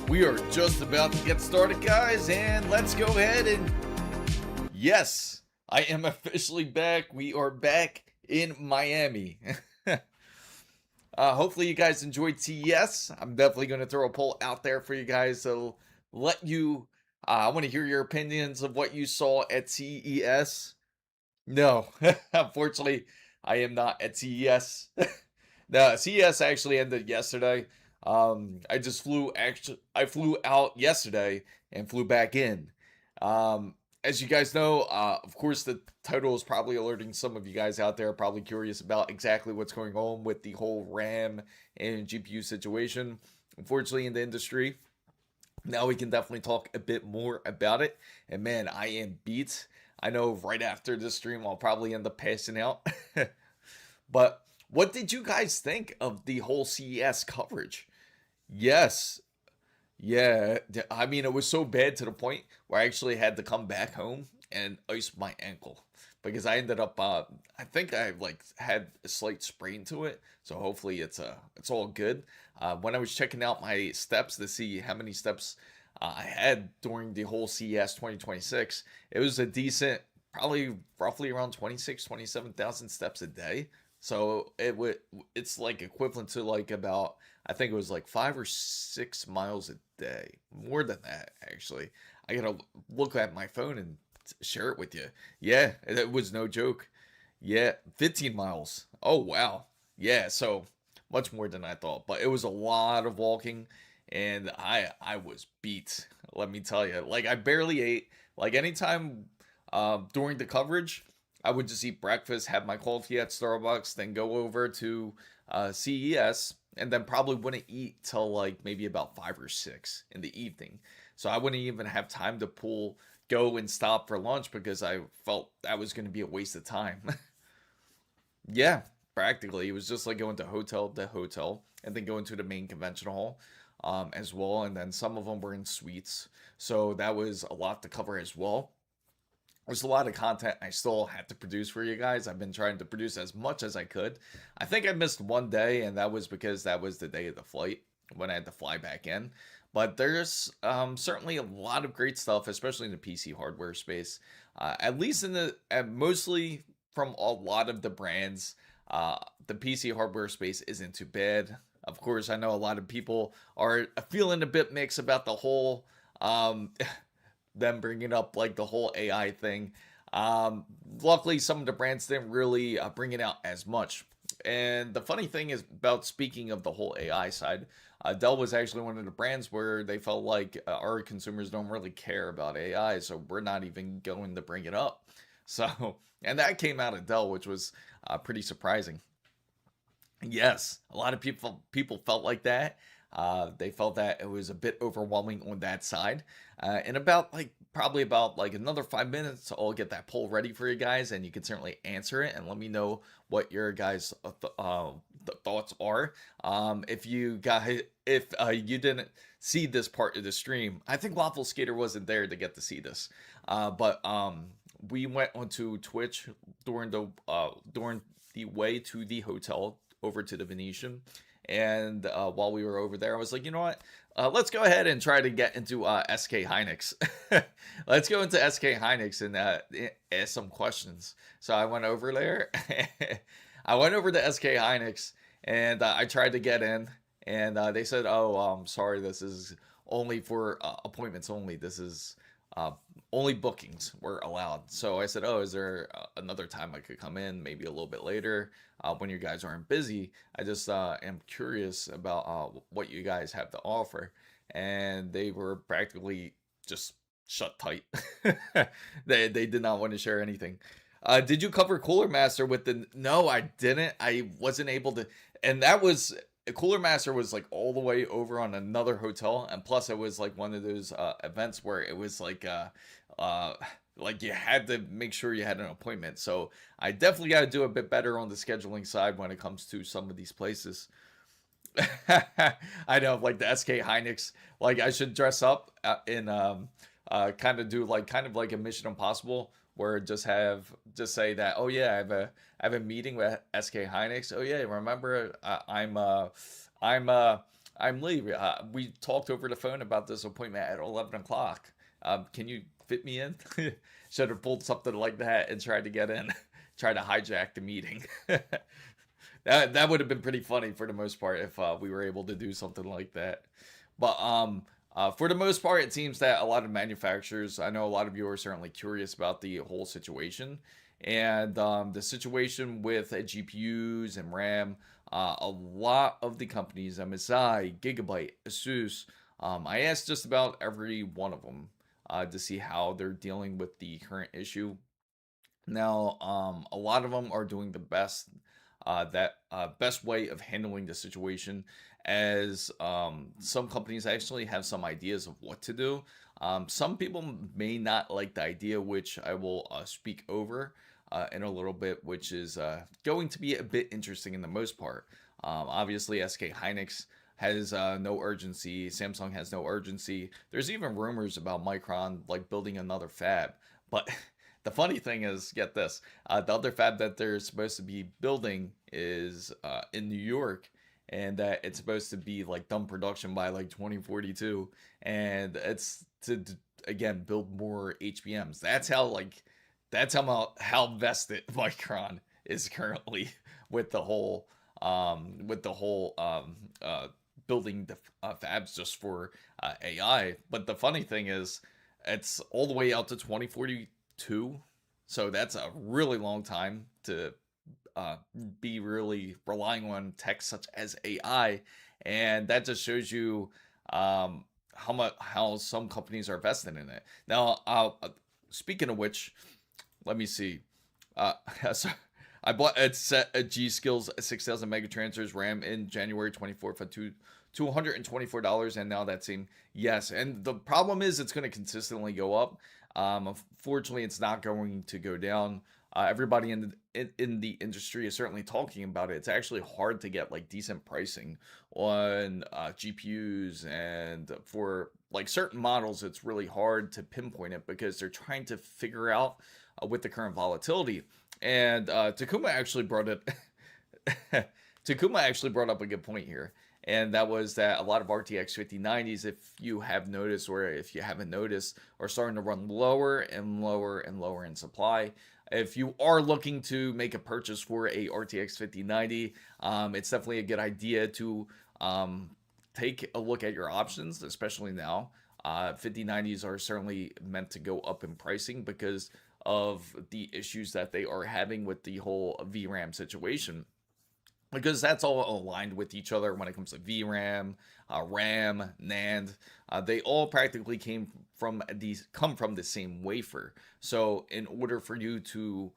We are just about to get started, guys, and let's go ahead and yes, I am officially back. We are back in Miami. Hopefully you guys enjoyed CES. I'm definitely going to throw a poll out there for you guys to let you I want to hear your opinions of what you saw at CES. No, unfortunately, I am not at CES. The CES actually ended yesterday. I flew out yesterday and flew back in. As you guys know, of course, the title is probably alerting some of you guys out there, probably curious about exactly what's going on with the whole RAM and GPU situation, unfortunately, in the industry. Now we can definitely talk a bit more about it. And man, I am beat. I know right after this stream, I'll probably end up passing out. But what did you guys think of the whole CES coverage? Yes. Yeah. I mean, it was so bad to the point where I actually had to come back home and ice my ankle because I ended up, I think I like had a slight sprain to it. So hopefully it's all good. When I was checking out my steps to see how many steps I had during the whole CES 2026, it was a decent, probably roughly around 27,000 steps a day. So it's like equivalent to like about, I think it was like 5 or 6 miles a day, more than that actually. I gotta look at my phone and share it with you. Yeah, it was no joke. Yeah, 15 miles. Oh wow. Yeah, so much more than I thought, but it was a lot of walking, and I was beat. Let me tell you, like I barely ate. Like anytime during the coverage, I would just eat breakfast, have my coffee at Starbucks, then go over to CES, and then probably wouldn't eat till like maybe about 5 or 6 in the evening. So I wouldn't even have time to go and stop for lunch because I felt that was going to be a waste of time. Yeah, practically. It was just like going to hotel to hotel and then going to the main convention hall as well. And then some of them were in suites. So that was a lot to cover as well. There's a lot of content I still had to produce for you guys. I've been trying to produce as much as I could. I think I missed one day, and that was because that was the day of the flight when I had to fly back in. But there's certainly a lot of great stuff, especially in the PC hardware space. At least mostly from a lot of the brands, the PC hardware space isn't too bad. Of course, I know a lot of people are feeling a bit mixed about the whole them bringing up like the whole AI thing. Luckily, some of the brands didn't really bring it out as much. And the funny thing is about speaking of the whole AI side, Dell was actually one of the brands where they felt like our consumers don't really care about AI, so we're not even going to bring it up. So, and that came out of Dell, which was pretty surprising. Yes, a lot of people felt like that. They felt that it was a bit overwhelming on that side. In about like probably about like another 5 minutes, I'll get that poll ready for you guys, and you can certainly answer it and let me know what your guys' thoughts are. If you didn't see this part of the stream, I think Waffle Skater wasn't there to get to see this, but we went onto Twitch during the way to the hotel over to the Venetian. And while we were over there, I was like, you know what? Let's go ahead and try to get into SK Hynix. Let's go into SK Hynix and ask some questions. So I went over there. I went over to SK Hynix and I tried to get in. And they said, oh, sorry, this is only for appointments only. This is only bookings were allowed. So I said, oh, is there another time I could come in? Maybe a little bit later when you guys aren't busy. I just am curious about what you guys have to offer. And they were practically just shut tight. They did not want to share anything. Did you cover Cooler Master with the... No, I didn't. I wasn't able to. And that was... Cooler Master was like all the way over on another hotel, and plus it was like one of those events where it was like you had to make sure you had an appointment. So I definitely got to do a bit better on the scheduling side when it comes to some of these places. I know, like the SK Hynix, like I should dress up in kind of do like kind of like a Mission Impossible where just say that, oh yeah, I have a meeting with SK Hynix. Oh yeah, remember I'm I'm Lee. We talked over the phone about this appointment at 11 o'clock. Can you fit me in? Should have pulled something like that and tried to get in, try to hijack the meeting. That would have been pretty funny for the most part if we were able to do something like that. But for the most part, it seems that a lot of manufacturers, I know a lot of you are certainly curious about the whole situation. And the situation with GPUs and RAM, a lot of the companies, MSI, Gigabyte, ASUS, I asked just about every one of them to see how they're dealing with the current issue. Now, a lot of them are doing the best way of handling the situation, as some companies actually have some ideas of what to do. Some people may not like the idea, which I will speak over in a little bit, which is going to be a bit interesting in the most part. Obviously, SK Hynix has no urgency. Samsung has no urgency. There's even rumors about Micron like building another fab, but the funny thing is, get this: the other fab that they're supposed to be building is in New York, and that it's supposed to be like done production by like 2042, and it's to again build more HBMs. That's how vested Micron is currently with the whole building the fabs just for AI. But the funny thing is, it's all the way out to 2042. So that's a really long time to be really relying on tech such as AI. And that just shows you how some companies are vested in it. Now, speaking of which, let me see. So I bought a set of G Skills 6000 mega transfers RAM in January 24th for $224, and now that's same. Yes, and the problem is it's going to consistently go up. Unfortunately, it's not going to go down. Everybody in the industry is certainly talking about it. It's actually hard to get like decent pricing on GPUs, and for like certain models, it's really hard to pinpoint it because they're trying to figure out with the current volatility. And Takuma actually brought it. Takuma actually brought up a good point here, and that was that a lot of RTX 5090s, if you have noticed or if you haven't noticed, are starting to run lower and lower and lower in supply. If you are looking to make a purchase for a RTX 5090, it's definitely a good idea to take a look at your options, especially now. 5090s are certainly meant to go up in pricing because of the issues that they are having with the whole VRAM situation, because that's all aligned with each other when it comes to VRAM, RAM, NAND. They all practically come from the same wafer. So in order for you to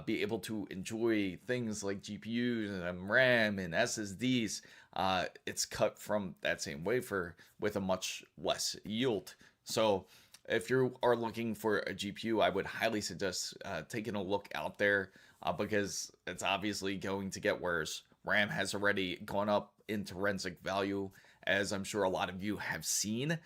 be able to enjoy things like GPUs and RAM and SSDs, it's cut from that same wafer with a much less yield. So if you are looking for a GPU, I would highly suggest taking a look out there because it's obviously going to get worse. RAM has already gone up in intrinsic value, as I'm sure a lot of you have seen.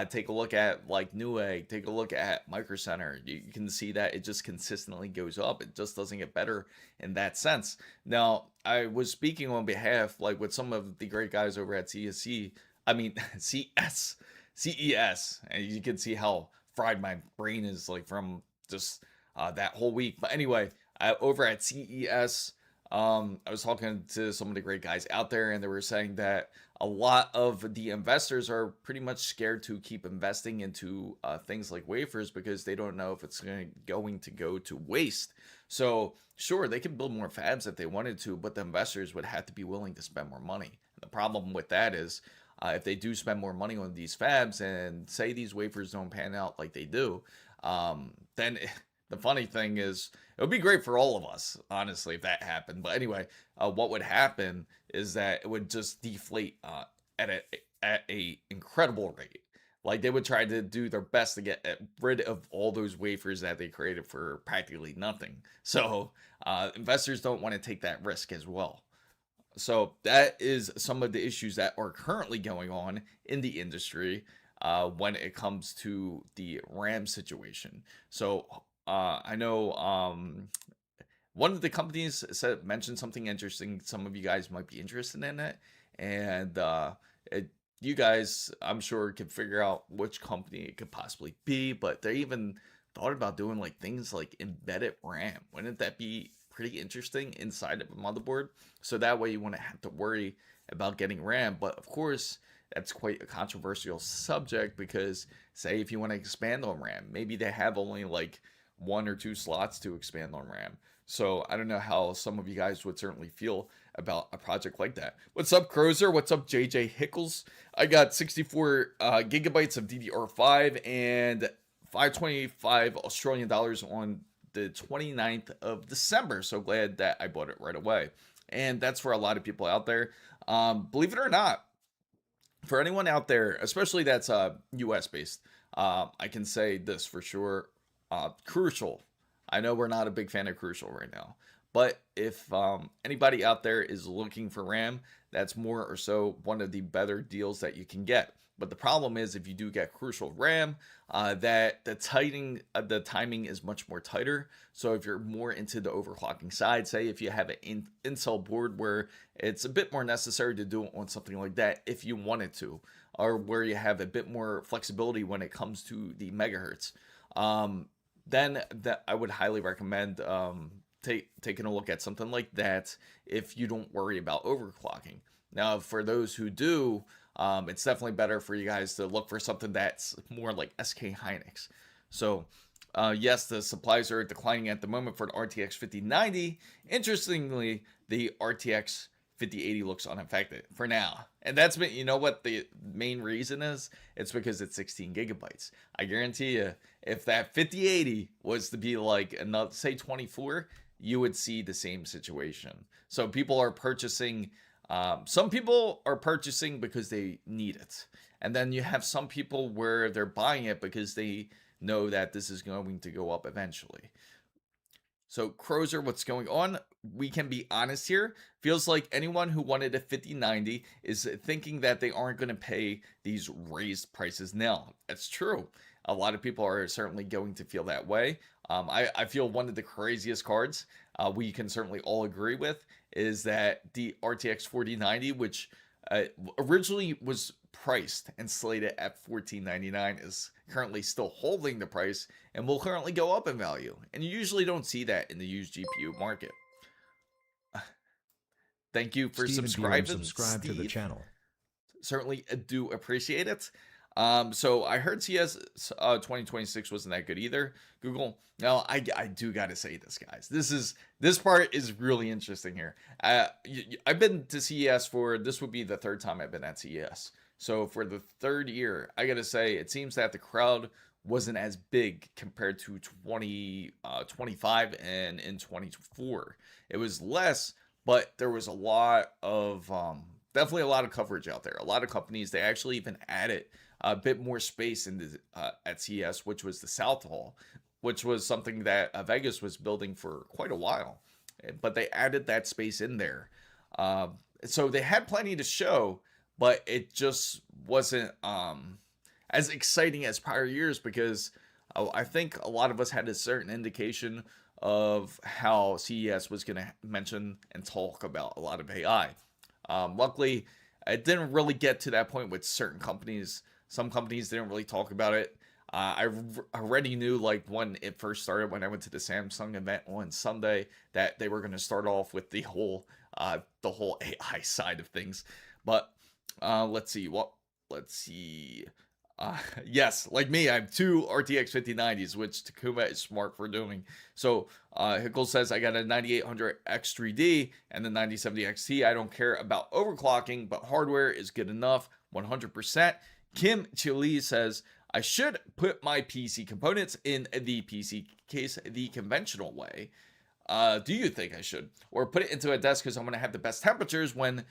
Take a look at like Newegg, take a look at Micro Center. You can see that it just consistently goes up. It just doesn't get better in that sense. Now, I was speaking on behalf, like with some of the great guys over at CES, CES, and you can see how fried my brain is like from just that whole week. But anyway, over at CES, I was talking to some of the great guys out there, and they were saying that a lot of the investors are pretty much scared to keep investing into things like wafers because they don't know if it's going to go to waste. So sure, they can build more fabs if they wanted to, but the investors would have to be willing to spend more money. And the problem with that is if they do spend more money on these fabs and say these wafers don't pan out like they do, then the funny thing is it would be great for all of us, honestly, if that happened. But anyway, what would happen is that it would just deflate at a incredible rate. Like they would try to do their best to get rid of all those wafers that they created for practically nothing. So investors don't want to take that risk as well. So that is some of the issues that are currently going on in the industry when it comes to the RAM situation. So I know one of the companies mentioned something interesting. Some of you guys might be interested in it, and You guys, I'm sure, can figure out which company it could possibly be, but they even thought about doing like things like embedded RAM. Wouldn't that be pretty interesting inside of a motherboard? So that way you wouldn't have to worry about getting RAM. But of course, that's quite a controversial subject because, say, if you want to expand on RAM, maybe they have only like 1 or 2 slots to expand on RAM. So I don't know how some of you guys would certainly feel about a project like that. What's up, Crozer? What's up, JJ Hickles? I got 64 gigabytes of DDR5 and 525 Australian dollars on the 29th of December. So glad that I bought it right away. And that's for a lot of people out there. Believe it or not, for anyone out there, especially that's US based, I can say this for sure. Crucial. I know we're not a big fan of Crucial right now, but if anybody out there is looking for RAM, that's more or so one of the better deals that you can get. But the problem is, if you do get Crucial RAM, that the timing is much more tighter. So if you're more into the overclocking side, say if you have an Intel board where it's a bit more necessary to do it on something like that, if you wanted to, or where you have a bit more flexibility when it comes to the megahertz, then that I would highly recommend taking a look at something like that if you don't worry about overclocking. Now, for those who do, it's definitely better for you guys to look for something that's more like SK Hynix. So, yes, the supplies are declining at the moment for the RTX 5090. Interestingly, the RTX 5080 looks unaffected for now. And that's been, you know what the main reason is? It's because it's 16 gigabytes. I guarantee you, if that 5080 was to be like another, say 24, you would see the same situation. So people are purchasing, some people are purchasing because they need it. And then you have some people where they're buying it because they know that this is going to go up eventually. So, Crozer, what's going on? We can be honest here. Feels like anyone who wanted a 5090 is thinking that they aren't going to pay these raised prices now. That's true. A lot of people are certainly going to feel that way. I feel one of the craziest cards we can certainly all agree with is that the RTX 4090, which originally was priced and slated at $14.99, is currently still holding the price and will currently go up in value. And you usually don't see that in the used GPU market. Thank you for subscribing, subscribe to the channel. Certainly do appreciate it. So I heard CES 2026 wasn't that good either. Google. Now I do got to say this, guys. This part is really interesting here. I've been to CES for, this would be the third time I've been at CES. So for the third year, I got to say it seems that the crowd wasn't as big compared to 2025 and in 2024. It was less, but there was a lot of definitely a lot of coverage out there. A lot of companies, they actually even added a bit more space in the at CES, which was the South Hall, which was something that Vegas was building for quite a while, but they added that space in there. So they had plenty to show, but it just wasn't as exciting as prior years because I think a lot of us had a certain indication of how CES was going to mention and talk about a lot of AI. Luckily, it didn't really get to that point with certain companies. Some companies didn't really talk about it. I already knew, like, when it first started, when I went to the Samsung event on Sunday, that they were going to start off with the whole AI side of things. But let's see. Yes, like me, I have two RTX 5090s, which Takuma is smart for doing. So Hickle says I got a 9800 X3D and the 9070 XT. I don't care about overclocking, but hardware is good enough, 100%. Kim Chili says I should put my PC components in the PC case the conventional way. Do you think I should? Or put it into a desk because I'm going to have the best temperatures when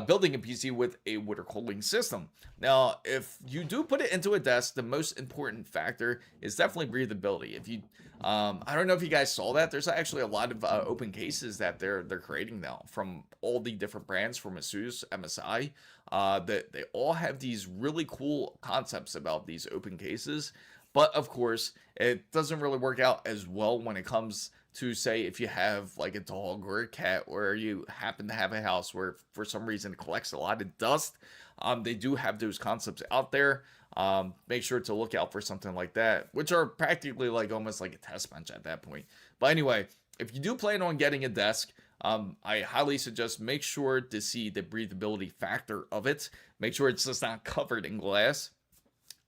building a PC with a water cooling system. Now, if you do put it into a desk, the most important factor is definitely breathability. If you, I don't know if you guys saw that. There's actually a lot of open cases that they're creating now from all the different brands, from ASUS, MSI. That they all have these really cool concepts about these open cases. But of course, it doesn't really work out as well when it comes to say if you have like a dog or a cat, or you happen to have a house where for some reason it collects a lot of dust. They do have those concepts out there. Make sure to look out for something like that, which are practically like almost like a test bench at that point. But anyway, if you do plan on getting a desk, I highly suggest make sure to see the breathability factor of it. Make sure it's just not covered in glass,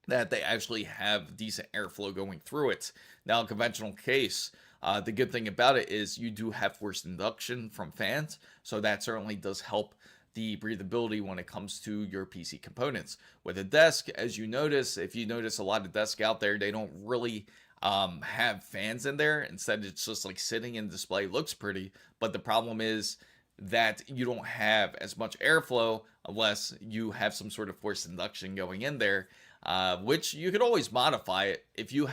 that they actually have decent airflow going through it. Now, in conventional case, the good thing about it is you do have forced induction from fans, so that certainly does help the breathability when it comes to your PC components. With a desk, as you notice, if you notice a lot of desks out there, they don't really have fans in there. Instead, it's just like sitting in display. Looks pretty, but the problem is that you don't have as much airflow unless you have some sort of forced induction going in there, which you could always modify it if you're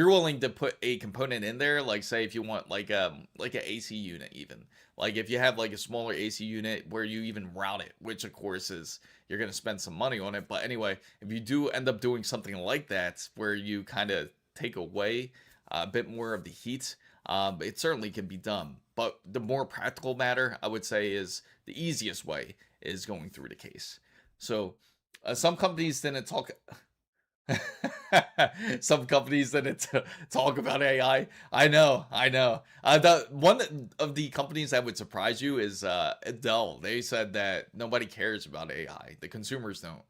willing to put a component in there. Like, say if you want like an AC unit, even like if you have like a smaller AC unit where you even route it, which of course is you're going to spend some money on it. But anyway, if you do end up doing something like that where you kind of take away a bit more of the heat, it certainly can be done. But the more practical matter, I would say, is the easiest way is going through the case. So some companies didn't talk. Some companies didn't talk about AI. I know. The one of the companies that would surprise you is Dell. They said that nobody cares about AI. The consumers don't.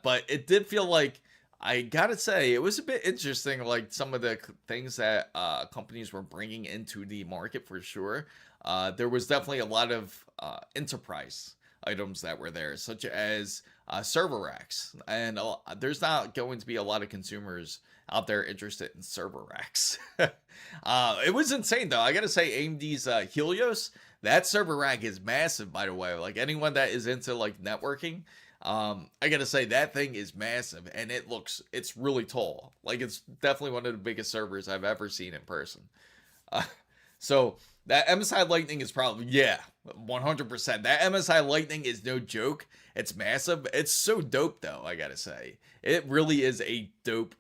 But it did feel like, I gotta say, it was a bit interesting, like some of the things that companies were bringing into the market for sure. There was definitely a lot of enterprise items that were there, such as server racks. And there's not going to be a lot of consumers out there interested in server racks. It was insane, though. I gotta say, AMD's Helios, that server rack is massive, by the way. Like, anyone that is into like networking, I gotta say that thing is massive, and it's really tall. Like, it's definitely one of the biggest servers I've ever seen in person. So that MSI Lightning is probably, 100%. That MSI Lightning is no joke. It's massive. It's so dope, though. I gotta say, it really is a dope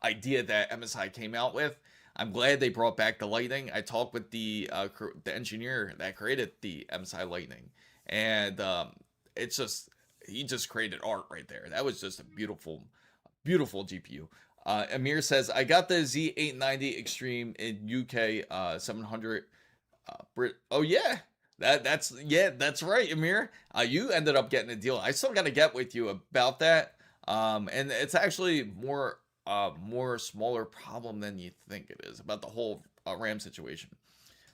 idea that MSI came out with. I'm glad they brought back the Lightning. I talked with the engineer that created the MSI Lightning, and he just created art right there. That was just a beautiful GPU. Amir says, I got the Z890 Extreme in UK 700 Brit. Oh yeah, that's right, Amir. You ended up getting a deal. I still got to get with you about that. And it's actually more smaller problem than you think it is about the whole RAM situation.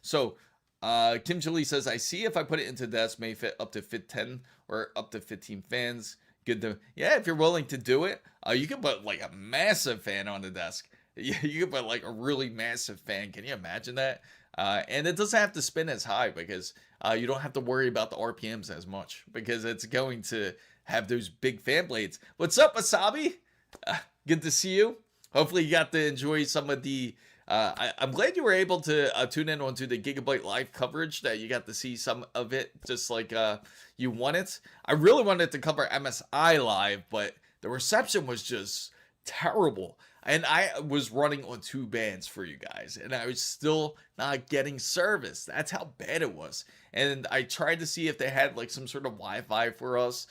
So Kim Julie says, I see if I put it into desk may fit up to 10 or up to 15 fans. Good to, if you're willing to do it, you can put like a massive fan on the desk. You can put like a really massive fan. Can you imagine that? And it doesn't have to spin as high because you don't have to worry about the RPMs as much because it's going to have those big fan blades. What's up, Wasabi? Good to see you. Hopefully you got to enjoy some of the I'm glad you were able to tune in onto the Gigabyte live coverage, that you got to see some of it just like you wanted. I really wanted to cover MSI live, but the reception was just terrible. And I was running on 2 bands for you guys, and I was still not getting service. That's how bad it was. And I tried to see if they had like some sort of Wi-Fi for us,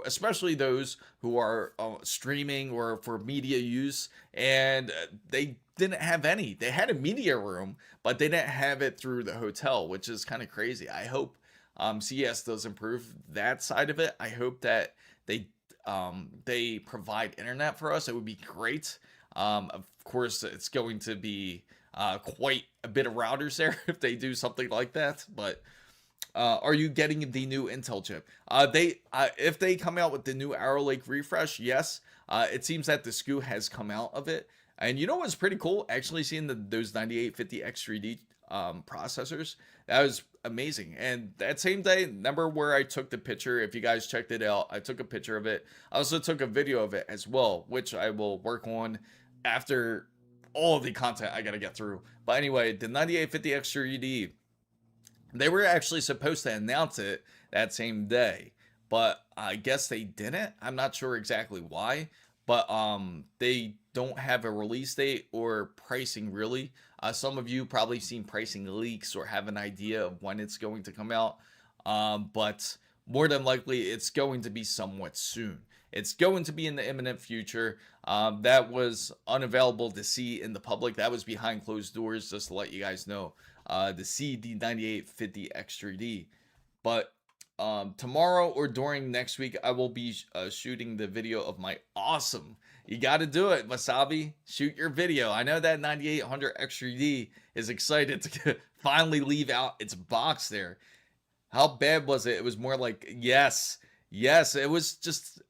especially those who are streaming or for media use, and they didn't have any. They had a media room, but they didn't have it through the hotel, which is kind of crazy. I hope CES does improve that side of it. I hope that they provide internet for us. It would be great. Of course, it's going to be quite a bit of routers there if they do something like that. But are you getting the new Intel chip? If they come out with the new Arrow Lake refresh, yes. It seems that the SKU has come out of it. And you know what's pretty cool? Actually seeing those 9850X3D processors. That was amazing. And that same day, remember where I took the picture? If you guys checked it out, I took a picture of it. I also took a video of it as well, which I will work on after all of the content I gotta get through. But anyway, the 9850X3D, they were actually supposed to announce it that same day, but I guess they didn't. I'm not sure exactly why, but they don't have a release date or pricing really. Some of you probably seen pricing leaks or have an idea of when it's going to come out, but more than likely it's going to be somewhat soon. It's going to be in the imminent future. That was unavailable to see in the public. That was behind closed doors, just to let you guys know. The CD9850X3D. But tomorrow or during next week, I will be shooting the video of my awesome. You got to do it, Wasabi. Shoot your video. I know that 9800 X3D is excited to finally leave out its box there. How bad was it? It was more like, yes, yes. It was just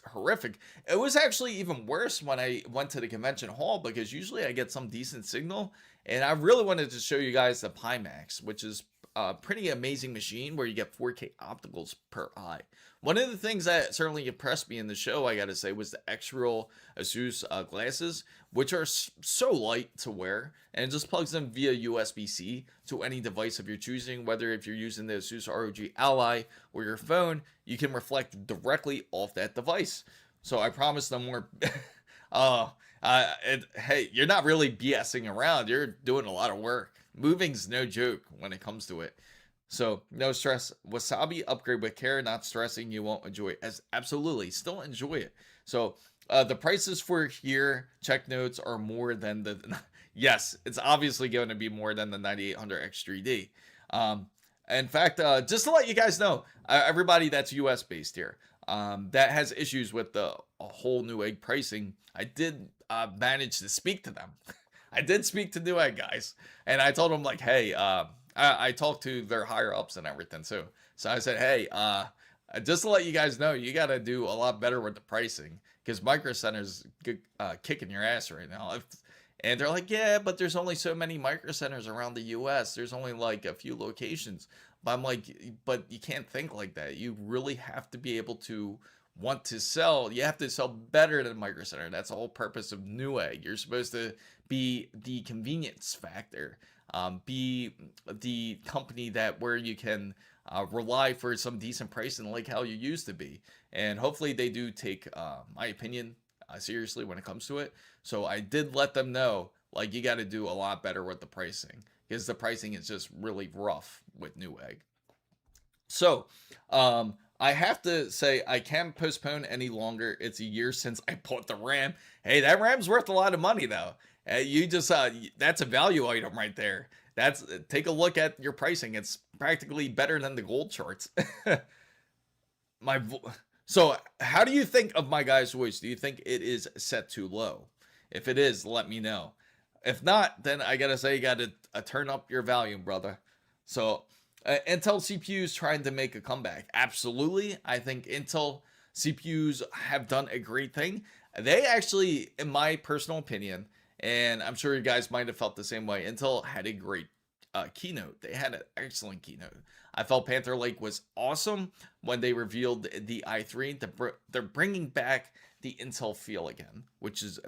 horrific. It was actually even worse when I went to the convention hall, because usually I get some decent signal, and I really wanted to show you guys the Pimax, which is a pretty amazing machine where you get 4K opticals per eye. One of the things that certainly impressed me in the show, I gotta say, was the X-Real ASUS glasses, which are so light to wear, and it just plugs in via USB-C to any device of your choosing. Whether if you're using the ASUS ROG Ally or your phone, you can reflect directly off that device. So I promise no more. Hey, you're not really BSing around. You're doing a lot of work. Moving's no joke when it comes to it. So no stress. Wasabi, upgrade with care. Not stressing, you won't enjoy it. As absolutely, still enjoy it. So the prices for here, check notes, are more than the. Yes, it's obviously going to be more than the 9800 X3D. In fact, just to let you guys know, everybody that's US based here, that has issues with the whole Newegg pricing, I did manage to speak to them. I did speak to Newegg guys, and I told them, like, hey, I talked to their higher ups and everything too. So I said, hey, just to let you guys know, you got to do a lot better with the pricing, because Micro Center's kicking your ass right now. And they're like, yeah, but there's only so many Micro Centers around the US. There's only like a few locations. But I'm like, but you can't think like that. You really have to be able to want to sell. You have to sell better than Micro Center. That's the whole purpose of Newegg. You're supposed to be the convenience factor, be the company that where you can rely for some decent pricing, like how you used to be. And hopefully they do take my opinion seriously when it comes to it. So I did let them know, like, you got to do a lot better with the pricing, because the pricing is just really rough with Newegg. So I have to say, I can't postpone any longer. It's a year since I bought the RAM. Hey, that RAM's worth a lot of money though. You just that's a value item right there. That's take a look at your pricing. It's practically better than the gold charts. So how do you think of my guy's voice? Do you think it is set too low? If it is, let me know. If not, then I gotta say, you gotta turn up your volume, brother. So Intel CPUs trying to make a comeback. Absolutely. I think Intel CPUs have done a great thing. They actually, in my personal opinion, and I'm sure you guys might have felt the same way, Intel had a great keynote. They had an excellent keynote. I felt Panther Lake was awesome when they revealed the i3. They're bringing back the Intel feel again, which is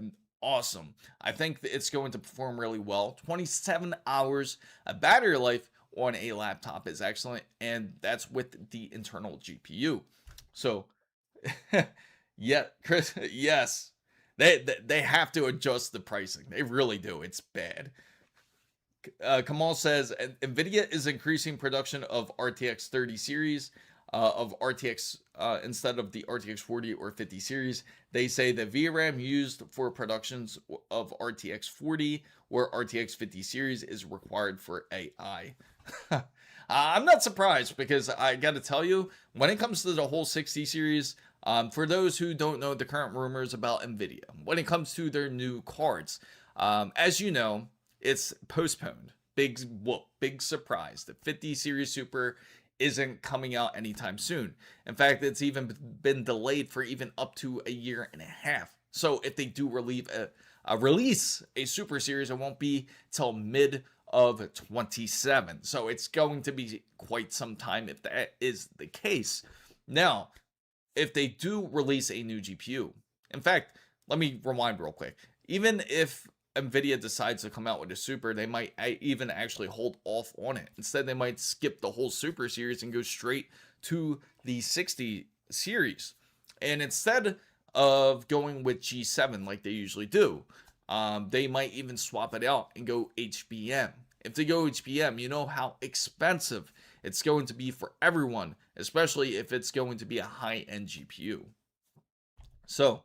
awesome. I think that it's going to perform really well. 27 hours of battery life on a laptop is excellent, and that's with the internal GPU. So, yeah, Chris, yes, they have to adjust the pricing. They really do. It's bad. Kamal says NVIDIA is increasing production of RTX 30 series of RTX instead of the RTX 40 or 50 series. They say the VRAM used for productions of RTX 40 or RTX 50 series is required for AI. I'm not surprised, because I got to tell you, when it comes to the whole 60 series, for those who don't know the current rumors about NVIDIA, when it comes to their new cards, as you know, it's postponed. Big whoop, big surprise. The 50 series Super isn't coming out anytime soon. In fact, it's even been delayed for even up to a year and a half. So if they do release a Super series, it won't be till mid of 27. So it's going to be quite some time if that is the case. Now, if they do release a new GPU, in fact, let me rewind real quick. Even if NVIDIA decides to come out with a Super, they might even actually hold off on it. Instead, they might skip the whole Super series and go straight to the 60 series. And instead, of going with G7 like they usually do. They might even swap it out and go HBM. If they go HBM, you know how expensive it's going to be for everyone, especially if it's going to be a high-end GPU. So,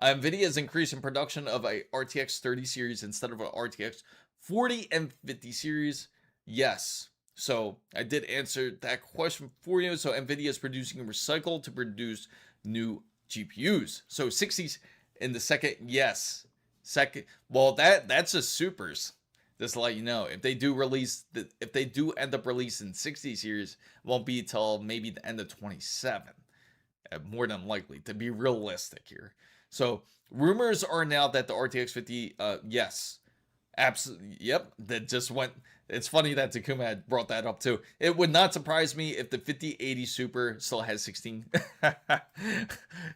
NVIDIA is increasing production of a RTX 30 series instead of an RTX 40 and 50 series. Yes. So, I did answer that question for you. So, NVIDIA is producing recycled to produce new GPUs. So, 60s in the second, yes. Second, well, that's just supers. Just to let you know, if they do end up releasing 60 series, it won't be till maybe the end of 27. More than likely, to be realistic here. So rumors are now that the RTX 50, yes, absolutely, yep, that just went. It's funny that Takuma had brought that up too. It would not surprise me if the 5080 Super still has 16.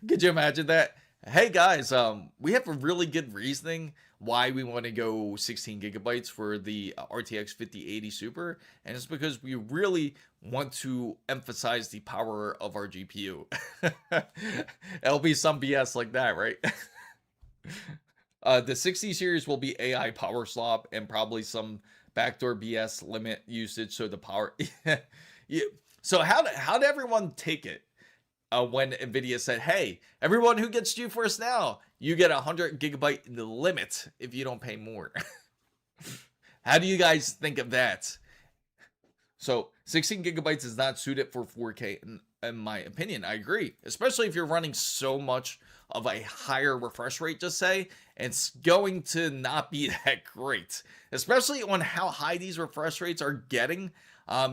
Could you imagine that? Hey guys, we have a really good reasoning why we want to go 16 gigabytes for the RTX 5080 Super, and it's because we really want to emphasize the power of our GPU. It'll be some BS like that, right? The 60 series will be AI power slop and probably some backdoor BS limit usage, so the power. Yeah. So how did everyone take it? When NVIDIA said, hey, everyone who gets GeForce Now, you get 100 gigabyte limit if you don't pay more. How do you guys think of that? So 16 gigabytes is not suited for 4K in my opinion. I agree, especially if you're running so much of a higher refresh rate, just say, it's going to not be that great, especially on how high these refresh rates are getting.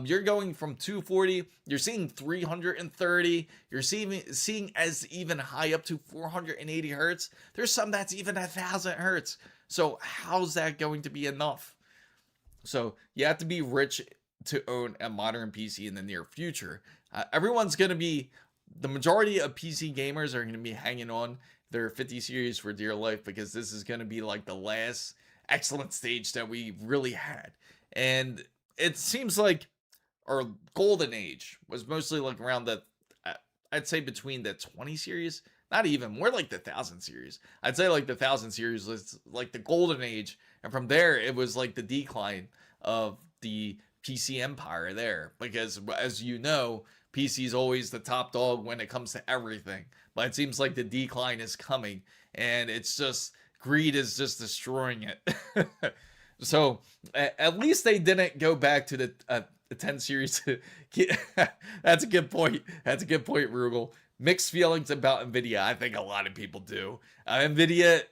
You're going from 240, you're seeing 330, you're seeing as even high up to 480 hertz. There's some that's even 1,000 hertz. So how's that going to be enough? So you have to be rich to own a modern PC in the near future. Everyone's going to be, the majority of PC gamers are going to be hanging on their 50 series for dear life, because this is going to be like the last excellent stage that we really had. And it seems like our golden age was mostly like around the, I'd say between the 20 series, not even, more like the 1000 series. I'd say like the 1000 series was like the golden age. And from there, it was like the decline of the PC empire there. Because as you know, PC is always the top dog when it comes to everything. But it seems like the decline is coming. And it's just, greed is just destroying it. So at least they didn't go back to the 10 series. That's a good point. That's a good point, Rugal. Mixed feelings about NVIDIA. I think a lot of people do. NVIDIA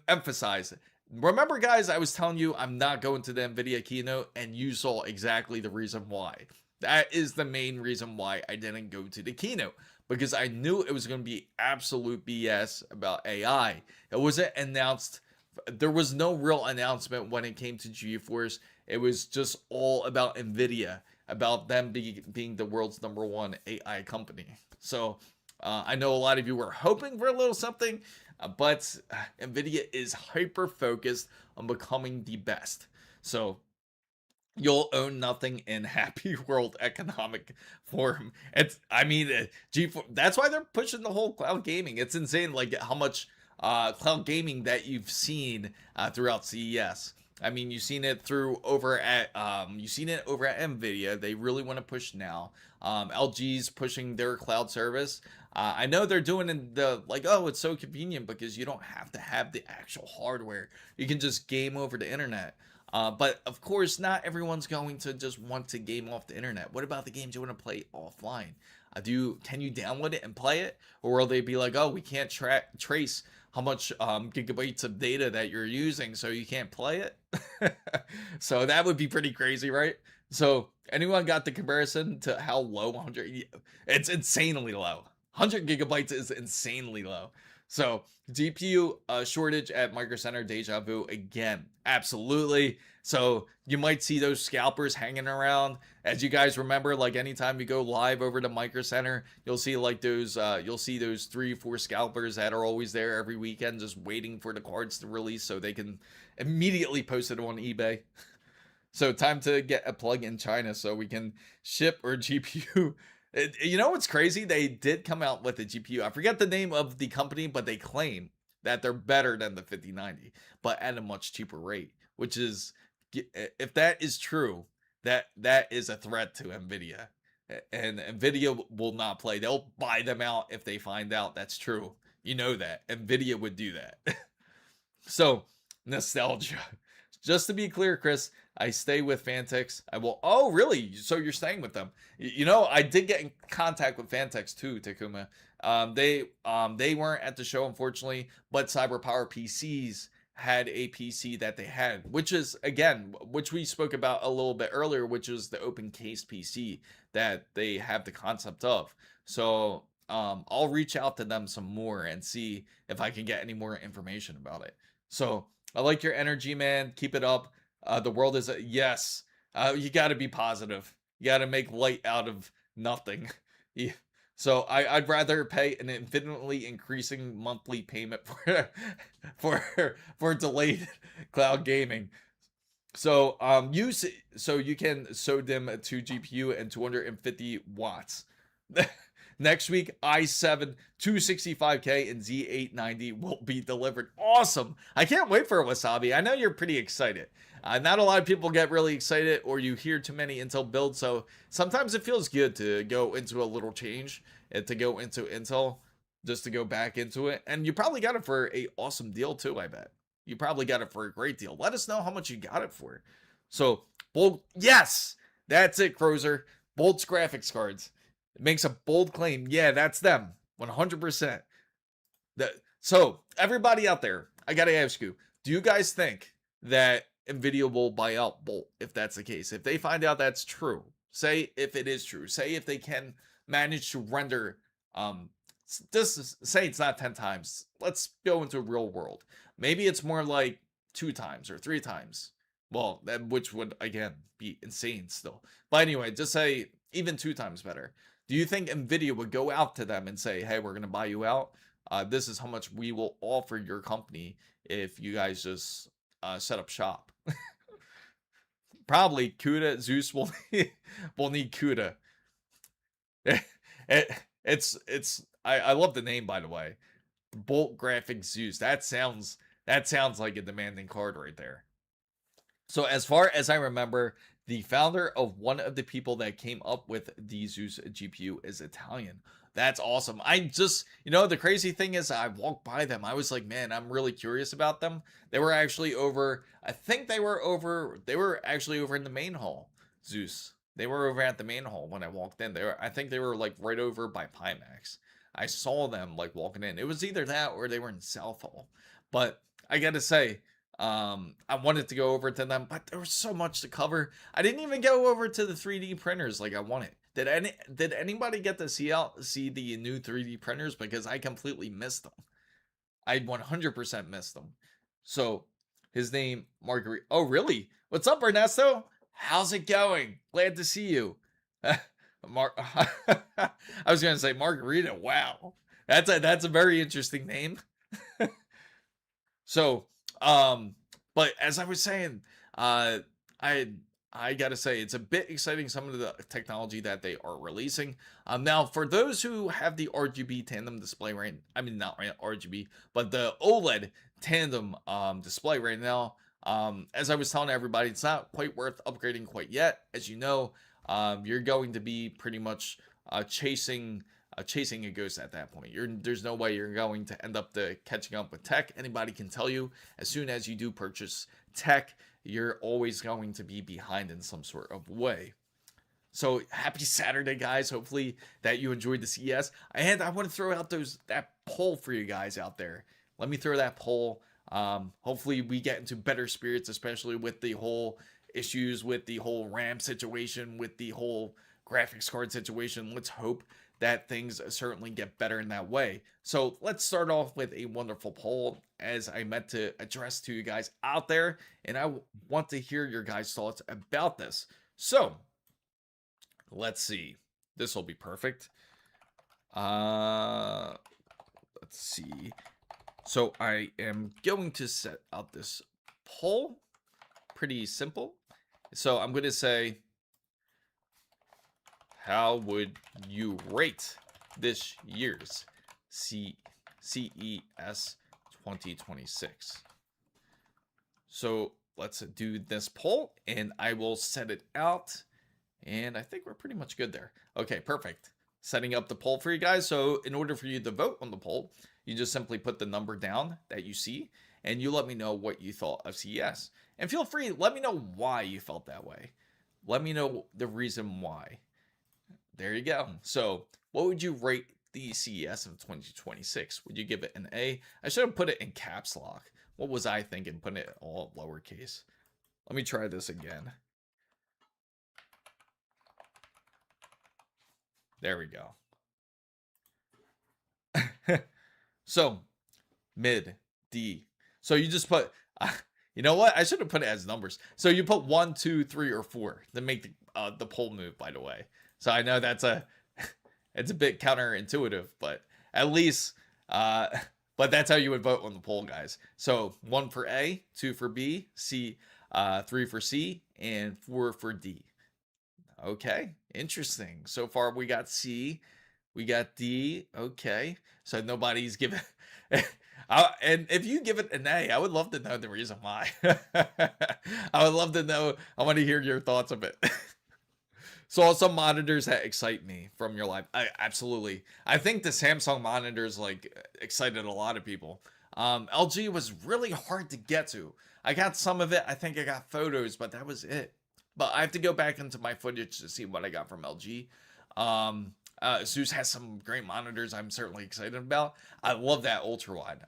emphasize. Remember, guys, I was telling you I'm not going to the NVIDIA keynote, and you saw exactly the reason why. That is the main reason why I didn't go to the keynote, because I knew it was going to be absolute BS about AI. It wasn't announced. There was no real announcement when it came to GeForce. It was just all about NVIDIA, about them being the world's #1 AI company. So I know a lot of you were hoping for a little something, but NVIDIA is hyper focused on becoming the best. So you'll own nothing in happy world economic forum. That's why they're pushing the whole cloud gaming. It's insane, like how much cloud gaming that you've seen throughout CES. I mean, you've seen it over at NVIDIA. They really want to push now. LG's pushing their cloud service. I know they're doing oh, it's so convenient because you don't have to have the actual hardware. You can just game over the internet. But of course, not everyone's going to just want to game off the internet. What about the games you want to play offline? Can you download it and play it? Or will they be like, oh, we can't trace how much gigabytes of data that you're using, so you can't play it? So that would be pretty crazy, right? So anyone got the comparison to how low 100? It's insanely low. 100 gigabytes is insanely low. So GPU shortage at Micro Center, deja vu again. Absolutely. So you might see those scalpers hanging around. As you guys remember, like anytime you go live over to Micro Center, you'll see like those 3-4 scalpers that are always there every weekend, just waiting for the cards to release so they can immediately post it on eBay. So time to get a plug in China so we can ship our GPU You know what's crazy? They did come out with a GPU. I forget the name of the company, but they claim that they're better than the 5090, but at a much cheaper rate. Which is, if that is true, that is a threat to Nvidia, and Nvidia will not play. They'll buy them out if they find out that's true. You know that Nvidia would do that. So nostalgia. Just to be clear, Chris, I stay with Fantex. I will. Oh, really? So you're staying with them? You know, I did get in contact with Fantex too, Takuma. They weren't at the show, unfortunately, but CyberPower PCs had a PC that they had, which is, again, which we spoke about a little bit earlier, which is the open case PC that they have the concept of. So I'll reach out to them some more and see if I can get any more information about it. So I like your energy, man. Keep it up. The world is yes. You got to be positive. You got to make light out of nothing. So I'd rather pay an infinitely increasing monthly payment for delayed cloud gaming. So you can SODIMM 2 GPU and 250 watts. Next week, i7 265K and Z890 will be delivered. Awesome. I can't wait for it, Wasabi. I know you're pretty excited. Not a lot of people get really excited, or you hear too many Intel builds, so sometimes it feels good to go into a little change and to go into Intel, just to go back into it. And you probably got it for a awesome deal too, I bet. You probably got it for a great deal. Let us know how much you got it for. So, bold, yes, that's it, Crozer. Bolt's graphics cards. It makes a bold claim. Yeah, that's them. 100%. So, everybody out there, I gotta ask you, do you guys think that NVIDIA will buy out Bolt if that's the case? If they find out that's true, say if it is true, say if they can manage to render, just say it's not 10 times. Let's go into real world. Maybe it's more like 2 times or 3 times. Well, which would, again, be insane still. But anyway, just say even 2 times better. Do you think NVIDIA would go out to them and say, hey, we're going to buy you out? This is how much we will offer your company if you guys just set up shop. Probably CUDA, Zeus will need CUDA. I love the name, by the way. Bolt Graphics Zeus. That sounds like a demanding card right there. So as far as I remember, the founder of one of the people that came up with the Zeus GPU is Italian. That's awesome. I just, the crazy thing is I walked by them. I was like, man, I'm really curious about them. They were actually over, I think they were actually over in the main hall, Zeus. They were over at the main hall when I walked in. I think they were like right over by Pimax. I saw them like walking in. It was either that or they were in South Hall. But I gotta say, I wanted to go over to them, but there was so much to cover. I didn't even go over to the 3D printers like I wanted. Did anybody get to see the new 3D printers? Because I completely missed them. I 100% missed them. So his name, Marguerite. Oh, really? What's up, Ernesto? How's it going? Glad to see you. I was gonna say Margarita. Wow, that's a very interesting name. So, but as I was saying, I gotta say it's a bit exciting, some of the technology that they are releasing. Now for those who have the RGB tandem display right, I mean not RGB, but the OLED tandem display right now. As I was telling everybody, it's not quite worth upgrading quite yet. As you know, you're going to be pretty much chasing a ghost at that point. There's no way you're going to end up catching up with tech. Anybody can tell you, as soon as you do purchase tech, you're always going to be behind in some sort of way. So happy Saturday, guys. Hopefully that you enjoyed the CES. And I want to throw out that poll for you guys out there. Let me throw that poll. Hopefully we get into better spirits, especially with the whole issues with the whole RAM situation, with the whole graphics card situation. Let's hope that things certainly get better in that way. So let's start off with a wonderful poll, as I meant to address to you guys out there, and I want to hear your guys' thoughts about this. So let's see. This will be perfect. Let's see. So I am going to set out this poll. Pretty simple. So I'm going to say, how would you rate this year's CES 2026? So let's do this poll, and I will set it out. And I think we're pretty much good there. Okay, perfect. Setting up the poll for you guys. So in order for you to vote on the poll, you just simply put the number down that you see, and you let me know what you thought of CES. And feel free, let me know why you felt that way. Let me know the reason why. There you go. So what would you rate the CES of 2026? Would you give it an A? I should have put it in caps lock. What was I thinking? Putting it all lowercase. Let me try this again. There we go. So, mid, D. So you just put, you know what? I should have put it as numbers. So you put 1, 2, 3, or 4 to make the poll move, by the way. So I know that's it's a bit counterintuitive, but at least, but that's how you would vote on the poll, guys. So 1 for A, 2 for B, C, 3 for C, and 4 for D. Okay, interesting. So far we got C, we got D. Okay, so nobody's given. And if you give it an A, I would love to know the reason why. I would love to know. I want to hear your thoughts of it. So also monitors that excite me from your life. Absolutely. I think the Samsung monitors like excited a lot of people. LG was really hard to get to. I got some of it. I think I got photos, but that was it. But I have to go back into my footage to see what I got from LG. ASUS has some great monitors I'm certainly excited about. I love that ultra wide.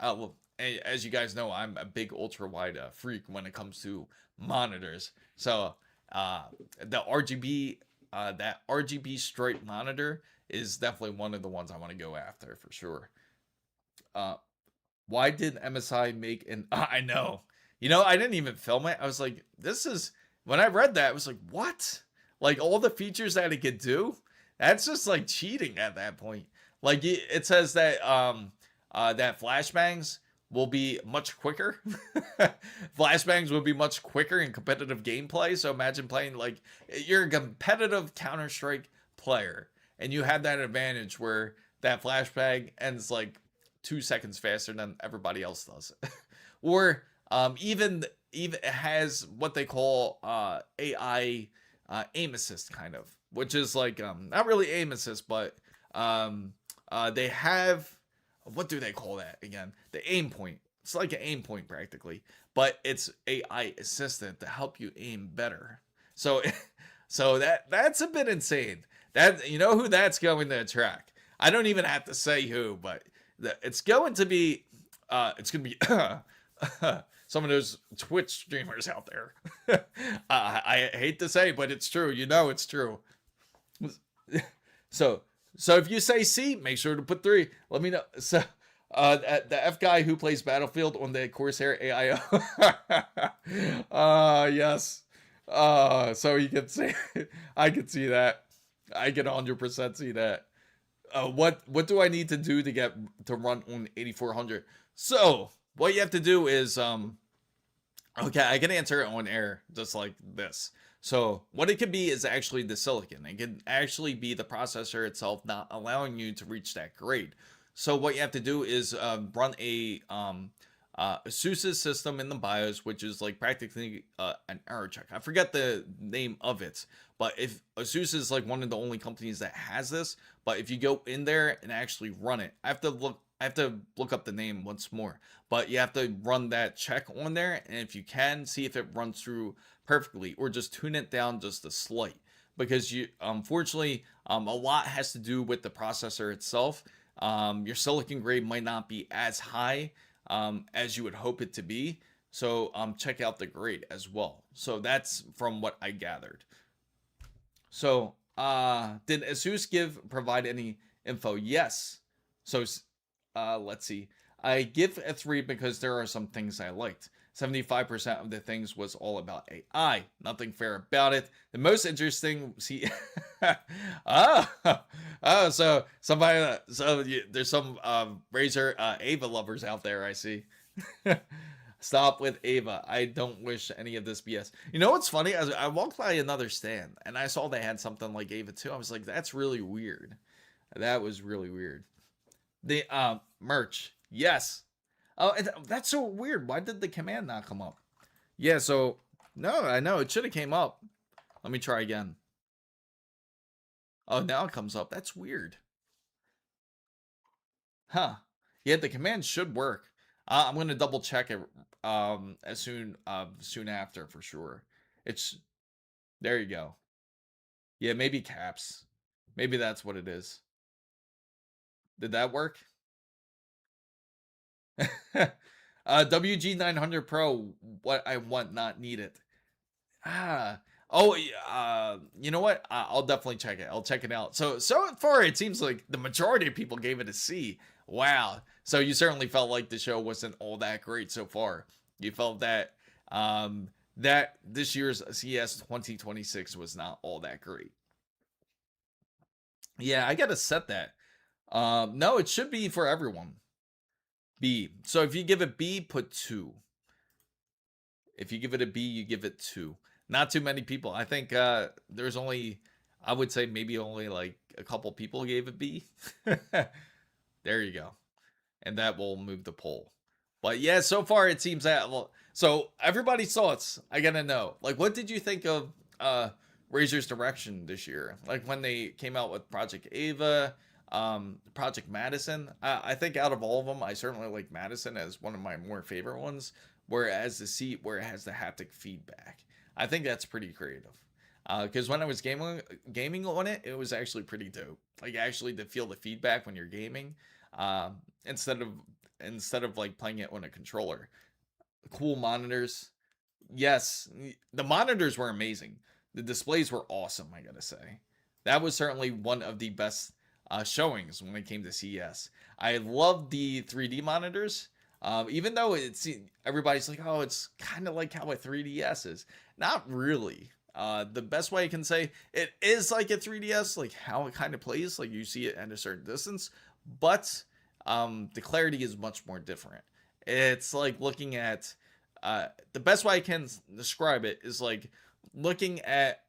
As you guys know, I'm a big ultra wide freak when it comes to monitors. So the RGB, that RGB stripe monitor is definitely one of the ones I want to go after for sure. Why did MSI make an? I know. You know, I didn't even film it. I was like, this is. When I read that, I was like, what? Like, all the features that it could do? That's just, like, cheating at that point. Like, it says that that flashbangs will be much quicker. Flashbangs will be much quicker in competitive gameplay. So imagine playing, like, you're a competitive Counter-Strike player. And you have that advantage where that flashbang ends, like, 2 seconds faster than everybody else does. Or even it has what they call AI aim assist, kind of, which is like not really aim assist, but they have, what do they call that again? The aim point. It's like an aim point practically, but it's AI assistant to help you aim better. So so that's a bit insane. That, you know who that's going to attract? I don't even have to say who, but it's going to be some of those Twitch streamers out there. I hate to say, but it's true. You know it's true. So if you say C, make sure to put 3. Let me know. So the F guy who plays Battlefield on the Corsair AIO. Yes. So you can see, I can see that. I can 100% see that. What do I need to do to get to run on 8400? So what you have to do is okay, I can answer it on air just like this. So what it could be is actually the silicon. It can actually be the processor itself not allowing you to reach that grade. So what you have to do is run a ASUS system in the BIOS, which is like practically an error check. I forget the name of it, but if ASUS is like one of the only companies that has this, but if you go in there and actually run it, I have to look up the name once more, but you have to run that check on there, and if you can, see if it runs through perfectly, or just tune it down just a slight, because you unfortunately a lot has to do with the processor itself. Your silicon grade might not be as high as you would hope it to be, so check out the grade as well. So that's from what I gathered. So did ASUS provide any info? Yes. So let's see. I give a 3 because there are some things I liked. 75% of the things was all about AI. Nothing fair about it. The most interesting, see, so somebody, there's some Razer Ava lovers out there, I see. Stop with Ava. I don't wish any of this BS. You know what's funny? I walked by another stand and I saw they had something like Ava too. I was like, that's really weird. That was really weird. The merch. Yes. Oh, that's so weird. Why did the command not come up? Yeah, so no, I know it should have came up. Let me try again. Oh, now it comes up. That's weird. Huh. Yeah, the command should work. I'm gonna double check it as soon after for sure. It's there you go. Yeah, maybe caps. Maybe that's what it is. Did that work? WG900 Pro, what I want, not need it. Ah. Oh, you know what? I'll definitely check it. I'll check it out. So far, it seems like the majority of people gave it a C. Wow. So you certainly felt like the show wasn't all that great so far. You felt that that this year's CES 2026 was not all that great. Yeah, I gotta set that. No, it should be for everyone. B. So if you give it B, put 2. If you give it a B, you give it 2. Not too many people. I think there's only, I would say maybe only like a couple people gave it B. There you go. And that will move the poll. But yeah, so far it seems that, well, so everybody's thoughts, I gotta know. Like, what did you think of Razer's direction this year? Like when they came out with Project Ava, Project Madison. I think out of all of them, I certainly like Madison as one of my more favorite ones. Whereas the seat where it has the haptic feedback, I think that's pretty creative. Because when I was gaming on it, it was actually pretty dope. Like actually to feel the feedback when you're gaming, instead of like playing it on a controller. Cool monitors. Yes, the monitors were amazing. The displays were awesome, I gotta say. That was certainly one of the best showings when it came to CES. I love the 3D monitors. Even though everybody's like, oh, it's kind of like how a 3DS is. Not really. The best way I can say it is like a 3DS, like how it kind of plays, like you see it at a certain distance, but the clarity is much more different. It's like looking at the best way I can describe it is like looking at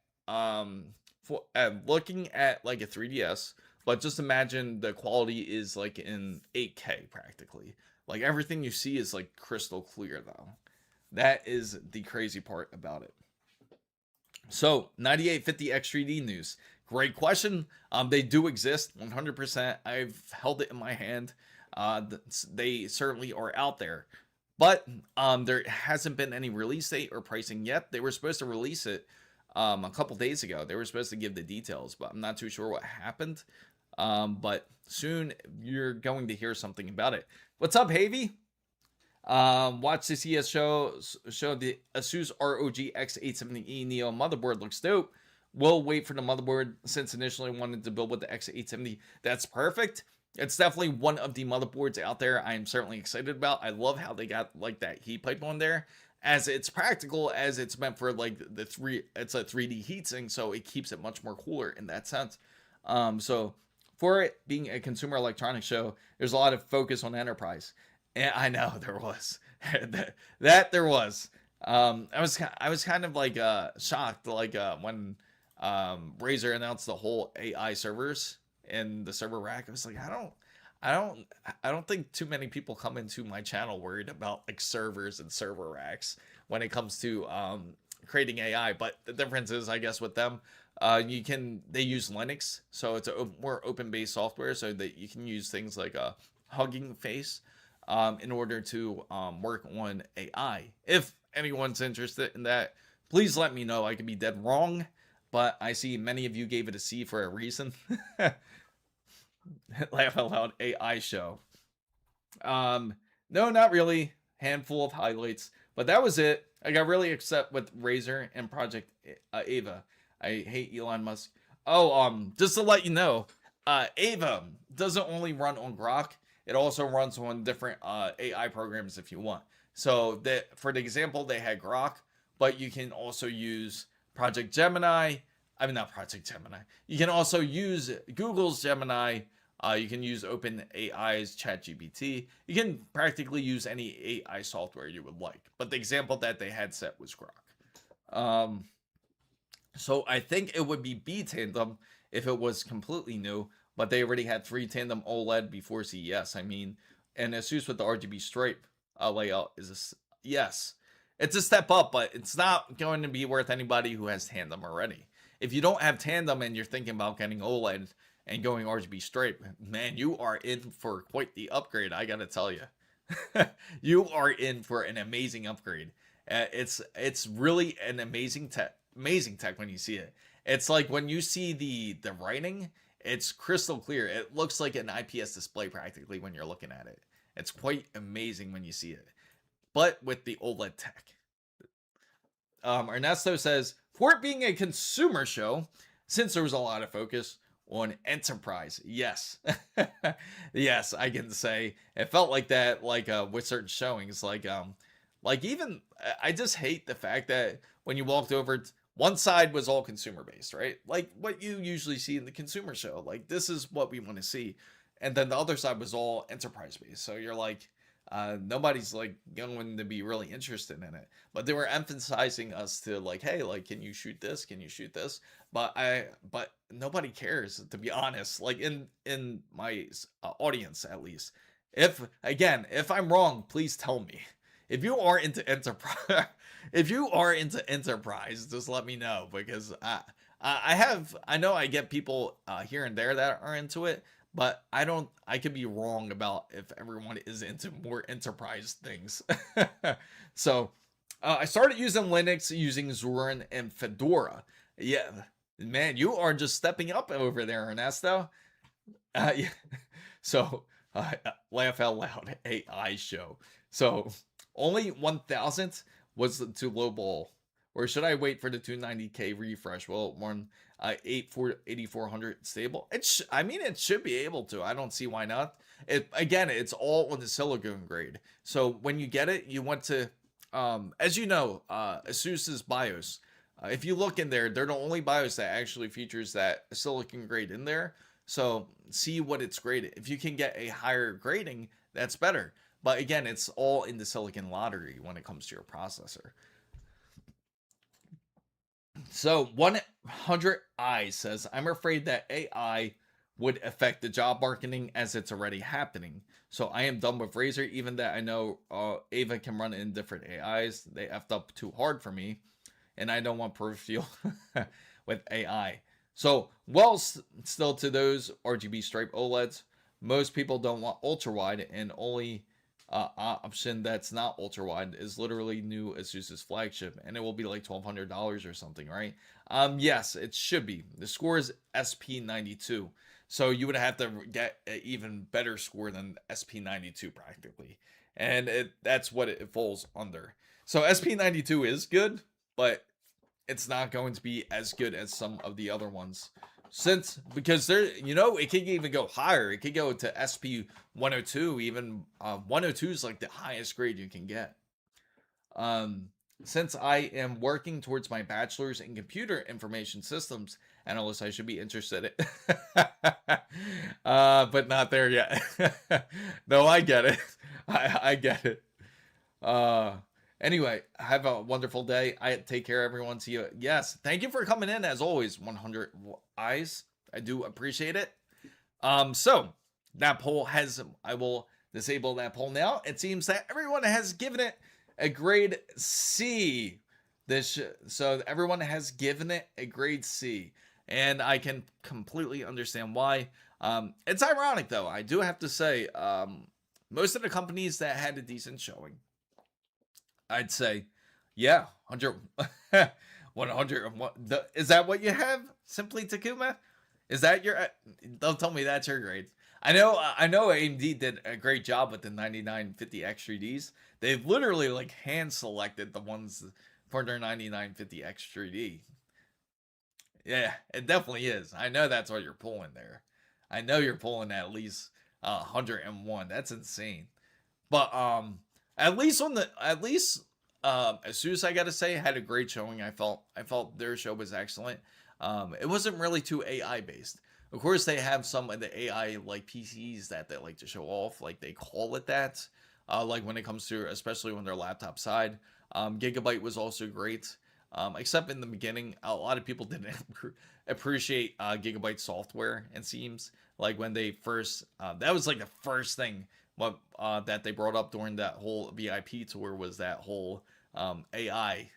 looking at like a 3DS, but just imagine the quality is like in 8K practically. Like everything you see is like crystal clear though. That is the crazy part about it. So 9850X3D news. Great question. They do exist 100%. I've held it in my hand. They certainly are out there. But there hasn't been any release date or pricing yet. They were supposed to release it a couple days ago. They were supposed to give the details, but I'm not too sure what happened. But soon you're going to hear something about it. What's up, Havy? Watch the CES show the ASUS ROG X870E Neo motherboard looks dope. We'll wait for the motherboard since initially wanted to build with the X870. That's perfect. It's definitely one of the motherboards out there I am certainly excited about. I love how they got like that heat pipe on there, as it's practical, as it's meant for like it's a 3D heatsink, so it keeps it much more cooler in that sense. So for it being a consumer electronics show, there's a lot of focus on enterprise. And I know there was that there was. I was kind of like shocked like when Razer announced the whole AI servers and the server rack. I was like, I don't think too many people come into my channel worried about like servers and server racks when it comes to creating AI. But the difference is, I guess, with them, they use Linux, so it's a more open-based software, so that you can use things like a Hugging Face in order to work on AI. If anyone's interested in that, please let me know. I could be dead wrong, but I see many of you gave it a C for a reason. Laugh out loud AI show. No, not really. Handful of highlights, but that was it. I got really upset with Razer and Project Ava. I hate Elon Musk. Oh, just to let you know, Ava doesn't only run on Grok. It also runs on different AI programs if you want. So for the example, they had Grok, but you can also use Project Gemini. I mean, not Project Gemini. You can also use Google's Gemini You can use OpenAI's ChatGPT. You can practically use any AI software you would like. But the example that they had set was Grok. So I think it would be B Tandem if it was completely new, but they already had 3 Tandem OLED before CES. I mean, and ASUS with the RGB stripe layout is yes, it's a step up, but it's not going to be worth anybody who has Tandem already. If you don't have Tandem and you're thinking about getting OLED and going RGB stripe, man, you are in for quite the upgrade. I gotta tell you, you are in for an amazing upgrade. It's really an amazing tech when you see it. It's like when you see the writing, it's crystal clear. It looks like an IPS display practically when you're looking at it. It's quite amazing when you see it, but with the OLED tech. Ernesto says, for it being a consumer show, since there was a lot of focus on enterprise, yes, yes, I can say it felt like that, like with certain showings, like even I just hate the fact that when you walked over, one side was all consumer based, right? Like what you usually see in the consumer show, like this is what we want to see, and then the other side was all enterprise based. So you're like, nobody's like going to be really interested in it, but they were emphasizing us to like, hey, like, can you shoot this? Can you shoot this? But nobody cares, to be honest. Like in my audience, at least. If I'm wrong, please tell me. If you are into enterprise, just let me know, because I know I get people here and there that are into it, but I could be wrong about if everyone is into more enterprise things. So I started using Linux using Zorin and Fedora. Yeah, man, you are just stepping up over there, Ernesto. Yeah. So laugh out loud, AI show. So only 1000 was to lowball, or should I wait for the 290K refresh? Well, one 8400 stable. I mean, it should be able to. I don't see why not. It's all on the silicone grade. So when you get it, you want to, as you know, ASUS's BIOS. If you look in there, they're the only BIOS that actually features that silicon grade in there. So see what it's graded. If you can get a higher grading, that's better. But again, it's all in the silicon lottery when it comes to your processor. So 100i says, I'm afraid that AI would affect the job marketing as it's already happening. So I am done with Razer, even that I know Ava can run in different AIs. They effed up too hard for me, and I don't want peripheral with AI. So, well, still to those RGB stripe OLEDs, most people don't want ultra wide, and only option that's not ultra wide is literally new ASUS's flagship, and it will be like $1,200 or something, right? Yes, it should be. The score is SP92, so you would have to get an even better score than SP92 practically, and that's what it falls under. So SP92 is good, but it's not going to be as good as some of the other ones. Because there, it could even go higher. It could go to SP 102. Even 102 is like the highest grade you can get. Since I am working towards my bachelor's in computer information systems analyst, I should be interested in but not there yet. No, I get it. I get it. Anyway, have a wonderful day. I take care, everyone. See you. Yes, thank you for coming in as always. 100 eyes. I do appreciate it. So that poll I will disable that poll now. It seems that everyone has given it a grade C. So everyone has given it a grade C, and I can completely understand why. It's ironic though. I do have to say, most of the companies that had a decent showing, I'd say, yeah, 100, 101. Is that what you have? Simply Takuma? Is that your? Don't tell me that's your grade. I know AMD did a great job with the 9950X 3Ds. They've literally like hand selected the ones for their 9950X 3D. Yeah, it definitely is. I know that's what you're pulling there. I know you're pulling at least 101. That's insane. But ASUS, I gotta say, had a great showing. I felt their show was excellent. It wasn't really too AI based. Of course, they have some of the AI like PCs that they like to show off, like they call it that. Like when it comes to, especially when they're laptop side. Gigabyte was also great, except in the beginning, a lot of people didn't appreciate Gigabyte software. It seems like when they first, that was like the first thing what that they brought up during that whole VIP tour was that whole AI.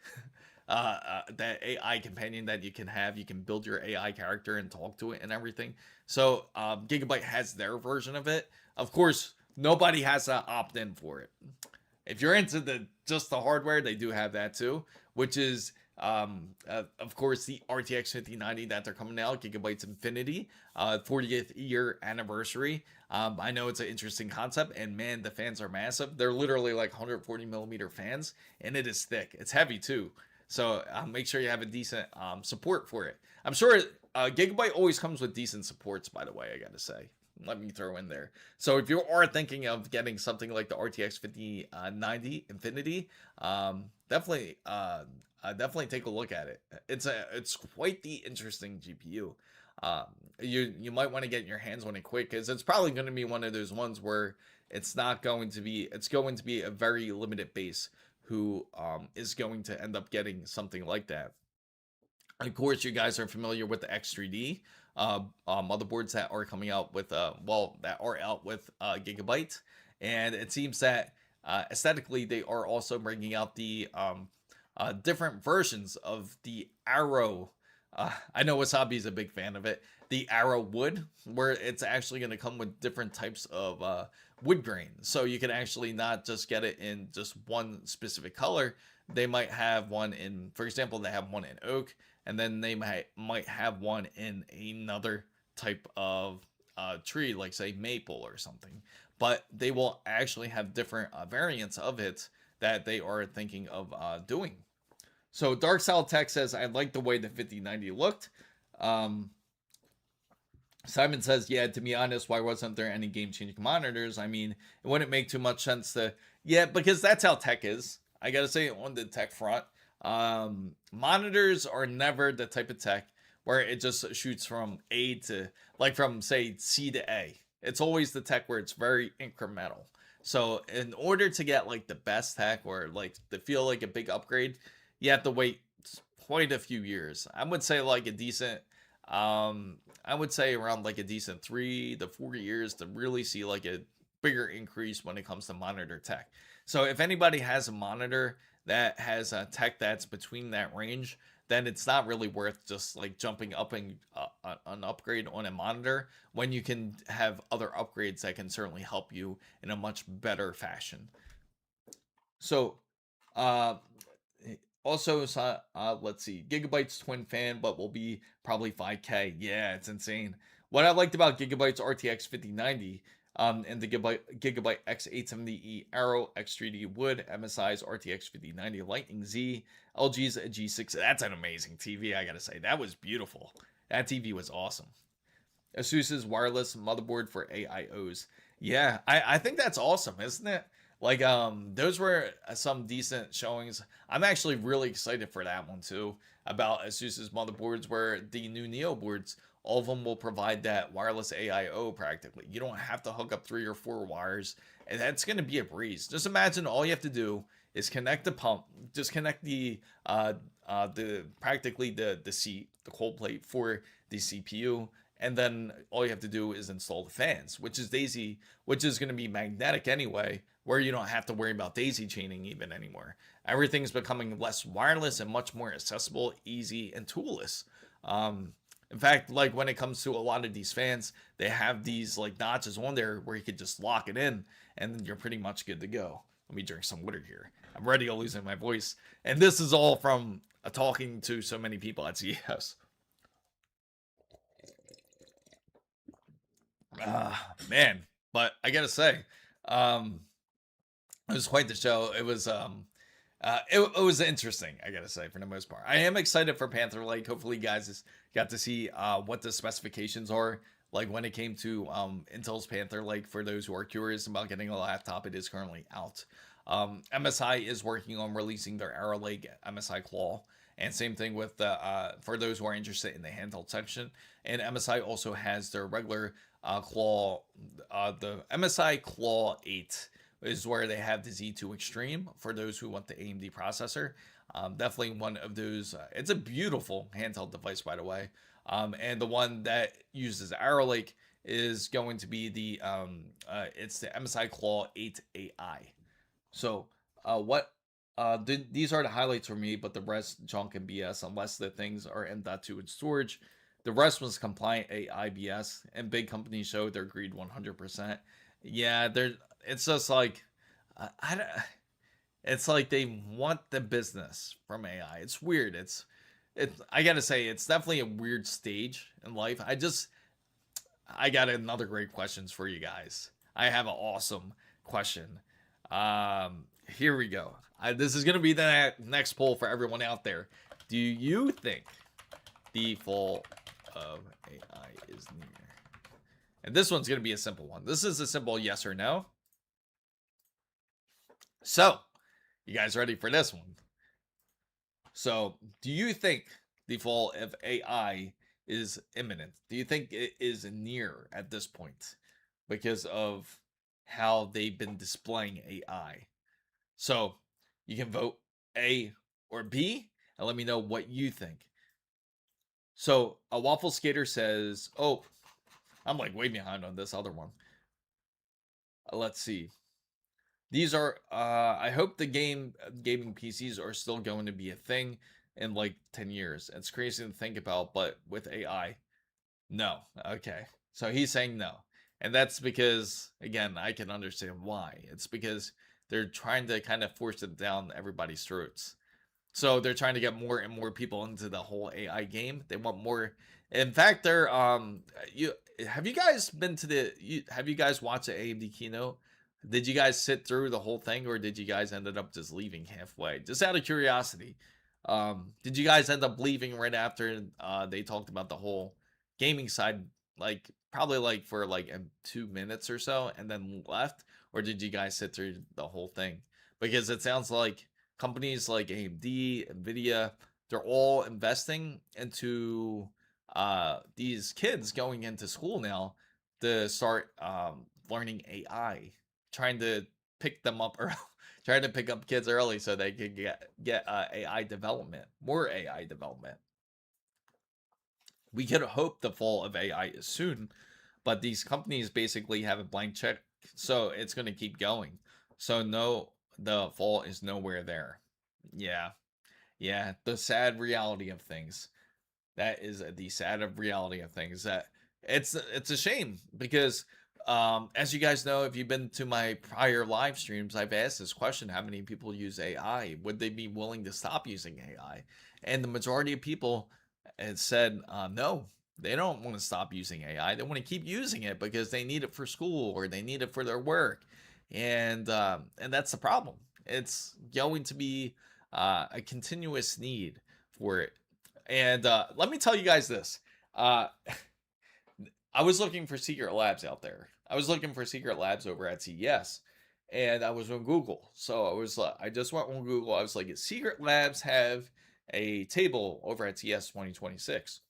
That AI companion that you can have. You can build your AI character and talk to it and everything. So Gigabyte has their version of it. Of course, nobody has to opt in for it. If you're into the just the hardware, they do have that too, which is of course the RTX 5090 that they're coming out, Gigabyte's Infinity, 40th year anniversary. I know it's an interesting concept, and man, the fans are massive. They're literally like 140 millimeter fans, and it is thick. It's heavy too. So make sure you have a decent support for it. I'm sure Gigabyte always comes with decent supports, by the way, I gotta say. Let me throw in there. So if you are thinking of getting something like the RTX 5090 Infinity, definitely take a look at it. It's quite the interesting GPU. You might want to get your hands on it quick because it's probably going to be one of those ones where it's going to be a very limited base who is going to end up getting something like that. Of course, you guys are familiar with the X3D motherboards that are coming out with that are out with Gigabyte, and it seems that aesthetically they are also bringing out the different versions of the Arrow. I know Wasabi's a big fan of it. The Arrow wood, where it's actually going to come with different types of wood grain, so you can actually not just get it in just one specific color. They might have one in, for example, they have one in oak, and then they might have one in another type of tree, like say maple or something. But they will actually have different variants of it that they are thinking of doing. So Dark South Tech says, I like the way the 5090 looked. Simon says, yeah, to be honest, why wasn't there any game-changing monitors? I mean, it wouldn't make too much sense to, yeah, because that's how tech is. I gotta say, on the tech front, monitors are never the type of tech where it just shoots from A to, like from say C to A. It's always the tech where it's very incremental. So in order to get like the best tech or like to feel like a big upgrade, you have to wait quite a few years. I would say like a decent, I would say around like a decent 3 to 4 years to really see like a bigger increase when it comes to monitor tech. So if anybody has a monitor that has a tech that's between that range, then it's not really worth just like jumping up and an upgrade on a monitor when you can have other upgrades that can certainly help you in a much better fashion. So, also, let's see, Gigabyte's twin fan, but will be probably 5K. Yeah, it's insane. What I liked about Gigabyte's RTX 5090 and the Gigabyte X870E Arrow X3D Wood, MSI's RTX 5090 Lightning Z, LG's G6. That's an amazing TV, I gotta say. That was beautiful. That TV was awesome. ASUS's wireless motherboard for AIOs. Yeah, I think that's awesome, isn't it? Like those were some decent showings. I'm actually really excited for that one too, about ASUS's motherboards where the new Neo boards, all of them will provide that wireless AIO practically. You don't have to hook up 3 or 4 wires, and that's going to be a breeze. Just imagine all you have to do is connect the pump, just connect the practically the seat, the cold plate for the CPU, and then all you have to do is install the fans, which is going to be magnetic anyway, where you don't have to worry about daisy chaining even anymore. Everything's becoming less wireless and much more accessible, easy, and toolless. In fact, like when it comes to a lot of these fans, they have these like notches on there where you could just lock it in, and then you're pretty much good to go. Let me drink some water here. I'm already losing my voice, and this is all from talking to so many people at CES. Man, but I gotta say, it was quite the show. It was it was interesting, I gotta say, for the most part. I am excited for Panther Lake. Hopefully you guys got to see what the specifications are like when it came to Intel's Panther Lake. For those who are curious about getting a laptop, it is currently out. MSI is working on releasing their Arrow Lake MSI Claw, And same thing with the for those who are interested in the handheld section. And MSI also has their regular Claw, the MSI Claw 8 is where they have the Z2 Extreme for those who want the AMD processor. Definitely one of those. It's a beautiful handheld device, by the way. And the one that uses Arrow Lake is going to be the it's the MSI Claw 8 AI. So these are the highlights for me, but the rest junk and BS unless the things are M.2 in storage. The rest was compliant AI BS, and big companies showed their greed 100%. Yeah, it's just like I don't. It's like they want the business from AI. It's weird. I gotta say, it's definitely a weird stage in life. I got another great questions for you guys. I have an awesome question. Here we go. This is gonna be the next poll for everyone out there. Do you think the fall of AI is near? And this one's gonna be a simple one. This is a simple yes or no. So, you guys ready for this one? So, do you think the fall of AI is imminent? Do you think it is near at this point because of how they've been displaying AI? So, you can vote A or B and let me know what you think. So, a Waffle Skater says, oh, I'm like way behind on this other one. Let's see. These are I hope the gaming PCs are still going to be a thing in like 10 years. It's crazy to think about, but with AI, no. Okay. So he's saying no. And that's because again, I can understand why. It's because they're trying to kind of force it down everybody's throats. So they're trying to get more and more people into the whole AI game. They want more. In fact, they're have you guys been to have you guys watched the AMD keynote? Did you guys sit through the whole thing, or did you guys ended up just leaving halfway? Just out of curiosity, did you guys end up leaving right after they talked about the whole gaming side, like probably like for like 2 minutes or so, and then left, or did you guys sit through the whole thing? Because it sounds like companies like AMD, NVIDIA, they're all investing into these kids going into school now to start learning AI, trying to pick them up early, trying to pick up kids early so they could get AI development, more AI development. We could hope the fall of AI is soon, but these companies basically have a blank check, so it's going to keep going. So no, the fall is nowhere there. Yeah, yeah, the sad reality of things. That is the sad reality of things. That it's a shame because as you guys know, if you've been to my prior live streams, I've asked this question: how many people use AI? Would they be willing to stop using AI? And the majority of people had said no. They don't want to stop using AI. They want to keep using it because they need it for school or they need it for their work, and that's the problem. It's going to be a continuous need for it. And let me tell you guys this. I was looking for secret labs out there. I was looking for secret labs over at CES, and I was on Google. So I just went on Google. I was like, secret labs have a table over at CES 2026.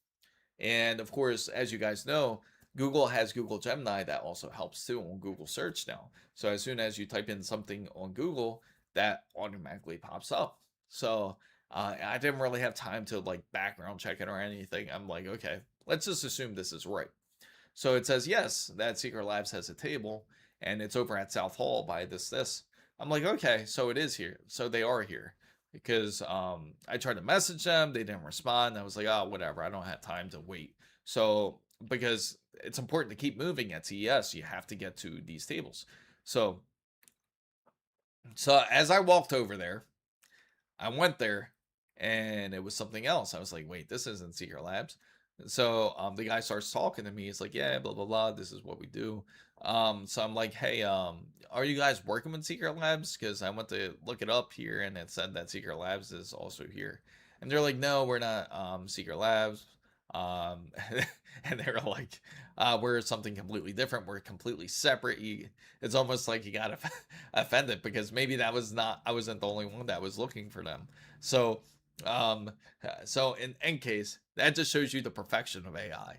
And of course, as you guys know, Google has Google Gemini that also helps too on Google search now. So as soon as you type in something on Google, that automatically pops up. So I didn't really have time to like background check it or anything. I'm like, okay, let's just assume this is right. So it says, yes, that Secret Labs has a table and it's over at South Hall by this. I'm like, okay, so it is here. So they are here because I tried to message them. They didn't respond. I was like, oh, whatever. I don't have time to wait. So because it's important to keep moving at CES, you have to get to these tables. So as I walked over there, I went there and it was something else. I was like, wait, this isn't Secret Labs. So the guy starts talking to me. He's like, yeah, blah, blah, blah. This is what we do. So I'm like, hey, are you guys working with Secret Labs? Because I went to look it up here and it said that Secret Labs is also here. And they're like, no, we're not Secret Labs. And they're like, we're something completely different. We're completely separate. It's almost like you got offended because maybe I wasn't the only one that was looking for them. So Um, so in any case, that just shows you the perfection of AI.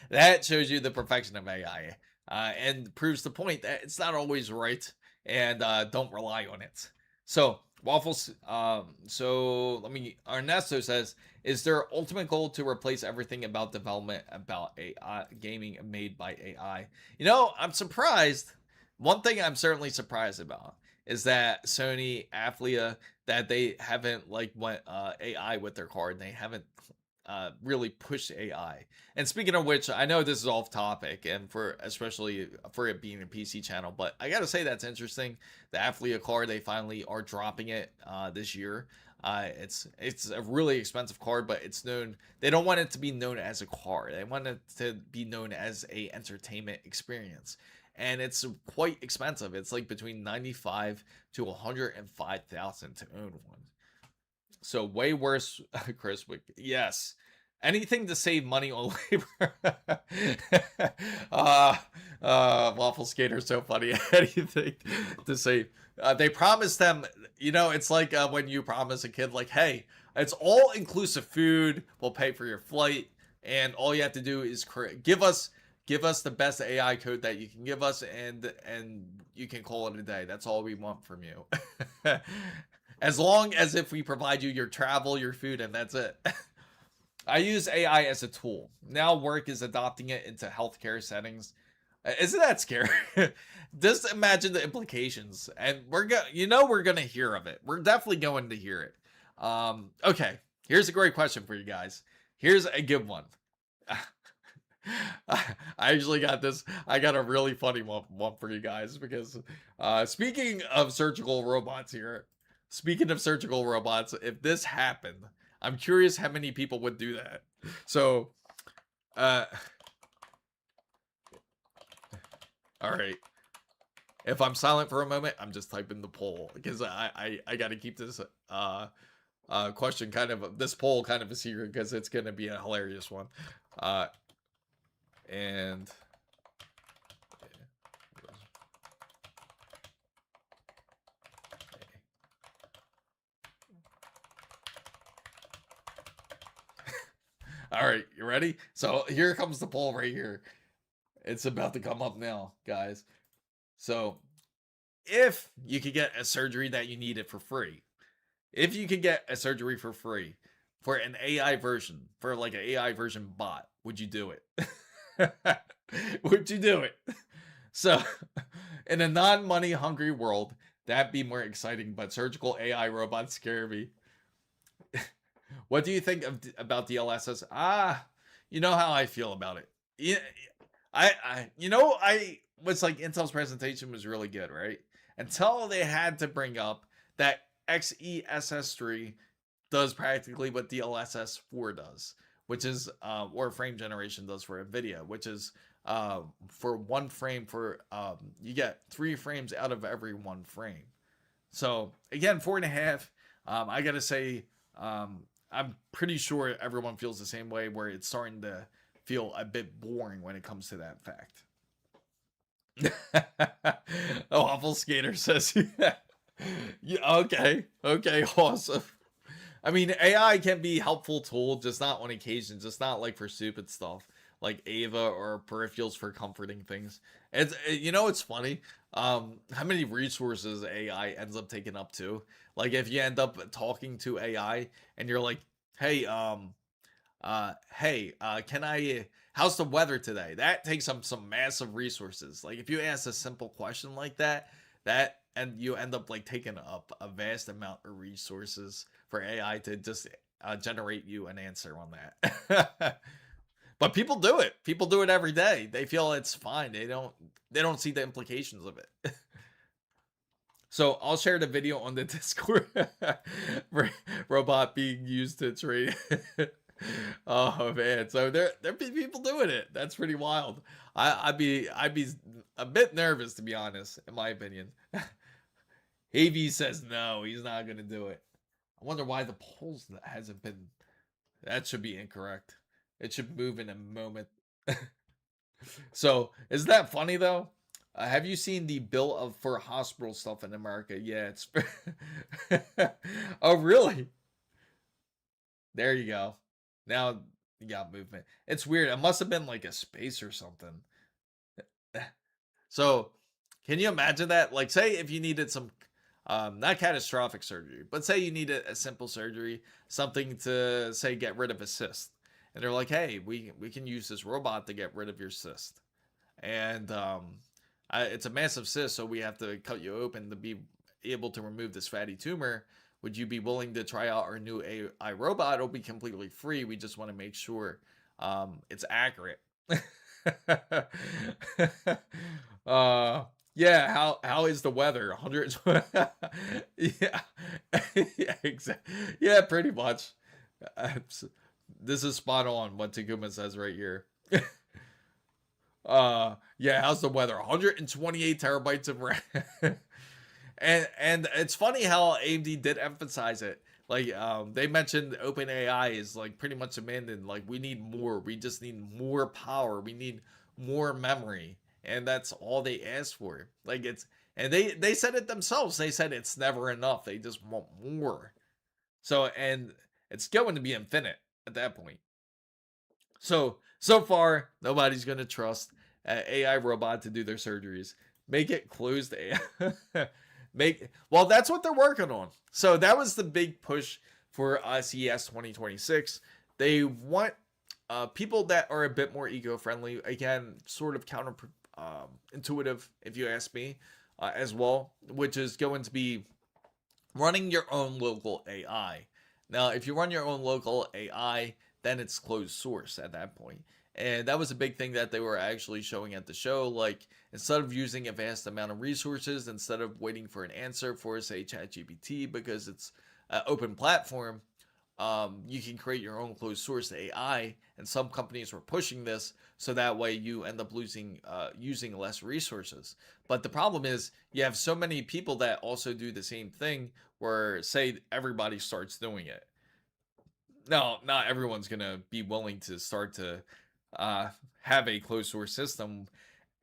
That shows you the perfection of AI, and proves the point that it's not always right, and don't rely on it. So waffles. So let me. Ernesto says, "Is their ultimate goal to replace everything about development about AI gaming made by AI?" You know, I'm surprised. One thing I'm certainly surprised about is that Sony Afflia, that they haven't like went AI with their card. They haven't really pushed AI. And speaking of which, I know this is off topic, and for especially for it being a PC channel, but I gotta say that's interesting. The Afflia card, they finally are dropping it this year. It's a really expensive card, but it's known. They don't want it to be known as a card. They want it to be known as a entertainment experience, and it's quite expensive. It's like between 95 to 105,000 to own one. So way worse, Chris. Yes, anything to save money on labor. uh, Waffle Skater's so funny. Anything to save. They promise them. You know, it's like when you promise a kid, like, "Hey, it's all inclusive food. We'll pay for your flight, and all you have to do is give us the best AI code that you can give us, and you can call it a day. That's all we want from you." As long as if we provide you your travel, your food, and that's it. I use AI as a tool. Now work is adopting it into healthcare settings. Isn't that scary? Just imagine the implications. And we're gonna hear of it. We're definitely going to hear it. Okay. Here's a great question for you guys. Here's a good one. I actually got this. I got a really funny one for you guys because speaking of surgical robots here, speaking of surgical robots, if this happened, I'm curious how many people would do that. So, uh, all right. If I'm silent for a moment, I'm just typing the poll because I got to keep this question this poll kind of a secret because it's gonna be a hilarious one. And all right, you ready? So here comes the poll right here. It's about to come up now, guys. So if you could get a surgery that you needed for free, if you could get a surgery for free for an AI version, for like an AI version bot, would you do it? Would you do it? So, in a non-money hungry world, that'd be more exciting. But surgical AI robots scare me. What do you think about DLSS? You know how I feel about it. Yeah, I was like Intel's presentation was really good, right? Until they had to bring up that XESS3 does practically what DLSS 4 does, which is or frame generation does for NVIDIA, which is for one frame for you get 3 frames out of every one frame. So again, 4.5. I gotta say, I'm pretty sure everyone feels the same way, where it's starting to feel a bit boring when it comes to that fact. Oh, Awful Skater says, yeah, okay, awesome. I mean, AI can be a helpful tool, just not on occasion, just not like for stupid stuff like Ava or peripherals for comforting things. It's funny. How many resources AI ends up taking up too. Like if you end up talking to AI and you're like, hey, can I how's the weather today? That takes up some massive resources. Like if you ask a simple question like that and you end up like taking up a vast amount of resources for AI to just generate you an answer on that. But people do it. People do it every day. They feel it's fine. They don't see the implications of it. So I'll share the video on the Discord. Robot being used to trade. Oh man, so there be people doing it. That's pretty wild. I'd be a bit nervous, to be honest, in my opinion. Havy says no, he's not gonna do it. I wonder why the polls hasn't been. That should be incorrect. It should move in a moment. So is that funny though? Have you seen the bill of for hospital stuff in America? Yeah, it's. Oh really? There you go. Now you got movement. It's weird. It must have been like a space or something. So, can you imagine that? Like, say if you needed some, not catastrophic surgery, but say you needed a simple surgery, something to say get rid of a cyst, and they're like, hey, we can use this robot to get rid of your cyst, and it's a massive cyst, so we have to cut you open to be able to remove this fatty tumor. Would you be willing to try out our new AI robot? It'll be completely free. We just want to make sure it's accurate. uh yeah, how is the weather? 100. Yeah. Yeah, exactly. Yeah, pretty much. This is spot on what Takuma says right here. Yeah, how's the weather? 128 terabytes of RAM. And it's funny how AMD did emphasize it. Like they mentioned OpenAI is like pretty much abandoned. Like we need more. We just need more power. We need more memory. And that's all they asked for. Like it's and they said it themselves. They said it's never enough. They just want more. So and it's going to be infinite at that point. So far, nobody's gonna trust AI robot to do their surgeries. Make it closed AI. Well, that's what they're working on. So that was the big push for CES 2026. They want people that are a bit more eco-friendly. Again, sort of counter intuitive, if you ask me, as well, which is going to be running your own local AI. Now, if you run your own local AI, then it's closed source at that point. And that was a big thing that they were actually showing at the show. Like, instead of using a vast amount of resources, instead of waiting for an answer for, say, ChatGPT, because it's an open platform, you can create your own closed source AI. And some companies were pushing this so that way you end up using less resources. But the problem is you have so many people that also do the same thing where, say, everybody starts doing it. No, not everyone's gonna be willing to start to uh, have a closed source system.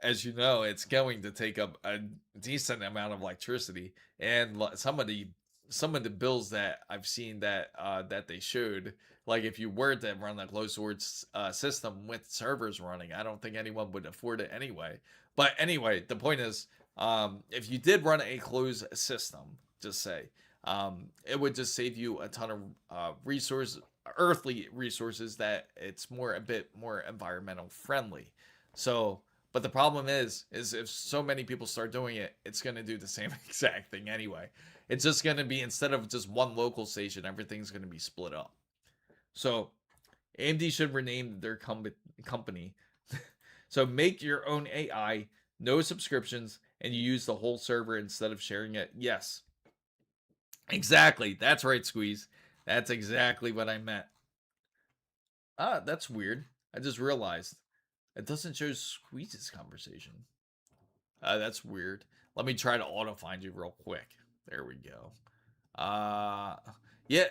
As you know, it's going to take up a decent amount of electricity, and some of the bills that I've seen that they showed, like if you were to run a closed source system with servers running, I don't think anyone would afford it anyway. But anyway, the point is, if you did run a closed system, just say, it would just save you a ton of earthly resources that it's a bit more environmental friendly. So, but the problem is if so many people start doing it, it's going to do the same exact thing anyway. It's just going to be, instead of just one local station, everything's going to be split up. So AMD should rename their company. So make your own AI, no subscriptions, and you use the whole server instead of sharing it. Yes, exactly. That's right, Squeeze. That's exactly what I meant. Ah, that's weird. I just realized it doesn't show Squeeze's conversation. That's weird. Let me try to auto find you real quick. There we go. Yeah.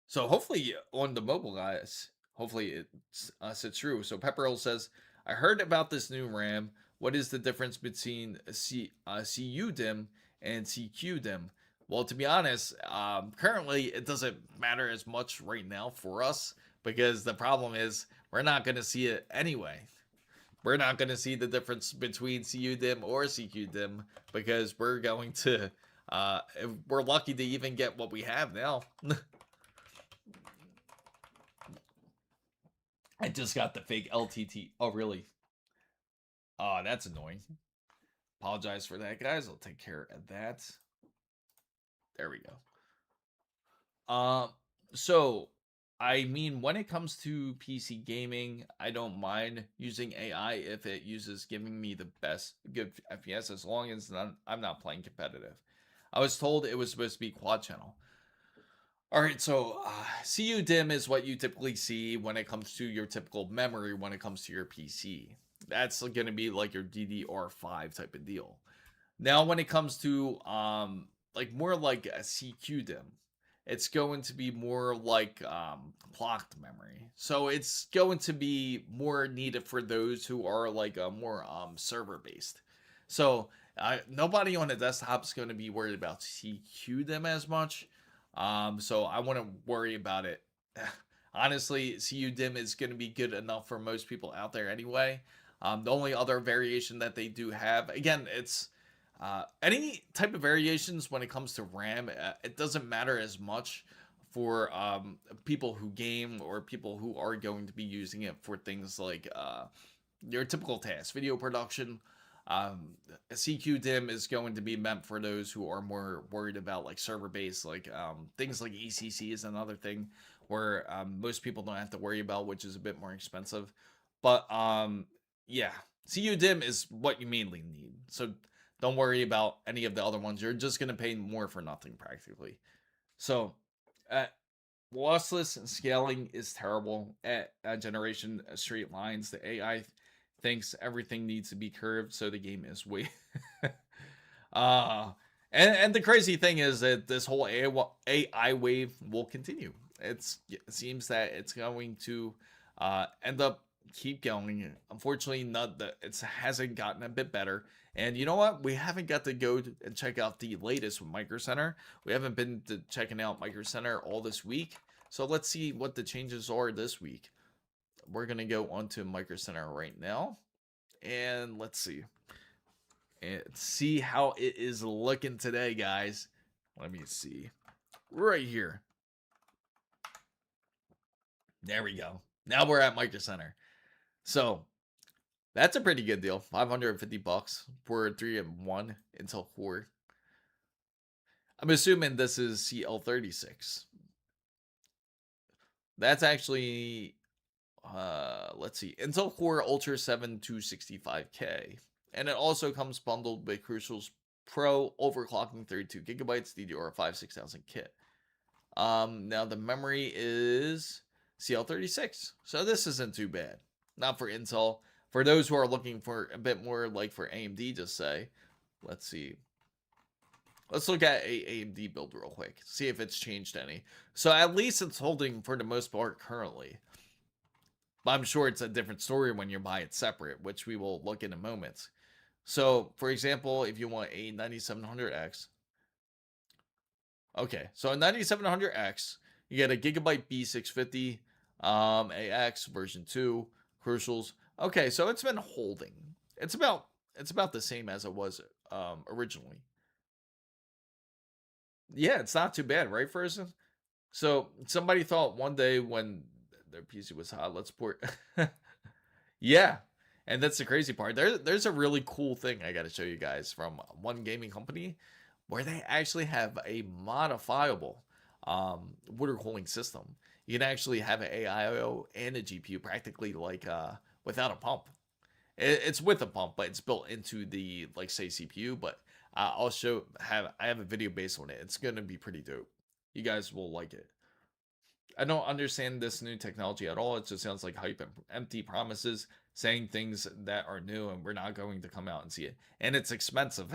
So hopefully on the mobile guys, hopefully it's true. So Pepperell says, I heard about this new RAM. What is the difference between CU DIM and CQ DIM? Well, to be honest, currently it doesn't matter as much right now for us, because the problem is we're not going to see it anyway. We're not going to see the difference between CU DIM or CQ DIM, because we're going to, we're lucky to even get what we have now. I just got the fake LTT. Oh, really? Oh, that's annoying. Apologize for that, guys. I'll take care of that. There we go. So I mean, when it comes to PC gaming, I don't mind using AI if it uses giving me the best good FPS, as long as I'm not playing competitive. I was told it was supposed to be quad channel. All right, so CU DIM is what you typically see when it comes to your typical memory when it comes to your PC. That's going to be like your DDR5 type of deal. Now, when it comes to like more like a CQ DIM, it's going to be more like clocked memory. So it's going to be more needed for those who are like more server based. So nobody on the desktop is going to be worried about CQ DIM as much. So I wouldn't worry about it honestly, CU DIM is going to be good enough for most people out there anyway. The only other variation that they do have, again, it's any type of variations when it comes to RAM. It doesn't matter as much for people who game or people who are going to be using it for things like your typical tasks, video production. CQ DIM is going to be meant for those who are more worried about like server based, like things like ECC is another thing where most people don't have to worry about, which is a bit more expensive. But yeah, CU DIM is what you mainly need. So don't worry about any of the other ones. You're just going to pay more for nothing practically. So lossless scaling is terrible at generation straight lines. The AI thinks everything needs to be curved, so the game is way. And the crazy thing is that this whole AI wave will continue. It seems that it's going to end up keep going. Unfortunately, not that it hasn't gotten a bit better. And you know what? We haven't got to go and check out the latest with Micro Center. We haven't been to checking out Micro Center all this week. So let's see what the changes are this week. We're going to go onto Micro Center right now. And let's see. And see how it is looking today, guys. Let me see. Right here. There we go. Now we're at Micro Center. So that's a pretty good deal. $550 for 3-in-1 Intel Core. I'm assuming this is CL36. That's actually, let's see, Intel Core Ultra 7 265K. And it also comes bundled with Crucial's Pro overclocking 32 gigabytes DDR5 6000 kit. Now the memory is CL36. So this isn't too bad. Not for Intel. For those who are looking for a bit more like for AMD, just say, let's see. Let's look at a AMD build real quick. See if it's changed any. So at least it's holding for the most part currently. But I'm sure it's a different story when you buy it separate, which we will look in a moment. So, for example, if you want a 9700X. Okay, so a 9700X, you get a Gigabyte B650 AX version 2, Crucials. Okay, so it's been holding. It's about the same as it was originally. Yeah, it's not too bad, right, Ferguson? So somebody thought one day when their PC was hot, let's port. Yeah, and that's the crazy part. There's a really cool thing I got to show you guys from one gaming company where they actually have a modifiable water cooling system. You can actually have an AIO and a GPU practically like without a pump. It's with a pump, but it's built into the like say CPU. But I'll I have a video based on it. It's gonna be pretty dope. You guys will like it. I don't understand this new technology at all. It just sounds like hype and empty promises, saying things that are new and we're not going to come out and see it. And it's expensive.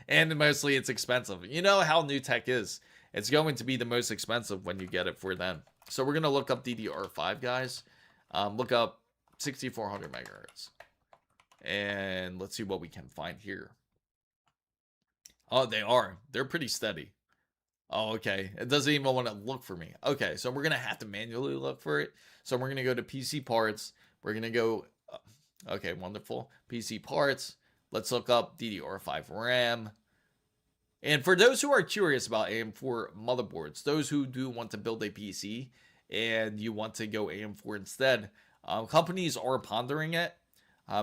And mostly it's expensive. You know how new tech is. It's going to be the most expensive when you get it for them. So we're going to look up DDR5, guys. Look up 6400 megahertz. And let's see what we can find here. Oh, they are. They're pretty steady. Oh, okay. It doesn't even want to look for me. Okay, so we're going to have to manually look for it. So we're going to go to PC parts. We're going to go, okay, wonderful. PC parts. Let's look up DDR5 RAM. And for those who are curious about AM4 motherboards, those who do want to build a PC and you want to go AM4 instead, companies are pondering it.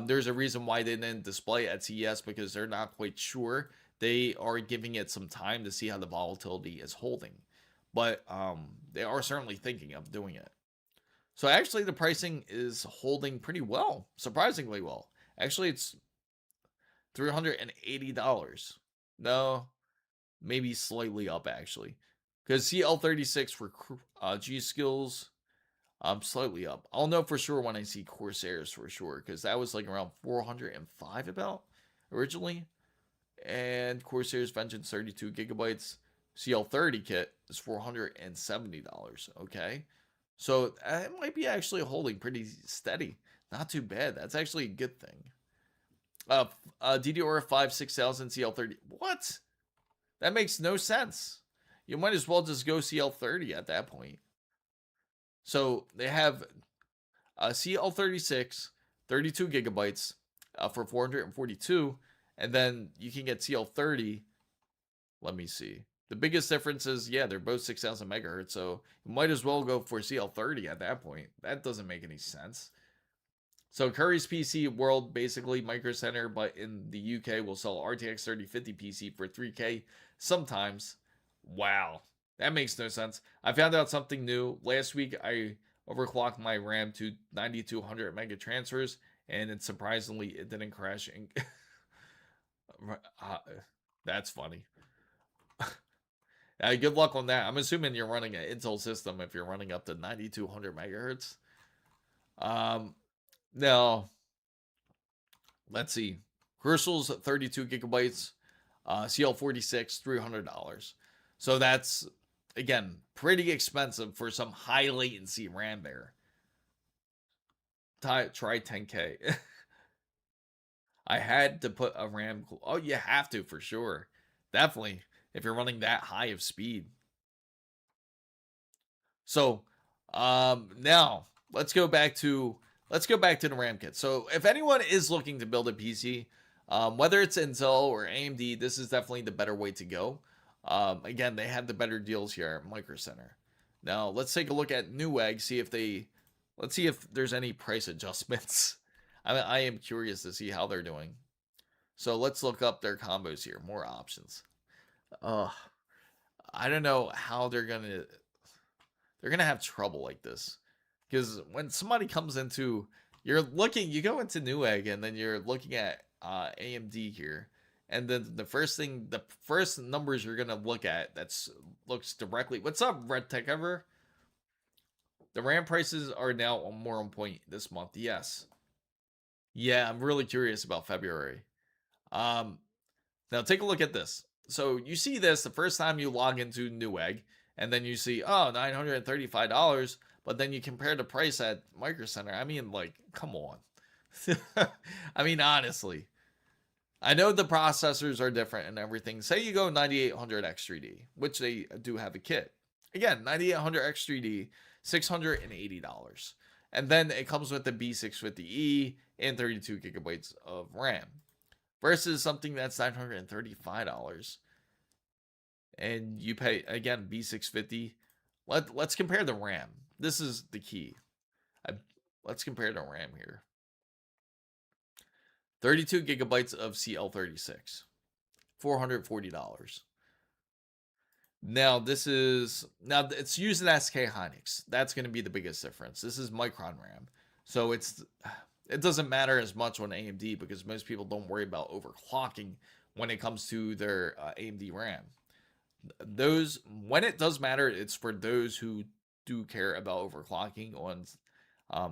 There's a reason why they didn't display at CES because they're not quite sure. They are giving it some time to see how the volatility is holding. But they are certainly thinking of doing it. So actually the pricing is holding pretty well, surprisingly well. Actually it's $380. No, maybe slightly up actually. Because CL36 for G Skills, slightly up. I'll know for sure when I see Corsairs for sure. Because that was like around 405 about originally. And Corsair's Vengeance 32 gigabytes CL30 kit is $470. Okay, so it might be actually holding pretty steady. Not too bad. That's actually a good thing. DDR5 6000 CL30. What? That makes no sense. You might as well just go CL30 at that point. So they have a CL36, 32 gigabytes for 442, and then you can get CL30. Let me see. The biggest difference is, yeah, they're both 6,000 megahertz, so you might as well go for CL30 at that point. That doesn't make any sense. So Curry's PC World, basically Micro Center, but in the UK will sell RTX 3050 PC for 3K sometimes. Wow, that makes no sense. I found out something new last week. I overclocked my RAM to 9200 mega transfers, and it didn't crash. uh, that's funny. Good luck on that. I'm assuming you're running an Intel system if you're running up to 9200 megahertz. Now, let's see. Crucial's 32 gigabytes, CL46, $300. So that's, again, pretty expensive for some high latency RAM there. Try 10K. I had to put a RAM. Oh, you have to for sure. Definitely. If you're running that high of speed. So, now let's go back to the RAM kit. So, if anyone is looking to build a PC, whether it's Intel or AMD, this is definitely the better way to go. Again, they have the better deals here at Micro Center. Now, let's take a look at Newegg. Let's see if there's any price adjustments. I am curious to see how they're doing. So let's look up their combos here. More options. I don't know how they're gonna have trouble like this, because when somebody comes into, you go into Newegg and then you're looking at AMD here, and then the first numbers you're gonna look at looks directly. What's up, Red Tech Ever? The RAM prices are now more on point this month. Yes. Yeah, I'm really curious about February. Now take a look at this. So you see this the first time you log into Newegg, and then you see, oh, $935, but then you compare the price at Micro Center. I mean, like, come on. I mean, honestly, I know the processors are different and everything. Say you go 9800 X3D, which they do have a kit. Again, 9800 X3D, $680. And then it comes with the B650E and 32 gigabytes of RAM. Versus something that's $935. And you pay, again, B650. Let's compare the RAM. This is the key. Let's compare the RAM here. 32 gigabytes of CL36, $440. Now it's using SK Hynix. That's going to be the biggest difference. This is Micron RAM, so it doesn't matter as much on AMD because most people don't worry about overclocking when it comes to their AMD RAM. When it does matter, it's for those who do care about overclocking on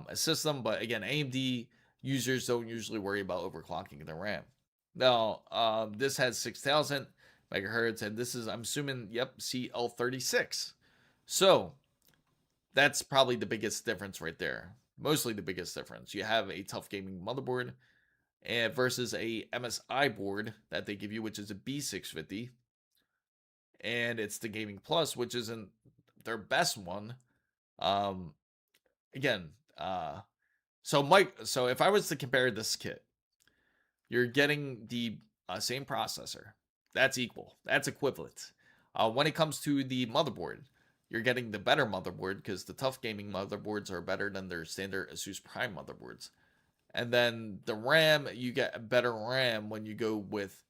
a system. But again, AMD users don't usually worry about overclocking their RAM. Now, this has 6,000 megahertz, and this is, I'm assuming, yep, CL36. So that's probably the biggest difference right there. Mostly the biggest difference. You have a tough gaming motherboard and versus a MSI board that they give you, which is a B650. And it's the Gaming Plus, which isn't their best one. Again, so if I was to compare this kit, you're getting the same processor. That's equal. That's equivalent. When it comes to the motherboard, you're getting the better motherboard because the tough gaming motherboards are better than their standard ASUS Prime motherboards. And then the RAM, you get a better RAM when you go with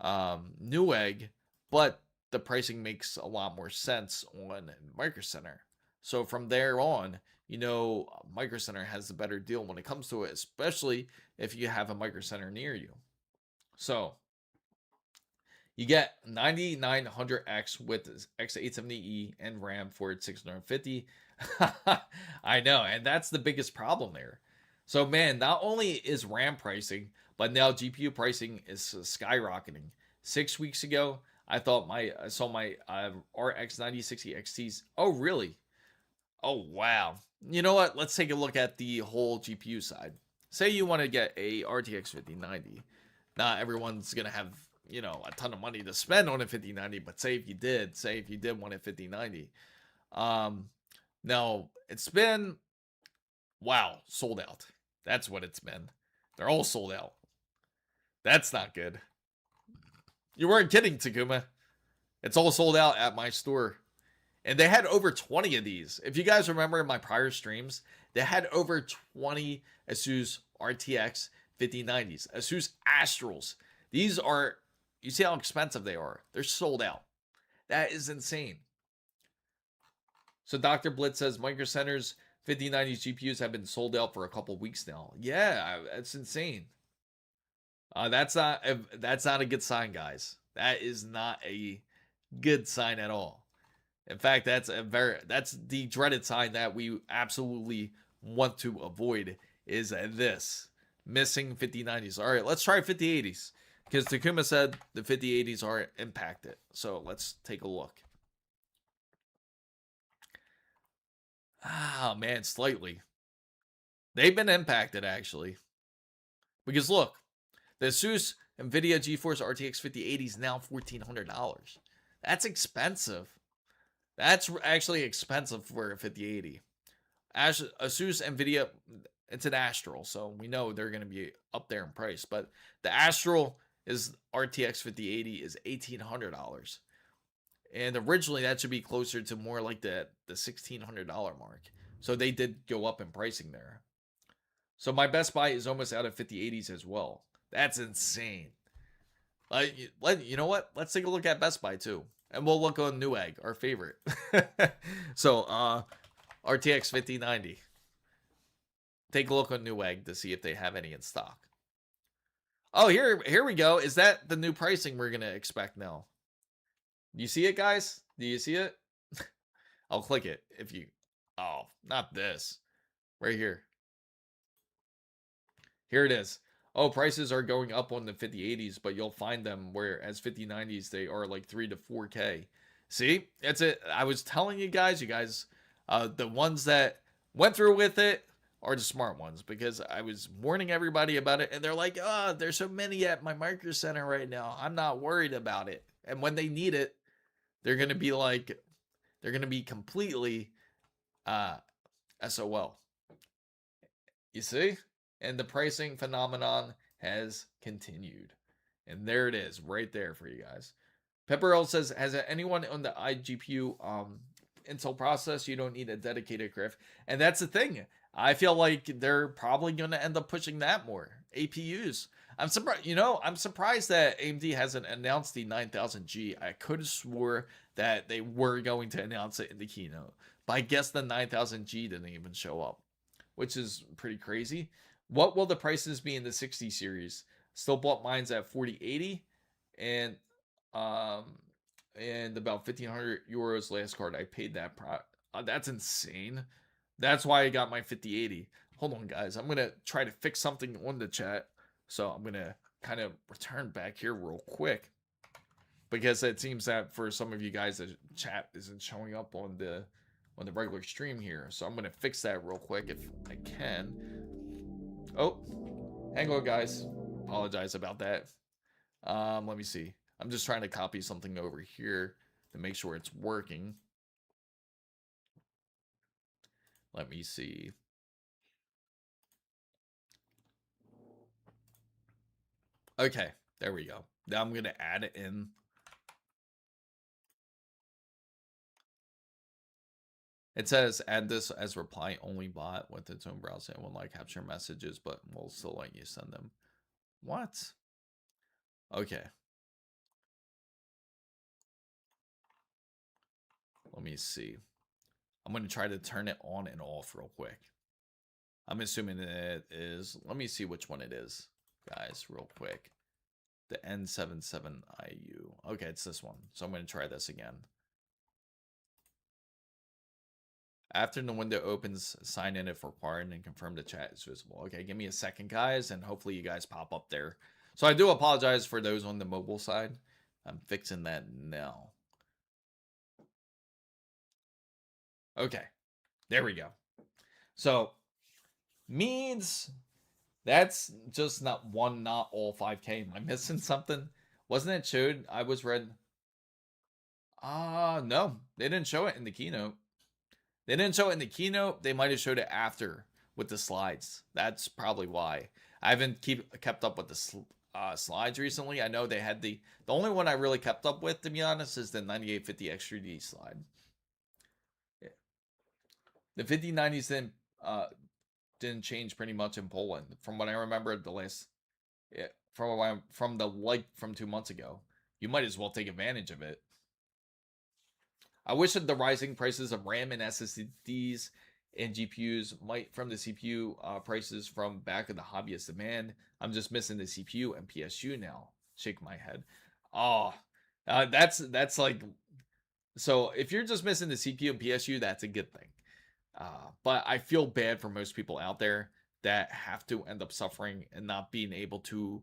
Newegg, but the pricing makes a lot more sense on Micro Center. So from there on, Micro Center has the better deal when it comes to it, especially if you have a Micro Center near you. So you get 9900X with X870E and RAM for 650. I know, and that's the biggest problem there. So man, not only is RAM pricing, but now GPU pricing is skyrocketing. 6 weeks ago, I saw my RX 9060 XTs. Oh, really? Oh, wow. You know what? Let's take a look at the whole GPU side. Say you want to get a RTX 5090. Not everyone's going to have, a ton of money to spend on a 5090, but say if you did want a 5090. Now, it's been, wow, sold out. That's what it's been. They're all sold out. That's not good. You weren't kidding, Takuma. It's all sold out at my store. And they had over 20 of these. If you guys remember in my prior streams, they had over 20 ASUS RTX 5090s, ASUS Astrals. These are, you see how expensive they are. They're sold out. That is insane. So Dr. Blitz says Micro Center's 5090 GPUs have been sold out for a couple weeks now. Yeah, that's insane. That's not a good sign, guys. That is not a good sign at all. In fact, that's the dreaded sign that we absolutely want to avoid is this missing 5090s. All right, let's try 5080s because Takuma said the 5080s are impacted. So let's take a look. Oh man, slightly. They've been impacted actually. Because look, the ASUS NVIDIA GeForce RTX 5080 is now $1,400. That's expensive. That's actually expensive for a 5080. ASUS NVIDIA, it's an Astral, so we know they're going to be up there in price. But the Astral is RTX 5080 is $1,800. And originally that should be closer to more like the $1,600 mark. So they did go up in pricing there. So my Best Buy is almost out of 5080s as well. That's insane. You know what? Let's take a look at Best Buy too. And we'll look on Newegg, our favorite. So RTX 5090. Take a look on Newegg to see if they have any in stock. Oh, here we go. Is that the new pricing we're gonna expect now? Do you see it, guys? Do you see it? I'll click it if you. Oh, not this. Right here. Here it is. Oh, prices are going up on the 5080s, but you'll find them where as 5090s they are like 3 to 4K. See, that's it. I was telling you guys, the ones that went through with it are the smart ones because I was warning everybody about it, and they're like, "Oh, there's so many at my Micro Center right now. I'm not worried about it." And when they need it, they're gonna be completely SOL. You see? And the pricing phenomenon has continued. And there it is, right there for you guys. Pepperell says, has anyone on the iGPU Intel process? You don't need a dedicated graph. And that's the thing. I feel like they're probably going to end up pushing that more. APUs. I'm surprised that AMD hasn't announced the 9000G. I could have swore that they were going to announce it in the keynote. But I guess the 9000G didn't even show up, which is pretty crazy. What will the prices be in the 60 series? Still bought mines at 4080 and about 1,500 euros last card. I paid that. That's insane. That's why I got my 5080. Hold on, guys. I'm gonna try to fix something on the chat, so I'm gonna kind of return back here real quick because it seems that for some of you guys, the chat isn't showing up on the regular stream here. So I'm gonna fix that real quick if I can. Oh, hang on, guys. Apologize about that. Let me see. I'm just trying to copy something over here to make sure it's working. Let me see. Okay, there we go. Now I'm going to add it in. It says add this as reply only bot with its own browser. It will not capture messages, but we'll still let you send them. What? Okay. Let me see. I'm going to try to turn it on and off real quick. I'm assuming it is. Let me see which one it is, guys, real quick. The N77IU. Okay, it's this one. So I'm going to try this again. After the window opens, sign in if required and confirm the chat is visible. Okay, give me a second, guys, and hopefully you guys pop up there. So I do apologize for those on the mobile side. I'm fixing that now. Okay, there we go. So means that's just not all 5K. Am I missing something? Wasn't it showed? I was read. No, they didn't show it in the keynote. They didn't show it in the keynote. They might have showed it after with the slides. That's probably why. I haven't kept up with the slides recently. I know they had the only one I really kept up with, to be honest, is the 9850 X3D slide. Yeah. The 5090s didn't change pretty much in Poland, from what I remember. The last, yeah, from 2 months ago. You might as well take advantage of it. I wish that the rising prices of RAM and SSDs and GPUs might from the CPU prices from back of the hobbyist demand. I'm just missing the CPU and PSU now. Shake my head. Oh, that's like, so if you're just missing the CPU and PSU, that's a good thing. But I feel bad for most people out there that have to end up suffering and not being able to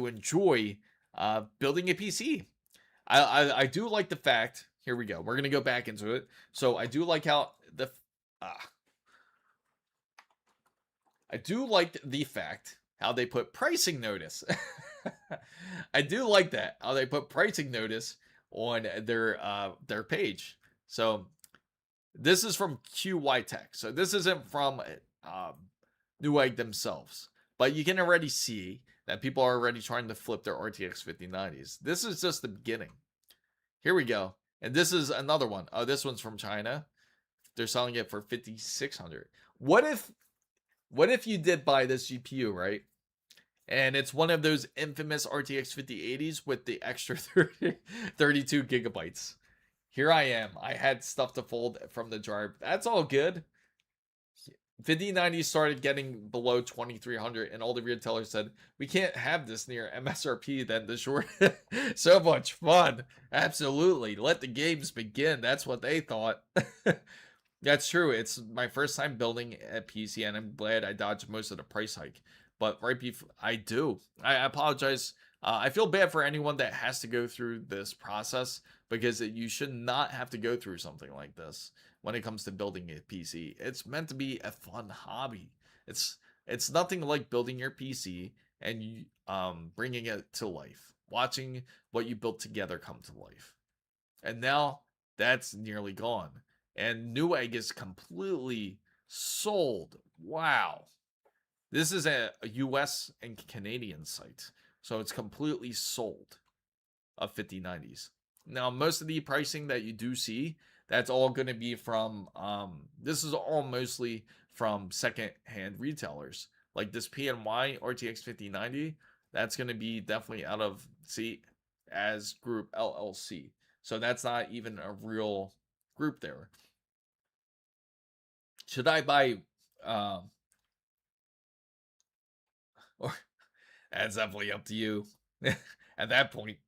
enjoy building a PC. I do like the fact, here we go, we're gonna go back into it. So I do like how I do like the fact how they put pricing notice. I do like that, how they put pricing notice on their page. So this is from QY Tech. So this isn't from Newegg themselves, but you can already see that people are already trying to flip their RTX 5090s. This is just the beginning. Here we go. And this is another one. Oh, this one's from China. They're selling it for 5,600. What if you did buy this GPU, right? And it's one of those infamous RTX 5080s with the extra 32 gigabytes. Here I am. I had stuff to fold from the drive. That's all good. 5090 started getting below 2,300, and all the retailers said, we can't have this near MSRP then the short. So much fun. Absolutely. Let the games begin. That's what they thought. That's true. It's my first time building a PC, and I'm glad I dodged most of the price hike. But right before I apologize. I feel bad for anyone that has to go through this process, because you should not have to go through something like this when it comes to building a PC. It's meant to be a fun hobby. It's nothing like building your PC and bringing it to life, watching what you built together come to life. And now that's nearly gone. And Newegg is completely sold. Wow. This is a US and Canadian site, so it's completely sold of 5090s. Now, most of the pricing that you do see, that's all going to be from, this is all mostly from second-hand retailers. Like this PNY RTX 5090, that's going to be definitely out of CES Group LLC. So that's not even a real group there. Should I buy, or that's definitely up to you at that point.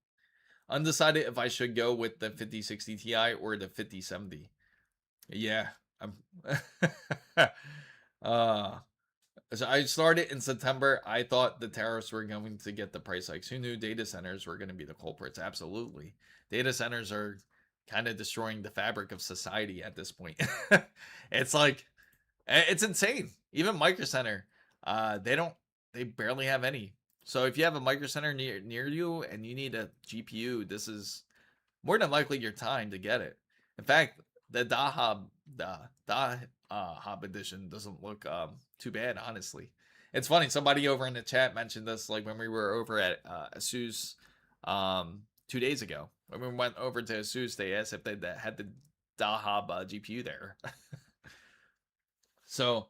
Undecided if I should go with the 5060 Ti or the 5070. Yeah, I'm so I started in September. I thought the tariffs were going to get the price hikes. Who knew data centers were going to be the culprits? Absolutely. Data centers are kind of destroying the fabric of society at this point. It's like, it's insane. Even Micro Center, they barely have any. So if you have a Micro Center near you and you need a GPU, this is more than likely your time to get it. In fact, the Dahab edition doesn't look too bad, honestly. It's funny, somebody over in the chat mentioned this, like when we were over at ASUS 2 days ago. When we went over to ASUS, they asked if they had the Dahab GPU there. So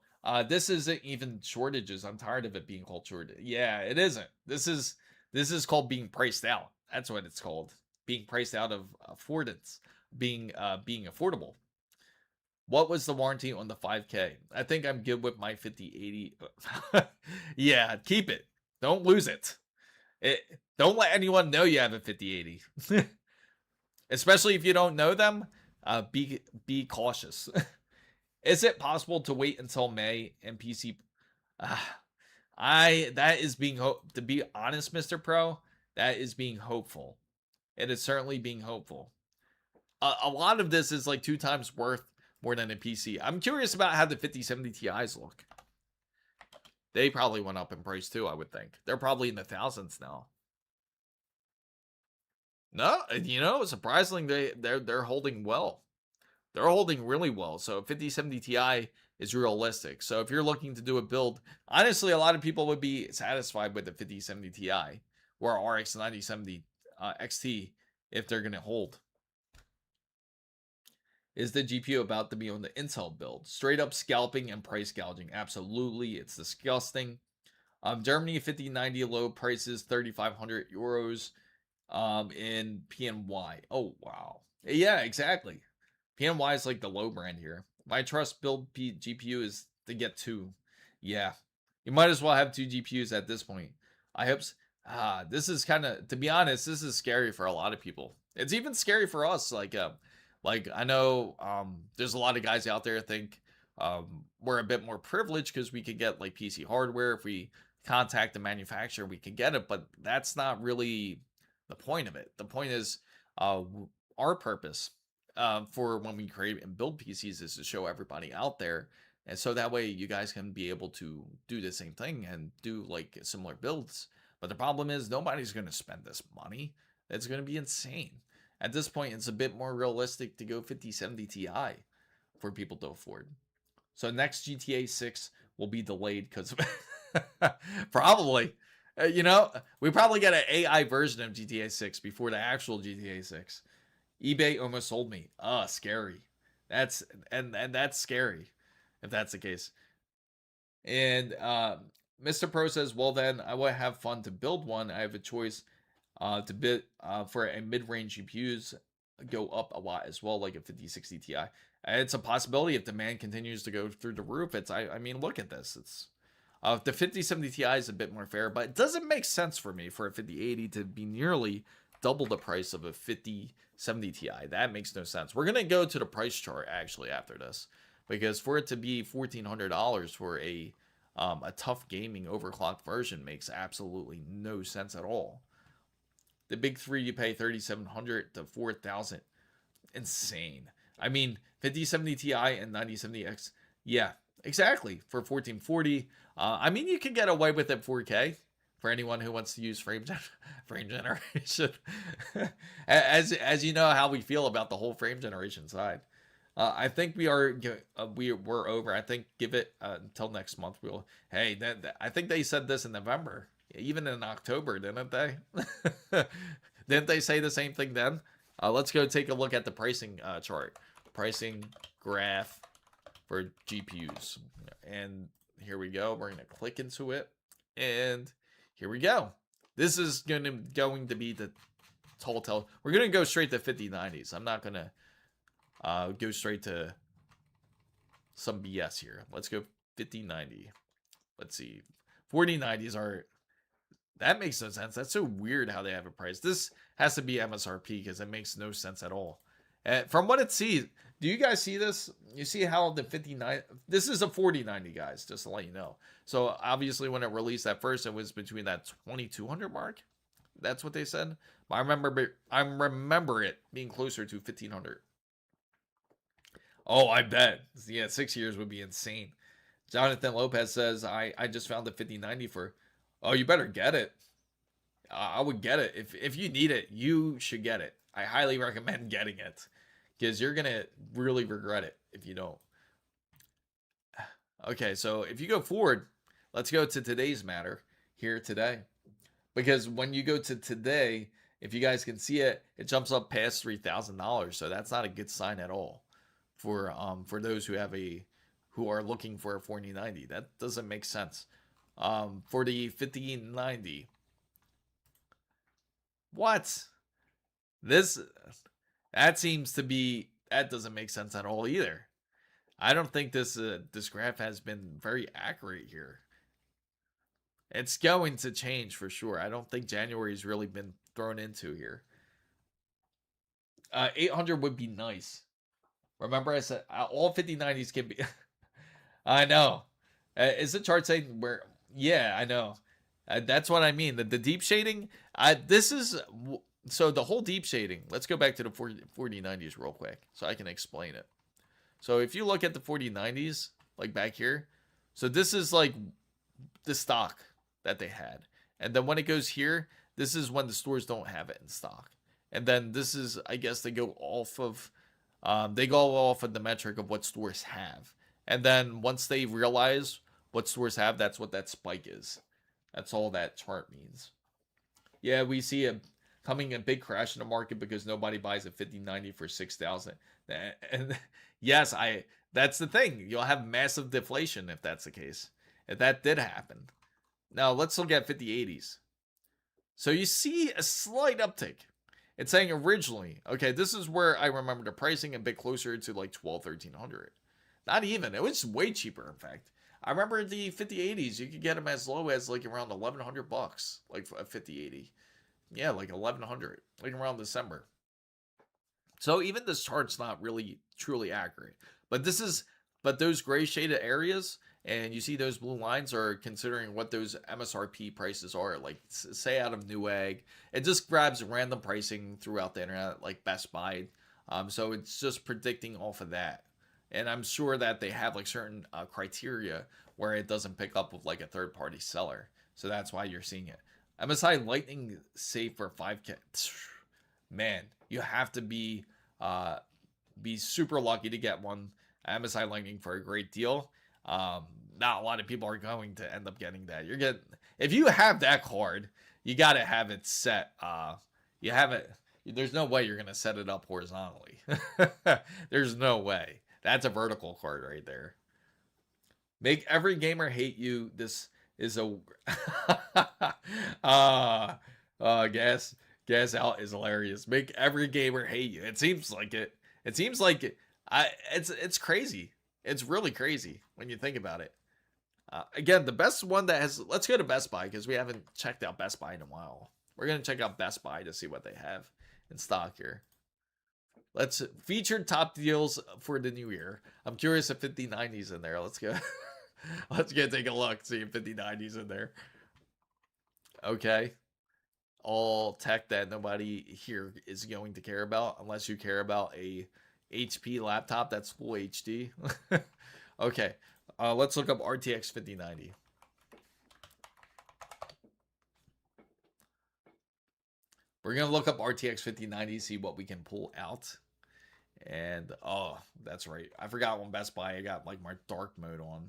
this isn't even shortages. I'm tired of it being called shortage. Yeah, it isn't. This is called being priced out. That's what it's called. Being priced out of affordance. Being affordable. What was the warranty on the 5K? I think I'm good with my 5080. Yeah, keep it. Don't lose it. Don't let anyone know you have a 5080. Especially if you don't know them. Be cautious. Is it possible to wait until May and PC? That is being to be honest, Mr. Pro, that is being hopeful. It is certainly being hopeful. A lot of this is like 2 times worth more than a PC. I'm curious about how the 5070 Ti's look. They probably went up in price too, I would think. They're probably in the thousands now. No, surprisingly, they're holding well. they're holding really well. So 5070 Ti is realistic. So if you're looking to do a build, honestly, a lot of people would be satisfied with the 5070 Ti or RX 9070 XT if they're going to hold. Is the GPU about to be on the Intel build? Straight up scalping and price gouging. Absolutely. It's disgusting. Germany 5090 low prices 3,500 euros in PNY. Oh, wow. Yeah, exactly. PNY is like the low brand here. My trust build GPU is to get 2. Yeah. You might as well have 2 GPUs at this point. I hope. This is kind of, to be honest, this is scary for a lot of people. It's even scary for us. Like I know there's a lot of guys out there think we're a bit more privileged because we could get like PC hardware. If we contact the manufacturer, we can get it, but that's not really the point of it. The point is our purpose for when we create and build PCs is to show everybody out there, and so that way you guys can be able to do the same thing and do like similar builds. But the problem is nobody's going to spend this money. It's going to be insane. At this point, it's a bit more realistic to go 5070 Ti for people to afford. So next GTA 6 will be delayed because of probably. We probably get an AI version of GTA 6 before the actual GTA 6. eBay almost sold me. Scary. That's scary if that's the case. And Mr. Pro says, well then I would have fun to build one. I have a choice to bid for a mid-range GPUs go up a lot as well, like a 5060 Ti. It's a possibility if demand continues to go through the roof. I mean, look at this. It's the 5070 Ti is a bit more fair, but it doesn't make sense for me for a 5080 to be nearly double the price of a 5070 Ti. That makes no sense. We're gonna go to the price chart actually after this, because for it to be $1,400 for a tough gaming overclocked version makes absolutely no sense at all. The big three, you pay $3,700 to $4,000. Insane. I mean, 5070 Ti and 9070X. Yeah, exactly. For $1,440. I mean, you can get away with it 4K for anyone who wants to use frame generation. as you know how we feel about the whole frame generation side. I think we're over. I think give it until next month. I think they said this in November, even in October, didn't they? Didn't they say the same thing then? Let's go take a look at the pricing chart, pricing graph for GPUs, and here we go. We're gonna click into it, and here we go. This is going to be the tell. We're gonna go straight to 5090s. I'm not gonna go straight to some BS here. Let's go 5090. Let's see. 4090s are, that makes no sense. That's so weird how they have a price. This has to be MSRP because it makes no sense at all. From what it sees, do you guys see this? You see how the 59, this is a 4090, guys, just to let you know. So obviously when it released at first, it was between that 2200 mark. That's what they said. But I remember it being closer to 1500. Oh, I bet. Yeah, 6 years would be insane. Jonathan Lopez says, I just found the 5090 for, oh, you better get it. I would get it. If you need it, you should get it. I highly recommend getting it because you're going to really regret it if you don't. Okay, so if you go forward, let's go to today's matter here today. Because when you go to today, if you guys can see it, it jumps up past $3,000. So that's not a good sign at all for those who are looking for a 4090. That doesn't make sense. For the 5090, what? That seems to be, that doesn't make sense at all either. I don't think this graph has been very accurate here. It's going to change for sure. I don't think January's really been thrown into here. 800 would be nice. Remember I said all 5090s can be. I know. Is the chart saying where? Yeah, I know. That's what I mean. The deep shading. So the whole deep shading. Let's go back to the 4090s real quick so I can explain it. So if you look at the 4090s, like back here, so this is like the stock that they had, and then when it goes here, this is when the stores don't have it in stock, and then this is, I guess, they go off of They go off of the metric of what stores have. And then once they realize what stores have, that's what that spike is. That's all that chart means. Yeah, we see a big crash in the market because nobody buys a 5090 for 6,000. And yes, that's the thing. You'll have massive deflation if that's the case. If that did happen. Now let's look at 5080s. So you see a slight uptick. It's saying originally, okay, this is where I remember the pricing a bit closer to like 1,1300. Not even. It was way cheaper, in fact. I remember the 5080s, you could get them as low as like around 1,100 bucks, like a 5080. Yeah, like 1,100, like around December. So even this chart's not really truly accurate. But those gray shaded areas, and you see those blue lines are considering what those MSRP prices are. Like, say out of Newegg, it just grabs random pricing throughout the internet, like Best Buy. So it's just predicting off of that. And I'm sure that they have like certain criteria where it doesn't pick up with like a third party seller. So that's why you're seeing it. MSI Lightning safe for 5K. Man, you have to be super lucky to get one. MSI Lightning for a great deal. Not a lot of people are going to end up getting that. If you have that card, you got to have it set. You have it. There's no way you're gonna set it up horizontally. There's no way. That's a vertical card right there. Make every gamer hate you. This is a gas out is hilarious. Make every gamer hate you. It seems like it. It seems like it. It's crazy. It's really crazy when you think about it. Again, the best one that has. Let's go to Best Buy because we haven't checked out Best Buy in a while. We're gonna check out Best Buy to see what they have in stock here. Let's feature top deals for the new year. I'm curious if 5090's in there. Let's go. Let's go take a look. See if 5090's in there. Okay. All tech that nobody here is going to care about unless you care about a HP laptop that's full HD. Okay. Let's look up RTX 5090. We're going to look up RTX 5090, see what we can pull out. And, oh, that's right. I forgot when Best Buy I got, like, my dark mode on.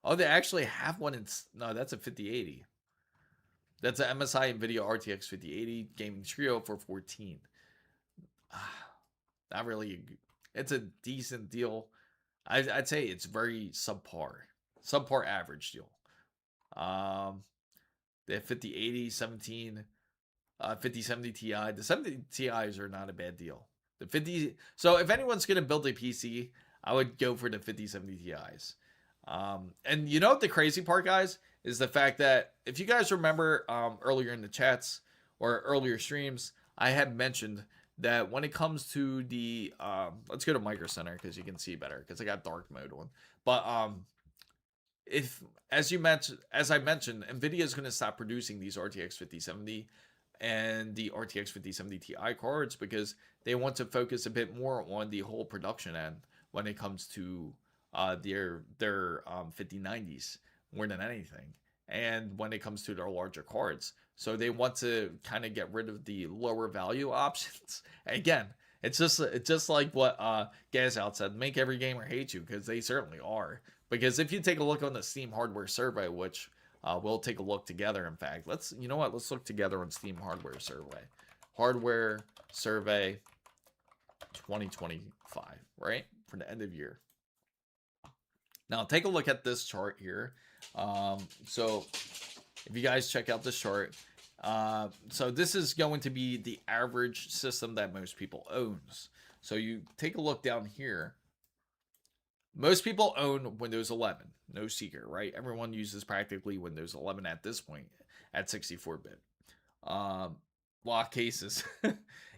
Oh, they actually have one in... No, that's a 5080. That's an MSI NVIDIA RTX 5080 Gaming Trio for 14. Not really... It's a decent deal. I'd say it's very subpar. Subpar average deal. They have 5080, 5070 Ti. The 70 Ti's are not a bad deal. The 50. So if anyone's gonna build a PC, I would go for the 5070 Ti's. And you know what the crazy part, guys, is the fact that if you guys remember earlier in the chats or earlier streams, I had mentioned that when it comes to the let's go to Micro Center because you can see better because I got dark mode on. But if as I mentioned, NVIDIA is going to stop producing these RTX 5070 and the RTX 5070 Ti cards because they want to focus a bit more on the whole production end when it comes to their 5090s more than anything, and when it comes to their larger cards. So they want to kind of get rid of the lower value options. Again, it's just like what Gaz out said, make every gamer hate you, because they certainly are. Because if you take a look on the Steam hardware survey, which we'll take a look together, in fact, let's look together on Steam hardware survey. Hardware survey 2025, right? For the end of year. Now take a look at this chart here. So if you guys check out this chart, so this is going to be the average system that most people owns. So you take a look down here. Most people own Windows 11, no secret, right? Everyone uses practically Windows 11 at this point at 64-bit. Lock cases.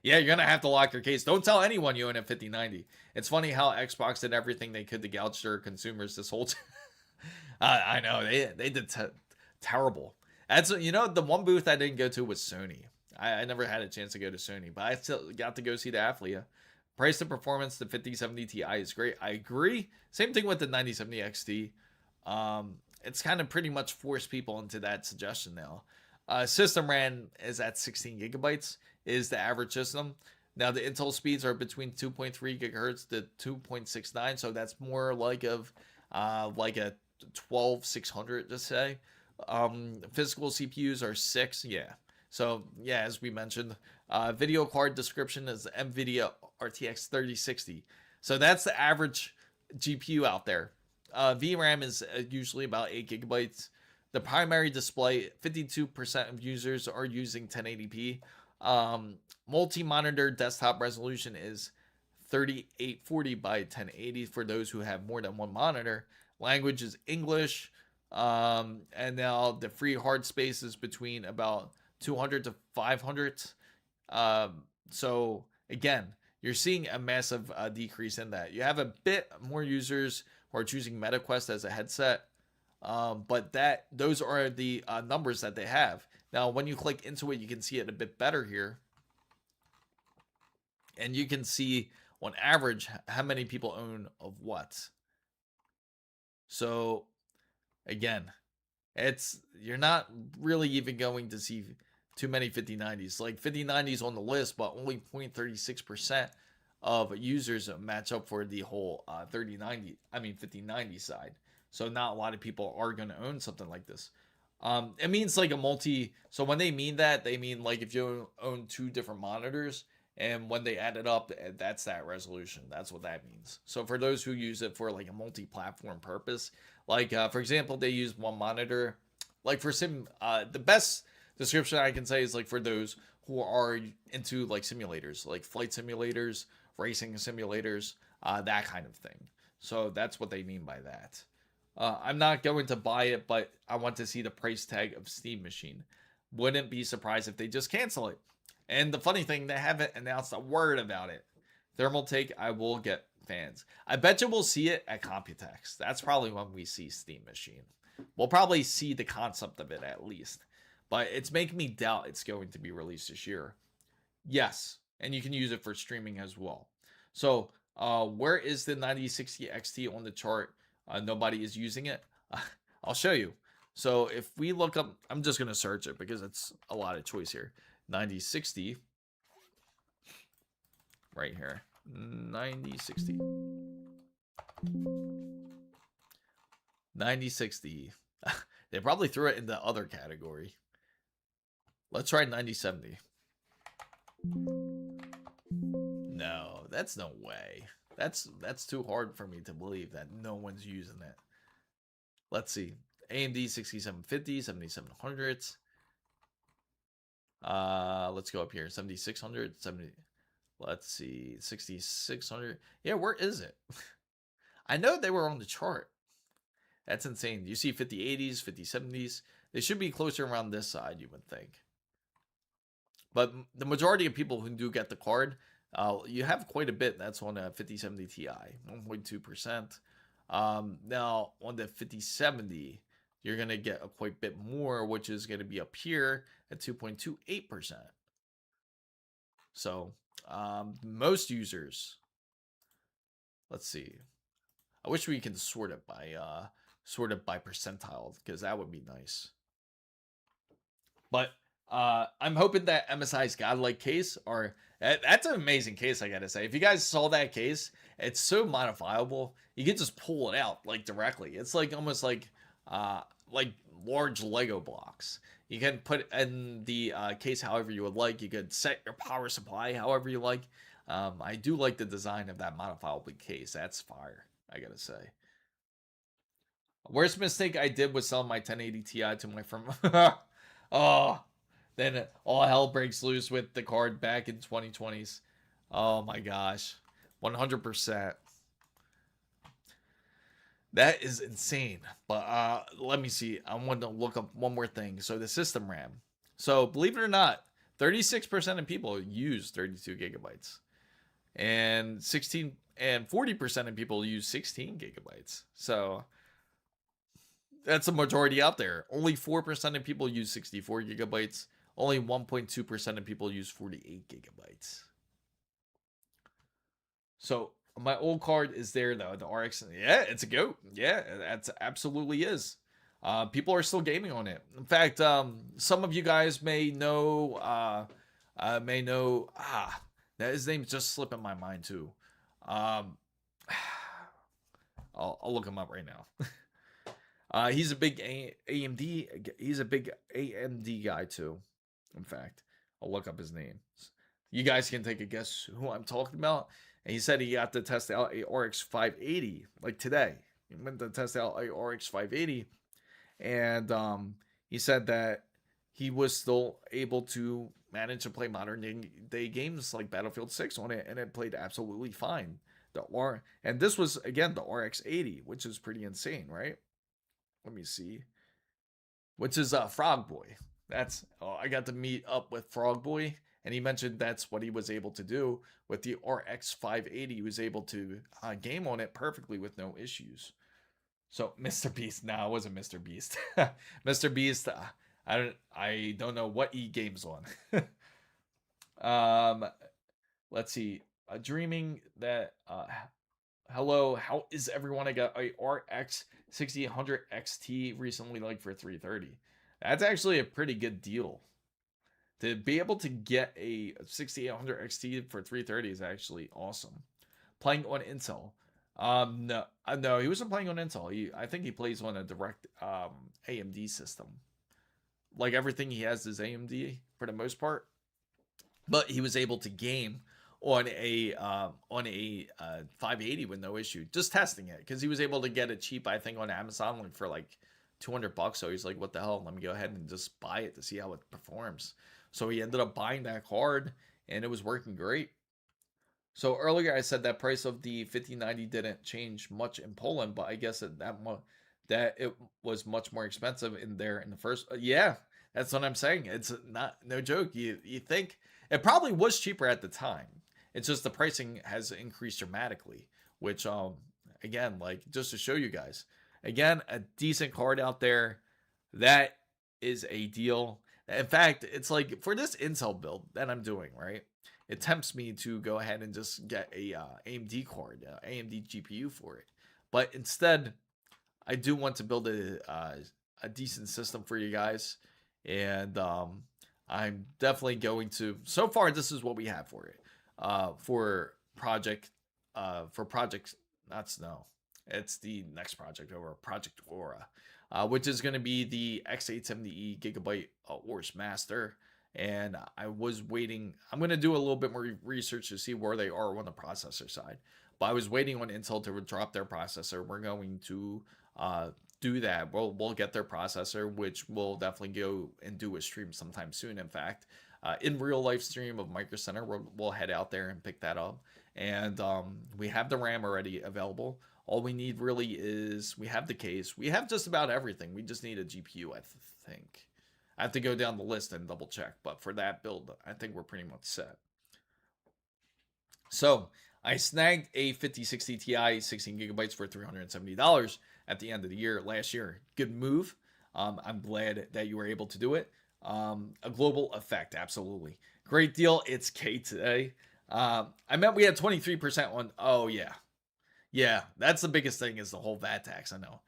Yeah, you're gonna have to lock your case. Don't tell anyone you own a 5090. It's funny how Xbox did everything they could to gouge their consumers this whole time. I know they did terrible. That's, you know, the one booth I didn't go to was Sony. I never had a chance to go to Sony, but I still got to go see the Athlia. Price to performance, the 5070 Ti is great. I agree. Same thing with the 9070 XT. It's kind of pretty much forced people into that suggestion now. System RAM is at 16 gigabytes is the average system. Now the Intel speeds are between 2.3 gigahertz to 2.69, so that's more like like a 12600, just say. Physical CPUs are 6, yeah. So yeah, as we mentioned, video card description is NVIDIA RTX 3060. So that's the average GPU out there. VRAM is usually about 8 gigabytes. The primary display, 52% of users are using 1080p. Multi-monitor desktop resolution is 3840 by 1080 for those who have more than one monitor. Language is English. And now the free hard space is between about 200 to 500. So again, you're seeing a massive decrease in that. You have a bit more users who are choosing MetaQuest as a headset, but those are the numbers that they have. Now, when you click into it, you can see it a bit better here, and you can see on average how many people own of what. So again, you're not really even going to see too many 5090s. Like 5090s on the list, but only 0.36% of users match up for the whole 5090 side. So not a lot of people are going to own something like this. It means like so when they mean that, they mean like if you own 2 different monitors, and when they add it up, that's that resolution. That's what that means. So for those who use it for like a multi-platform purpose, like for example, they use one monitor, like for the best description I can say is like for those who are into like simulators, like flight simulators, racing simulators, that kind of thing. So that's what they mean by that. I'm not going to buy it, but I want to see the price tag of Steam Machine. Wouldn't be surprised if they just cancel it. And the funny thing, they haven't announced a word about it. Thermaltake, I will get fans. I bet you we'll see it at Computex. That's probably when we see Steam Machine. We'll probably see the concept of it at least. But it's making me doubt it's going to be released this year. Yes, and you can use it for streaming as well. So, where is the 9060 XT on the chart? Nobody is using it. I'll show you. So if we look up, I'm just going to search it because it's a lot of choice here. 9060 right here. 9060. 9060. They probably threw it in the other category. Let's try 9070. No, that's no way. That's too hard for me to believe that no one's using it. Let's see. AMD 6750, 7700s. Let's go up here. 7600, 70. Let's see. 6600. Yeah, where is it? I know they were on the chart. That's insane. You see 5080s, 5070s. They should be closer around this side, you would think. But the majority of people who do get the card, you have quite a bit. That's on a 5070 Ti, 1.2%. Now, on the 5070, you're going to get a quite bit more, which is going to be up here at 2.28%. So, most users, let's see. I wish we can sort it by percentile, because that would be nice. But I'm hoping that MSI's godlike case, that's an amazing case, I gotta say. If you guys saw that case, it's so modifiable. You can just pull it out like directly. It's like almost like large Lego blocks. You can put in the case however you would like. You could set your power supply however you like. I do like the design of that modifiable case. That's fire, I gotta say. Worst mistake I did was selling my 1080 Ti to my friend. Oh, then all hell breaks loose with the card back in 2020s. Oh my gosh. 100%. That is insane. But let me see. I want to look up one more thing. So the system RAM. So believe it or not, 36% of people use 32 gigabytes. And 40% of people use 16 gigabytes. So that's a majority out there. Only 4% of people use 64 gigabytes. Only 1.2% of people use 48 gigabytes. So my old card is there though. The RX, yeah, it's a goat. Yeah, that's absolutely is. People are still gaming on it. In fact, some of you guys may know. That his name's just slipping my mind too. Um, I'll look him up right now. He's a big AMD. He's a big AMD guy too. In fact, I'll look up his name. You guys can take a guess who I'm talking about. And he said he got to test out a RX 580 like today. He went to test out a RX 580, and he said that he was still able to manage to play modern day games like Battlefield 6 on it, and it played absolutely fine. And this was again the RX 80, which is pretty insane, right? Let me see. Which is Frog Boy. I got to meet up with Frog Boy, and he mentioned that's what he was able to do with the RX 580. He was able to game on it perfectly with no issues. So Mr. Beast, no, it wasn't Mr. Beast. Mr. Beast, I don't know what he games on. Let's see. Dreaming that hello, how is everyone? I got a RX 6800 XT recently, like for 330. That's actually a pretty good deal. To be able to get a 6800 XT for 330 is actually awesome. Playing on Intel. No, he wasn't playing on Intel. I think he plays on a direct AMD system. Like everything he has is AMD for the most part. But he was able to game on a 580 with no issue, just testing it, because he was able to get it cheap, I think, on Amazon, like for like $200. So he's like, what the hell, let me go ahead and just buy it to see how it performs. So he ended up buying that card, and it was working great. So earlier I said that price of the 5090 didn't change much in Poland, but I guess that it was much more expensive in there in the first. Yeah, that's what I'm saying. It's not no joke. You think it probably was cheaper at the time. It's just the pricing has increased dramatically, which again, like, just to show you guys, again, a decent card out there. That is a deal. In fact, it's like for this Intel build that I'm doing, right? It tempts me to go ahead and just get a AMD card, AMD GPU for it. But instead, I do want to build a decent system for you guys, and I'm definitely going to. So far, this is what we have for it. For project not Snow. It's the next project over, Project Aura, which is going to be the X870E Gigabyte Ors Master. And I was waiting. I'm going to do a little bit more research to see where they are on the processor side. But I was waiting on Intel to drop their processor. We're going to do that. We'll get their processor, which we'll definitely go and do a stream sometime soon. In fact, in real life stream of Micro Center, we'll head out there and pick that up. And we have the RAM already available. All we need really is, we have the case. We have just about everything. We just need a GPU, I think. I have to go down the list and double check. But for that build, I think we're pretty much set. So I snagged a 5060 Ti 16 gigabytes for $370 at the end of the year last year. Good move. I'm glad that you were able to do it. A global effect, absolutely. Great deal. It's K today. I meant we had 23% on. Oh, yeah. Yeah, that's the biggest thing, is the whole VAT tax, I know.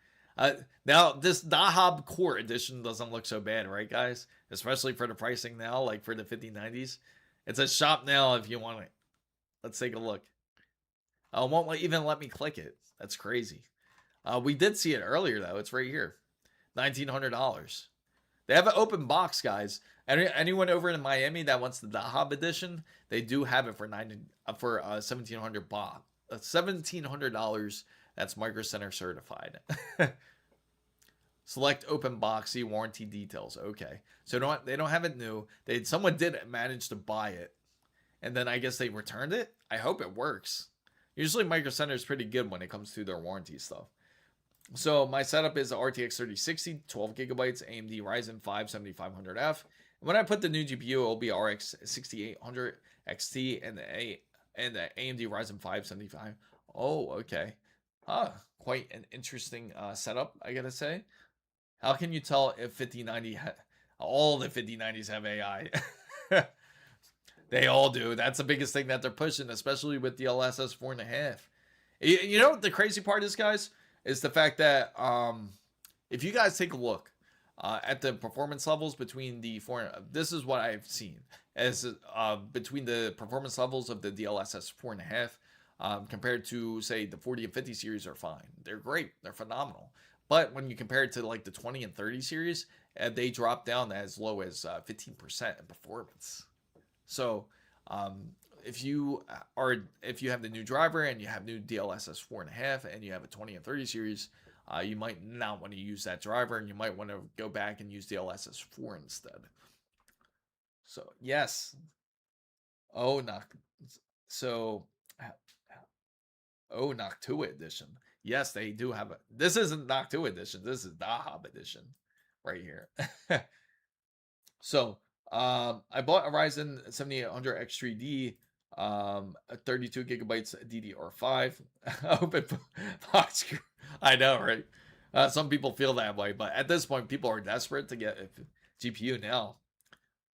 Now, this Dahab Core Edition doesn't look so bad, right, guys? Especially for the pricing now, like for the 5090s. It's a shop now if you want it. Let's take a look. It won't even let me click it. That's crazy. We did see it earlier, though. It's right here. $1,900. They have an open box, guys. Anyone over in Miami that wants the Dahab edition, they do have it for $1,700 baht. $1,700. That's Micro Center certified. Select open box, see warranty details. Okay, so they don't have it new. Someone did manage to buy it, and then I guess they returned it. I hope it works. Usually Micro Center is pretty good when it comes to their warranty stuff. So my setup is the RTX 3060, 12 gigabytes, AMD Ryzen 5 7500F. And when I put the new GPU, it'll be RX 6800 XT and the AMD Ryzen 5 75. Oh, okay. Quite an interesting setup, I gotta say. How can you tell if 5090 all the 5090s have AI? They all do. That's the biggest thing that they're pushing, especially with the LSS 4.5. You know what the crazy part is, guys? Is the fact that if you guys take a look, at the performance levels between the four. This is what I've seen as between the performance levels of the DLSS 4.5 compared to say the 40 and 50 series are fine. They're great. They're phenomenal. But when you compare it to like the 20 and 30 series, they drop down as low as 15% in performance. So if you have the new driver and you have new DLSS 4.5 and you have a 20 and 30 series, you might not want to use that driver and you might want to go back and use DLSS 4 instead. So yes. Oh, not so. Oh, Noctua edition. Yes, they do have a. This isn't Noctua edition. This is Dahab edition, right here. So, I bought a Ryzen 7800 X3D, a 32 gigabytes DDR5. Open box. I know, right? Some people feel that way, but at this point, people are desperate to get a GPU now.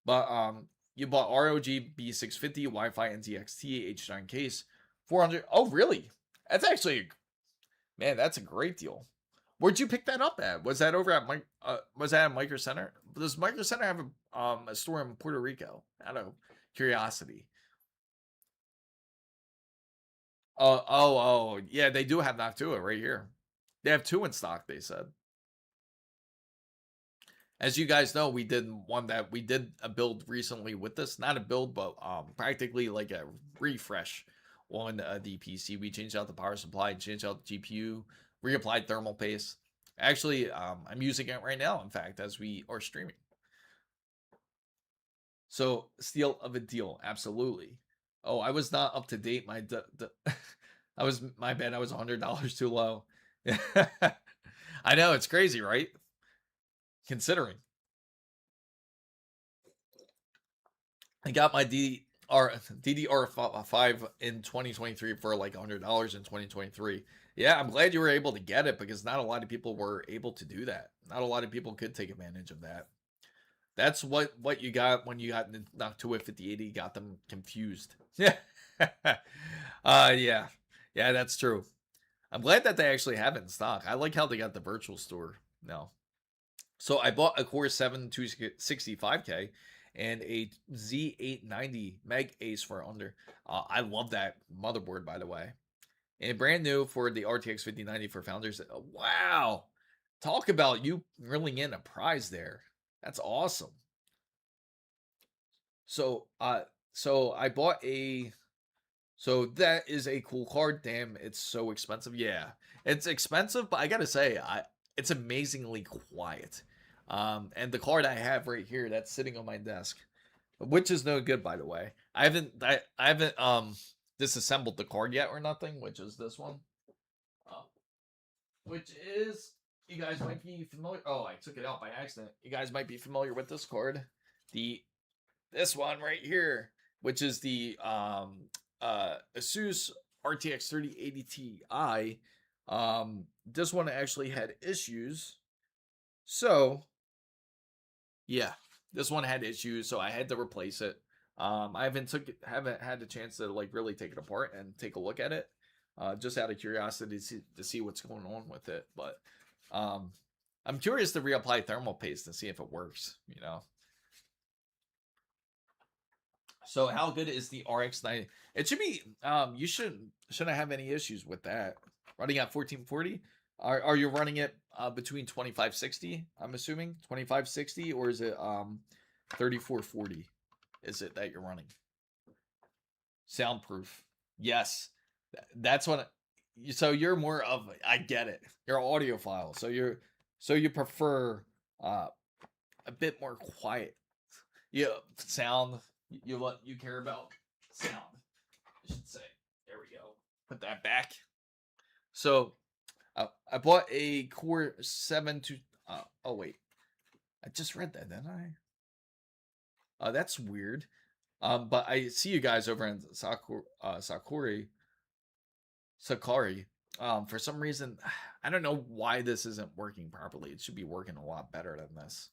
But you bought ROG B650 Wi-Fi NZXT H9 case, 400. Oh, really? That's actually, man, that's a great deal. Where'd you pick that up at? Was that over at was that at Micro Center? Does Micro Center have a store in Puerto Rico? Out of curiosity. Oh, yeah, they do have Noctua right here. They have 2 in stock, they said. As you guys know, we did a build recently with this. Not a build, but practically like a refresh on the PC. We changed out the power supply, changed out the GPU, reapplied thermal paste. Actually, I'm using it right now, in fact, as we are streaming. So, steal of a deal, absolutely. Oh, I was not up to date. My bad. I was $100 too low. I know, it's crazy, right? Considering I got my DDR5 in 2023 for like $100 in 2023. Yeah, I'm glad you were able to get it because not a lot of people were able to do that. Not a lot of people could take advantage of that. That's what you got when you got Noctua 5080. Got them confused. Yeah, yeah, that's true. I'm glad that they actually have it in stock. I like how they got the virtual store now. So I bought a Core 7 265K and a Z890 Meg Ace for under. I love that motherboard, by the way. And brand new for the RTX 5090 for founders. Wow. Talk about you reeling in a prize there. That's awesome. So I bought a. So that is a cool card. Damn, it's so expensive. Yeah, it's expensive, but I gotta say, it's amazingly quiet. And the card I have right here that's sitting on my desk, which is no good, by the way. I haven't disassembled the card yet or nothing, which is this one. Which is, you guys might be familiar. Oh, I took it out by accident. You guys might be familiar with this card. This one right here, which is the ASUS RTX 3080 Ti. This one actually had issues. So, yeah, this one had issues, so I had to replace it. I haven't had the chance to like really take it apart and take a look at it, just out of curiosity to see what's going on with it. But I'm curious to reapply thermal paste and see if it works. You know. So how good is the RX 90? It should be. You shouldn't have any issues with that. Running at 1440. Are you running it between 2560? I'm assuming 2560, or is it 3440? Is it that you're running? Soundproof. Yes, that's what. So you're more of. I get it. You're an audiophile. So you prefer a bit more quiet. Yeah, sound. You care about sound. I should say. There we go. Put that back. So. I bought a Core 7 to. Oh wait, I just read that, didn't I? That's weird. But I see you guys over in Sakari. For some reason, I don't know why this isn't working properly. It should be working a lot better than this.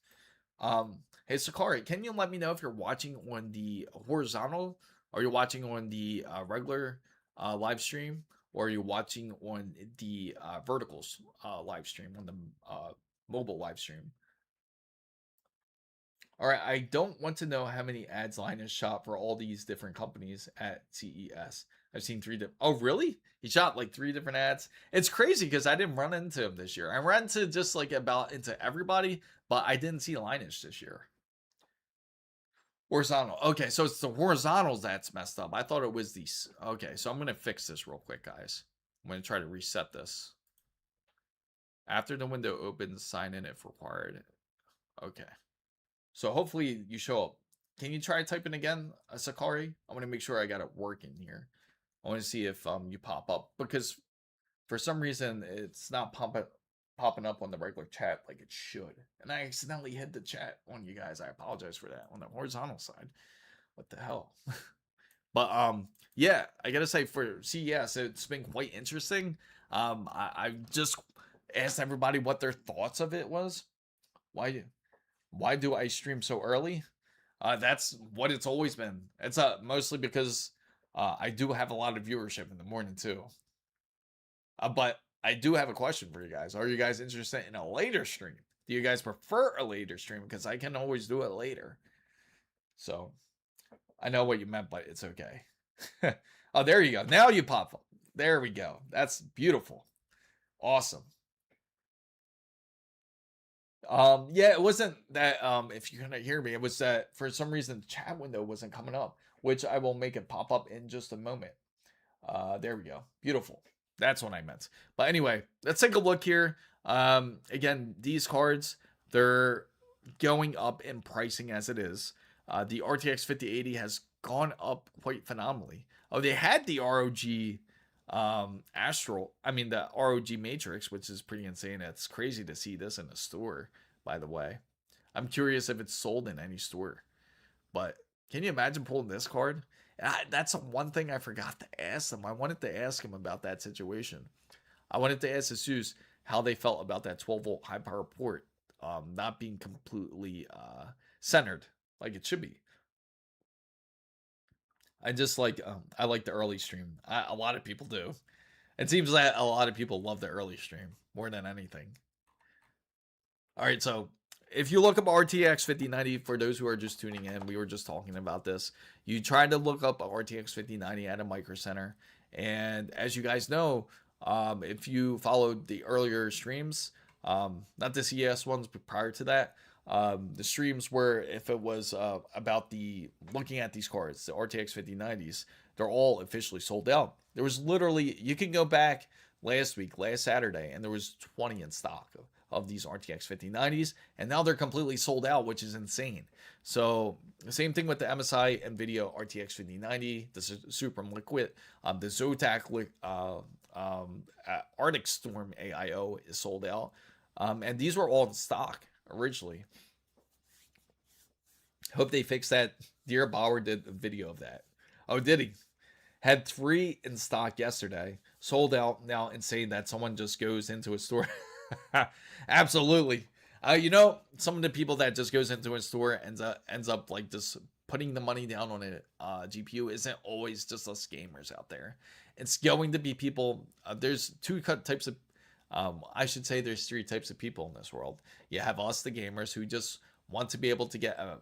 Hey Sakari, can you let me know if you're watching on the horizontal, or you're watching on the regular live stream? Or are you watching on the verticals live stream, on the mobile live stream? All right, I don't want to know how many ads Linus shot for all these different companies at CES. I've seen oh, really? He shot like 3 different ads. It's crazy because I didn't run into him this year. I ran into just like about into everybody, but I didn't see Linus this year. Horizontal. Okay, so it's the horizontals that's messed up. I thought it was these. Okay, so I'm going to fix this real quick, guys. I'm going to try to reset this. After the window opens, sign in if required. Okay. So hopefully you show up. Can you try typing again, Sakari? I want to make sure I got it working here. I want to see if you pop up, because for some reason it's not popping up on the regular chat like it should. And I accidentally hit the chat on you guys. I apologize for that on the horizontal side. What the hell? But yeah, I gotta say for CES, it's been quite interesting. I just asked everybody what their thoughts of it was. Why do I stream so early? That's what it's always been. It's mostly because I do have a lot of viewership in the morning too. But I do have a question for you guys. Are you guys interested in a later stream? Do you guys prefer a later stream? Because I can always do it later. So I know what you meant, but it's okay. Oh, there you go. Now you pop up. There we go. That's beautiful. Awesome. Yeah, it wasn't that if you're gonna hear me, it was that for some reason the chat window wasn't coming up, which I will make it pop up in just a moment. There we go. Beautiful. That's what I meant. But anyway, let's take a look here. Again, these cards, they're going up in pricing as it is. The RTX 5080 has gone up quite phenomenally. Oh, they had the ROG the ROG Matrix, which is pretty insane. It's crazy to see this in a store, by the way. I'm curious if it's sold in any store. But can you imagine pulling this card? That's one thing I forgot to ask them. I wanted to ask him about that situation. I wanted to ask ASUS how they felt about that 12-volt high power port not being completely centered like it should be. I just like I like the early stream. A lot of people do. It seems that a lot of people love the early stream more than anything. All right, so if you look up RTX 5090, for those who are just tuning in, we were just talking about this. You tried to look up RTX 5090 at a Micro Center, and as you guys know, if you followed the earlier streams, not the CES ones, but prior to that, the streams were, if it was about the looking at these cards, the RTX 5090s, they're all officially sold out. There was literally, you can go back last Saturday, and there was 20 in stock of these RTX 5090s, and now they're completely sold out, which is insane. So the same thing with the MSI NVIDIA RTX 5090, the Supreme Liquid, the Zotac Arctic Storm AIO is sold out, and these were all in stock originally. Hope they fixed that. Dear Bauer did a video of that. Oh, did he? Had 3 in stock yesterday, sold out. Now insane that someone just goes into a store. Absolutely. Some of the people that just goes into a store ends up like just putting the money down on a GPU isn't always just us gamers out there. It's going to be people. There's 2 types of. I should say there's 3 types of people in this world. You have us, the gamers, who just want to be able to get a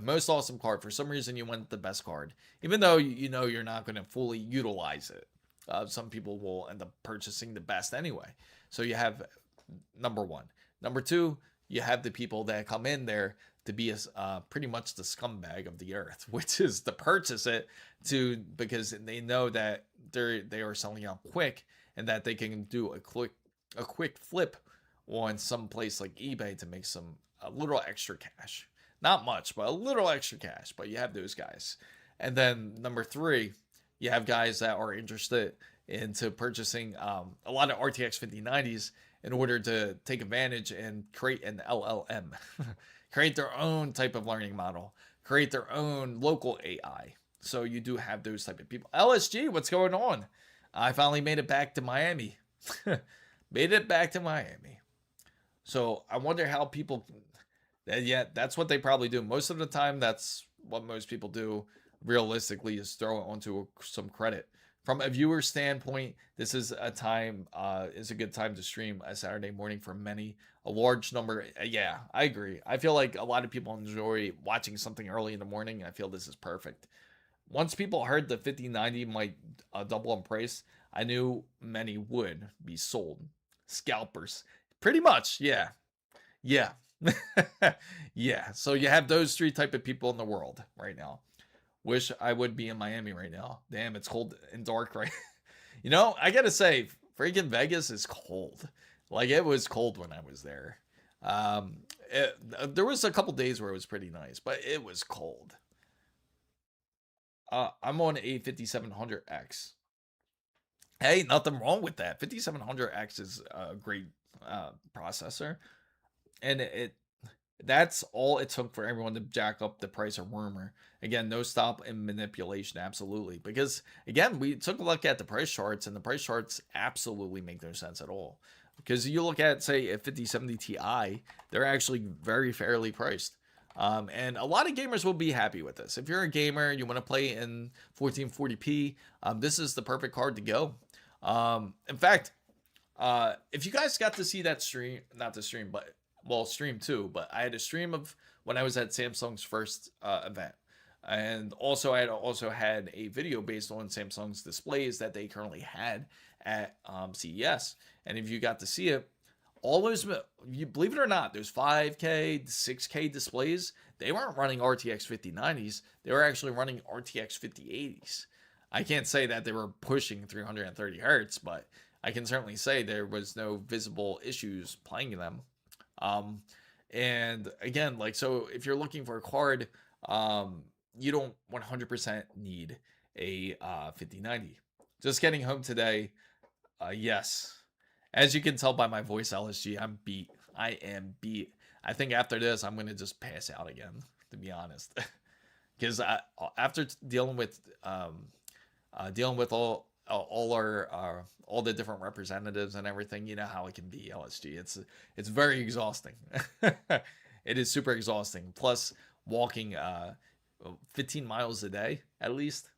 most awesome card. For some reason, you want the best card, even though you know you're not going to fully utilize it. Some people will end up purchasing the best anyway. So you have number 1. Number 2, you have the people that come in there to be pretty much the scumbag of the earth, which is to purchase it because they know that they are selling out quick, and that they can do a quick flip on some place like eBay to make a little extra cash. Not much, but a little extra cash. But you have those guys. And then number 3, you have guys that are interested into purchasing a lot of RTX 5090s in order to take advantage and create an LLM, create their own type of learning model, create their own local AI. So you do have those type of people. LSG, what's going on? I finally made it back to Miami. Made it back to Miami. So I wonder how people. Yeah, that's what they probably do. Most of the time, that's what most people do realistically, is throw it onto some credit from a viewer standpoint, this is a good time to stream a Saturday morning for many. A large number, yeah, I agree. I feel like a lot of people enjoy watching something early in the morning. I feel this is perfect. Once people heard the 5090 might double in price, I knew many would be sold. Scalpers. Pretty much, yeah. Yeah. Yeah. So you have those three type of people in the world right now. Wish I would be in Miami right now. Damn, it's cold and dark right. You know, I gotta say, freaking Vegas is cold. Like it was cold when I was there. There was a couple days where it was pretty nice, but it was cold. I'm on a 5700X. Hey, nothing wrong with that. 5700X is a great processor, and that's all it took for everyone to jack up the price of rumor. Again, no stop in manipulation, absolutely. Because again, we took a look at the price charts, and the price charts absolutely make no sense at all. Because you look at, say, a 5070 Ti, they're actually very fairly priced. And a lot of gamers will be happy with this. If you're a gamer, you want to play in 1440p, this is the perfect card to go. In fact, if you guys got to see that stream, not the stream, but well, stream too, but I had a stream of when I was at Samsung's first event. And also, I had a video based on Samsung's displays that they currently had at CES. And if you got to see it, all those, you believe it or not, there's 5K, 6K displays. They weren't running RTX 5090s. They were actually running RTX 5080s. I can't say that they were pushing 330 hertz, but I can certainly say there was no visible issues playing them. And again, like, so if you're looking for a card, you don't 100% need a 5090. Just getting home today, yes. As you can tell by my voice, LSG, I'm beat. I am beat. I think after this, I'm going to just pass out again, to be honest. Because after dealing with all the different representatives and everything, you know how it can be, LSG. It's very exhausting. It is super exhausting. Plus walking 15 miles a day at least.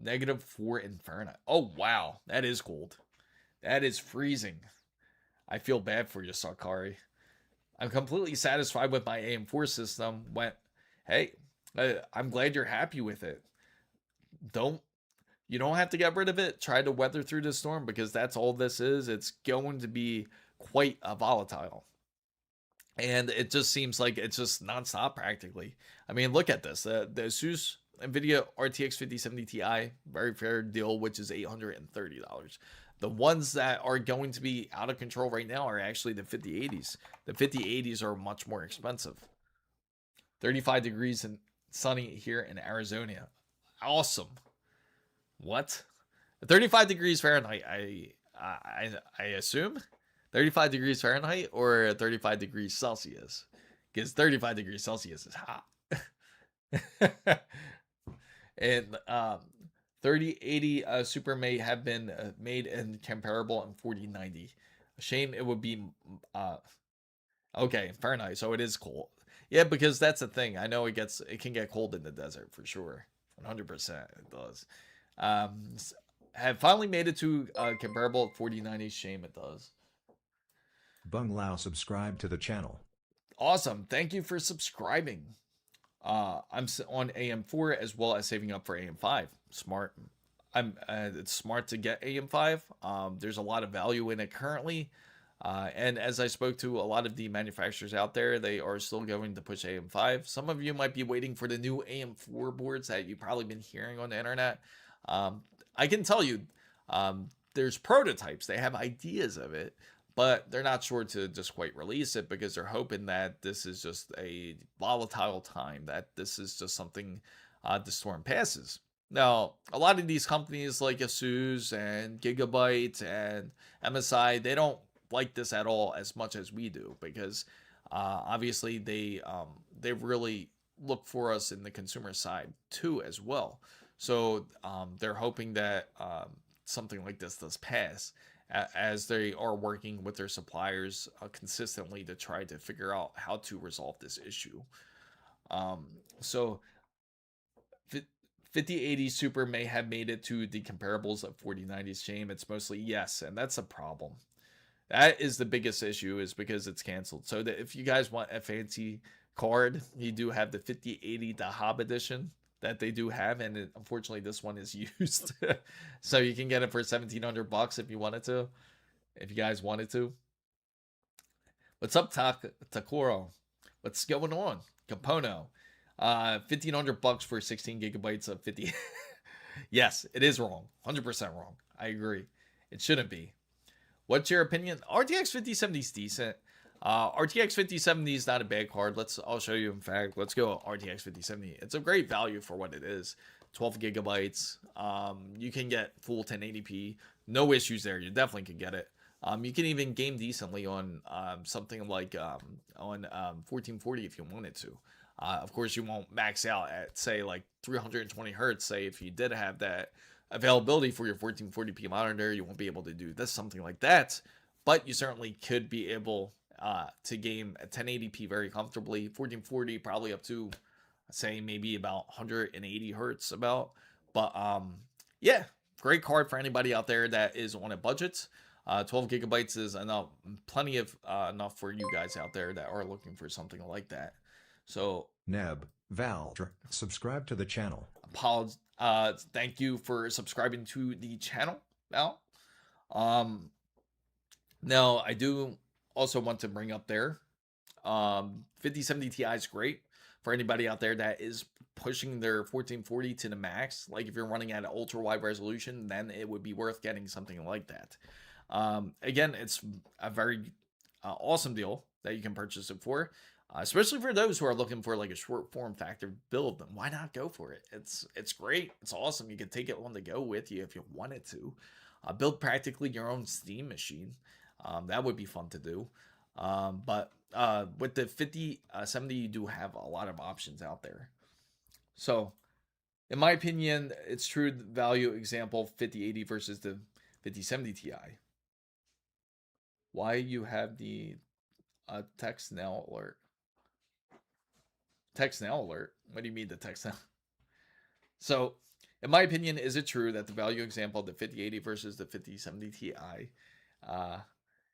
-4 in Fahrenheit. Oh wow, that is cold. That is freezing. I feel bad for you, Sakari. I'm completely satisfied with my AM4 system. Hey, I'm glad you're happy with it. You don't have to get rid of it. Try to weather through the storm, because that's all this is. It's going to be quite volatile. And it just seems like it's just nonstop practically. I mean, look at this. The ASUS NVIDIA RTX 5070 Ti, very fair deal, which is $830. The ones that are going to be out of control right now are actually the 5080s. The 5080s are much more expensive. 35 degrees and sunny here in Arizona. Awesome. What? 35 degrees Fahrenheit, I assume? 35 degrees Fahrenheit or 35 degrees Celsius? Because 35 degrees Celsius is hot. And 3080 Super may have been made and comparable in 4090. Shame it would be okay, Fahrenheit, so it is cold. Yeah, because that's the thing. I know it can get cold in the desert for sure. 100% it does. Have finally made it to comparable 4090. Shame it does. Bung Lao subscribe to the channel. Awesome. Thank you for subscribing. I'm on AM4 as well as saving up for AM5. Smart. It's smart to get AM5. There's a lot of value in it currently. And as I spoke to a lot of the manufacturers out there, they are still going to push AM5. Some of you might be waiting for the new AM4 boards that you've probably been hearing on the internet. I can tell you, there's prototypes. They have ideas of it, but they're not sure to just quite release it, because they're hoping that this is just a volatile time, that this is just something the storm passes. Now, a lot of these companies like ASUS and Gigabyte and MSI, they don't like this at all as much as we do, because obviously they really look for us in the consumer side too as well. So they're hoping that something like this does pass, as they are working with their suppliers consistently to try to figure out how to resolve this issue. So 5080 Super may have made it to the comparables of 4090's shame. It's mostly yes, and that's a problem. That is the biggest issue, is because it's canceled. So that if you guys want a fancy card, you do have the 5080 the Hob edition that they do have, and unfortunately this one is used. So you can get it for $1,700 if you wanted to, if you guys wanted to. What's up, Takoro? What's going on? Capono. $1,500 for 16 gigabytes of 50. Yes, it is wrong. 100% wrong. I agree. It shouldn't be. What's your opinion? RTX 5070 is decent. RTX 5070 is not a bad card. I'll show you. In fact, let's go RTX 5070. It's a great value for what it is. 12 gigabytes. You can get full 1080p. No issues there. You definitely can get it. You can even game decently on something like on 1440 if you wanted to. Of course, you won't max out at, say, like 320 hertz. Say if you did have that availability for your 1440p monitor, you won't be able to do this, something like that. But you certainly could be able to game at 1080p very comfortably. 1440 probably up to, say, maybe about 180 hertz about. But yeah, great card for anybody out there that is on a budget. 12 gigabytes is enough, plenty of enough for you guys out there that are looking for something like that. So Neb, Val, subscribe to the channel. Thank you for subscribing to the channel, Val. Now I do also want to bring up there, 5070 Ti is great for anybody out there that is pushing their 1440 to the max. Like if you're running at an ultra wide resolution, then it would be worth getting something like that. Again, it's a very awesome deal that you can purchase it for, especially for those who are looking for like a short form factor build. Then why not go for it? It's great. It's awesome. You can take it on the go with you if you wanted to. Build practically your own Steam machine. That would be fun to do. But with the 5070, you do have a lot of options out there. So, in my opinion, it's true value example 5080 versus the 5070 Ti. Why you have the text now alert? Text now alert? What do you mean the text now? So, in my opinion, is it true that the value example of the 5080 versus the 5070 Ti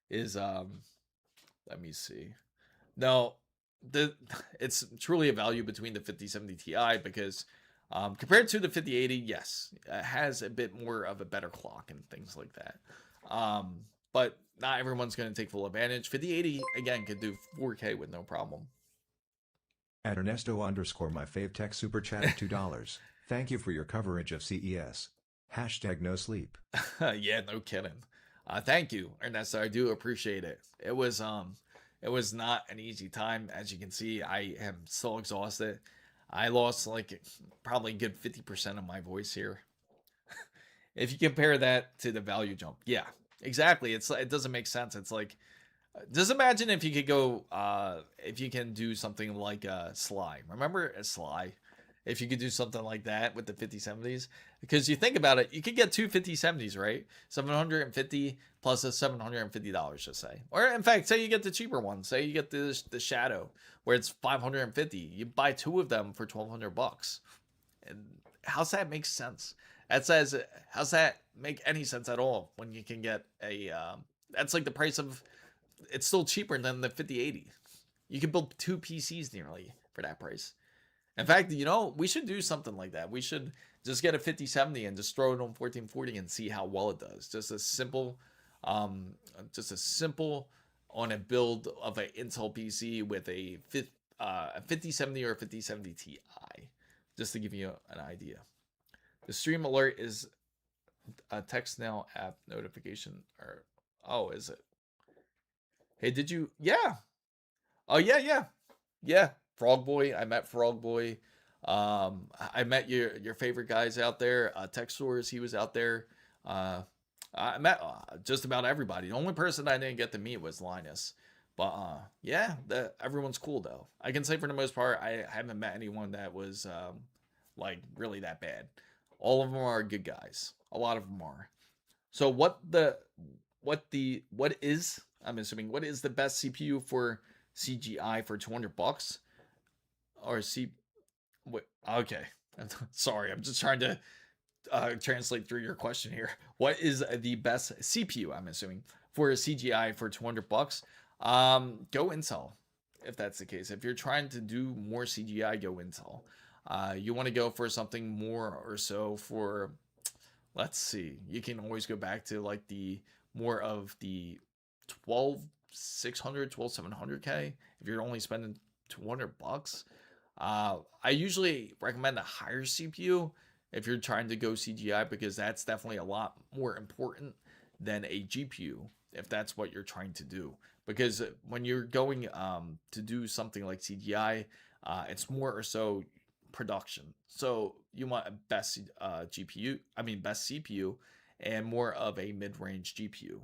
is let me see. No, it's truly a value between the 5070 Ti because compared to the 5080, yes, it has a bit more of a better clock and things like that. But not everyone's going to take full advantage. 5080 again could do 4K with no problem. At Ernesto _ my fave tech super chat at $2. Thank you for your coverage of CES. Hashtag no sleep. Yeah, no kidding. Thank you, Ernesto. I do appreciate it. It was not an easy time. As you can see, I am so exhausted. I lost like probably a good 50% of my voice here. If you compare that to the value jump, yeah, exactly. It doesn't make sense. It's like, just imagine if you could go, if you can do something like Sly. Remember a Sly? If you could do something like that with the 5070s, because you think about it, you could get two 5070s, right? 750 plus a $750, just say. Or in fact, say you get the cheaper one. Say you get the Shadow, where it's 550. You buy two of them for $1,200. And how's that make sense? How's that make any sense at all when you can get a, that's like the price of, it's still cheaper than the 5080. You can build two PCs nearly for that price. In fact, you know, we should do something like that. We should just get a 5070 and just throw it on 1440 and see how well it does. Just a simple on a build of an Intel PC with a 5070 or a 5070 Ti, just to give you an idea. The stream alert is a text now app notification, or oh, is it? Hey, did you? Yeah. Oh yeah. Frog Boy, I met Frog Boy. I met your favorite guys out there. Tech Stores, he was out there. I met just about everybody. The only person I didn't get to meet was Linus. But yeah, everyone's cool though. I can say for the most part, I haven't met anyone that was like really that bad. All of them are good guys. A lot of them are. So what is I'm assuming what is the best CPU for CGI for $200? Or okay. Sorry, I'm just trying to translate through your question here. What is the best CPU? I'm assuming for a CGI for 200 bucks. Go Intel if that's the case. If you're trying to do more CGI, go Intel. You want to go for something more or so for, let's see, you can always go back to like the more of the 12600, 12700K if you're only spending 200 bucks. I usually recommend a higher CPU if you're trying to go CGI because that's definitely a lot more important than a GPU if that's what you're trying to do. Because when you're going to do something like CGI, it's more or so production. So you want a best best CPU and more of a mid-range GPU.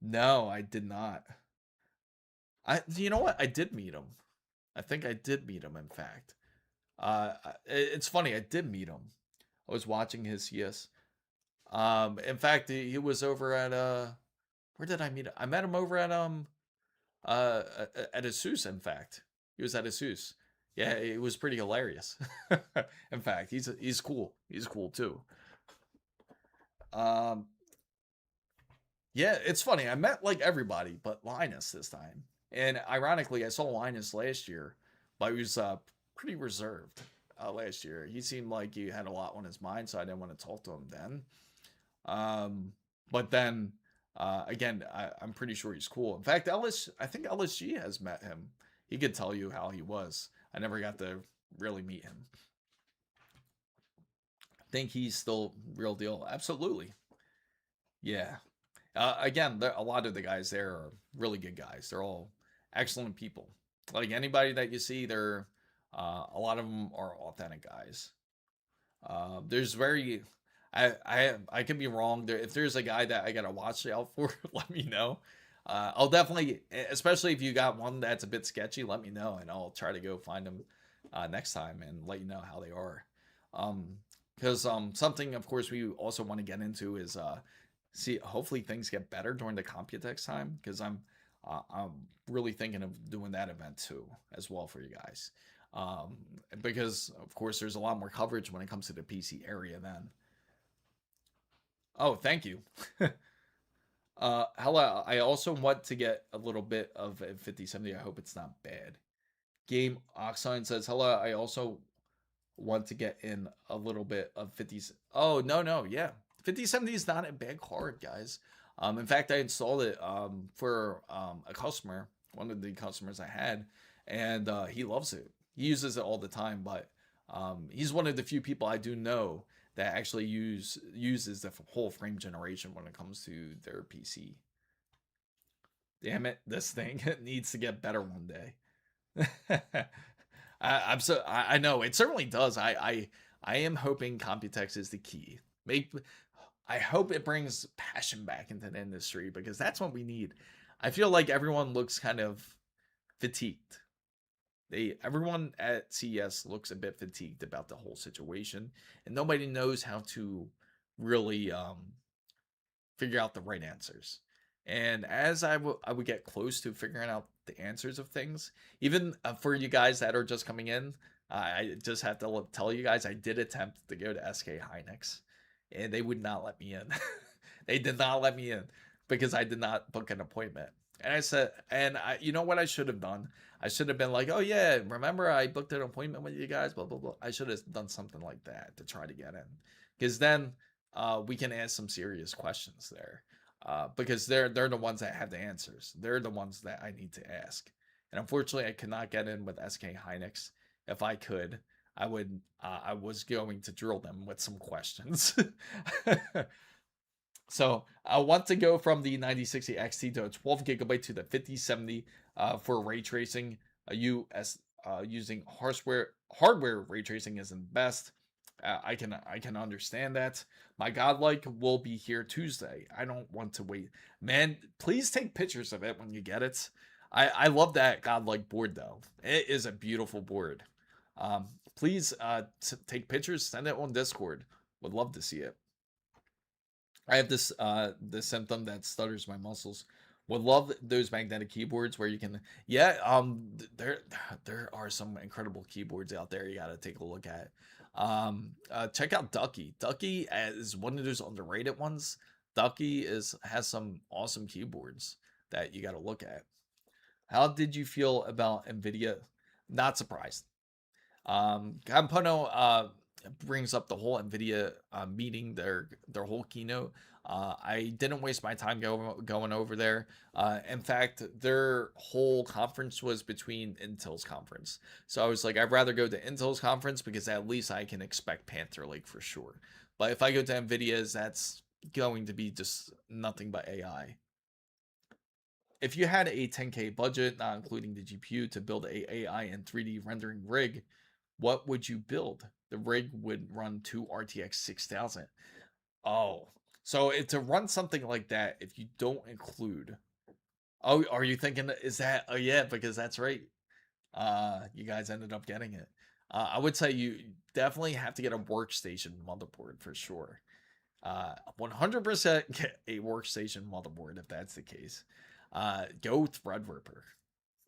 No, I did not. You know what? I did meet him. I think I did meet him. In fact, it's funny. I did meet him. I was watching his CES. In fact, he was over at where did I meet him? I met him over at ASUS. In fact, he was at ASUS. Yeah, it was pretty hilarious. In fact, he's cool. He's cool too. Um, yeah, it's funny. I met like everybody but Linus this time. And ironically, I saw Linus last year, but he was pretty reserved last year. He seemed like he had a lot on his mind, so I didn't want to talk to him then. But then again, I'm pretty sure he's cool. In fact, I think LSG has met him. He could tell you how he was. I never got to really meet him. Think he's still real deal. Absolutely. Yeah. Again, a lot of the guys there are really good guys. They're all excellent people. Like anybody that you see, they're a lot of them are authentic guys. There's very, I could be wrong. If there's a guy that I gotta watch out for, let me know. I'll definitely, especially if you got one that's a bit sketchy, let me know, and I'll try to go find them next time and let you know how they are. Because something, of course, we also want to get into is see, hopefully things get better during the Computex time because I'm really thinking of doing that event too as well for you guys. Because of course there's a lot more coverage when it comes to the PC area then. Oh, thank you. Hello. I also want to get a little bit of a 5070. I hope it's not bad. Game Oxine says, hello. I also want to get in a little bit of 50s. Oh, no. Yeah. 5070 is not a bad card, guys. In fact, I installed it for a customer, one of the customers I had, and he loves it. He uses it all the time, but he's one of the few people I do know that actually uses the whole frame generation when it comes to their PC. Damn it, this thing needs to get better one day. I know it certainly does. I am hoping Computex is the key. I hope it brings passion back into the industry because that's what we need. I feel like everyone looks kind of fatigued. Everyone at CES looks a bit fatigued about the whole situation, and nobody knows how to really figure out the right answers. And as I would get close to figuring out the answers of things, even for you guys that are just coming in, I just have to tell you guys I did attempt to go to SK Hynix, and they would not let me in. They did not let me in because I did not book an appointment. And I said, you know what I should have done? I should have been like, oh yeah, remember I booked an appointment with you guys, blah, blah, blah. I should have done something like that to try to get in. Because then we can ask some serious questions there. Because they're the ones that have the answers. They're the ones that I need to ask. And unfortunately, I cannot get in with SK Hynix. If I could, I would. I was going to drill them with some questions. So I want to go from the 9060 XT to a 12 gigabyte to the 5070 for ray tracing. Using hardware ray tracing isn't best. I can understand that. My godlike will be here Tuesday. I don't want to wait. Man, please take pictures of it when you get it. I love that godlike board though. It is a beautiful board. Please take pictures, send it on Discord. Would love to see it. I have this symptom that stutters my muscles. Would love those magnetic keyboards where you can, yeah. There are some incredible keyboards out there. You got to take a look at. Check out Ducky. Ducky is one of those underrated ones. Ducky has some awesome keyboards that you got to look at. How did you feel about NVIDIA? Not surprised. Campono brings up the whole NVIDIA meeting, their whole keynote. I didn't waste my time going over there. In fact, their whole conference was between Intel's conference. So I was like, I'd rather go to Intel's conference because at least I can expect Panther Lake for sure. But if I go to NVIDIA's, that's going to be just nothing but AI. If you had a 10K budget, not including the GPU, to build a AI and 3D rendering rig, what would you build? The rig would run 2 RTX 6000. Oh, so to run something like that, if you don't include, oh, are you thinking is that? Oh yeah, because that's right. You guys ended up getting it. I would say you definitely have to get a workstation motherboard for sure. 100% get a workstation motherboard if that's the case. Go Threadripper.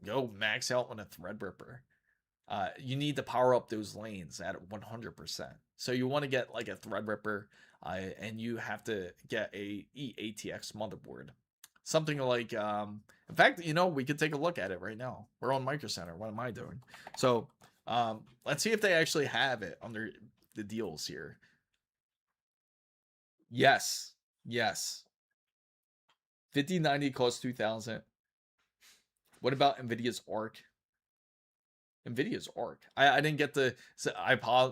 Go max out on a Threadripper. You need to power up those lanes at 100%. So you want to get like a Threadripper, and you have to get a EATX motherboard. Something like, in fact, we could take a look at it right now. We're on Micro Center. What am I doing? So let's see if they actually have it under the deals here. Yes. 5090 costs 2,000. What about NVIDIA's ARC? NVIDIA's ARC. I didn't get the. So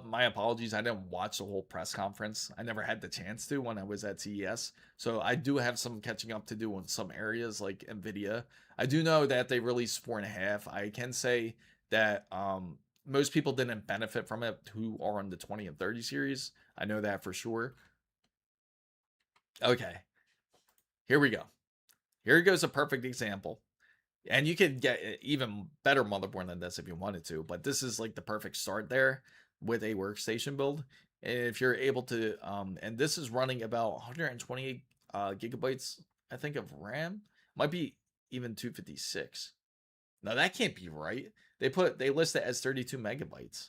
my apologies. I didn't watch the whole press conference. I never had the chance to when I was at CES. So I do have some catching up to do in some areas like NVIDIA. I do know that they released 4.5. I can say that most people didn't benefit from it who are on the 20 and 30 series. I know that for sure. Okay, here we go. Here goes a perfect example. And you could get an even better motherboard than this if you wanted to, but this is like the perfect start there with a workstation build. And if you're able to, and this is running about 128 gigabytes, I think, of RAM. Might be even 256. No, that can't be right. They list it as 32 megabytes.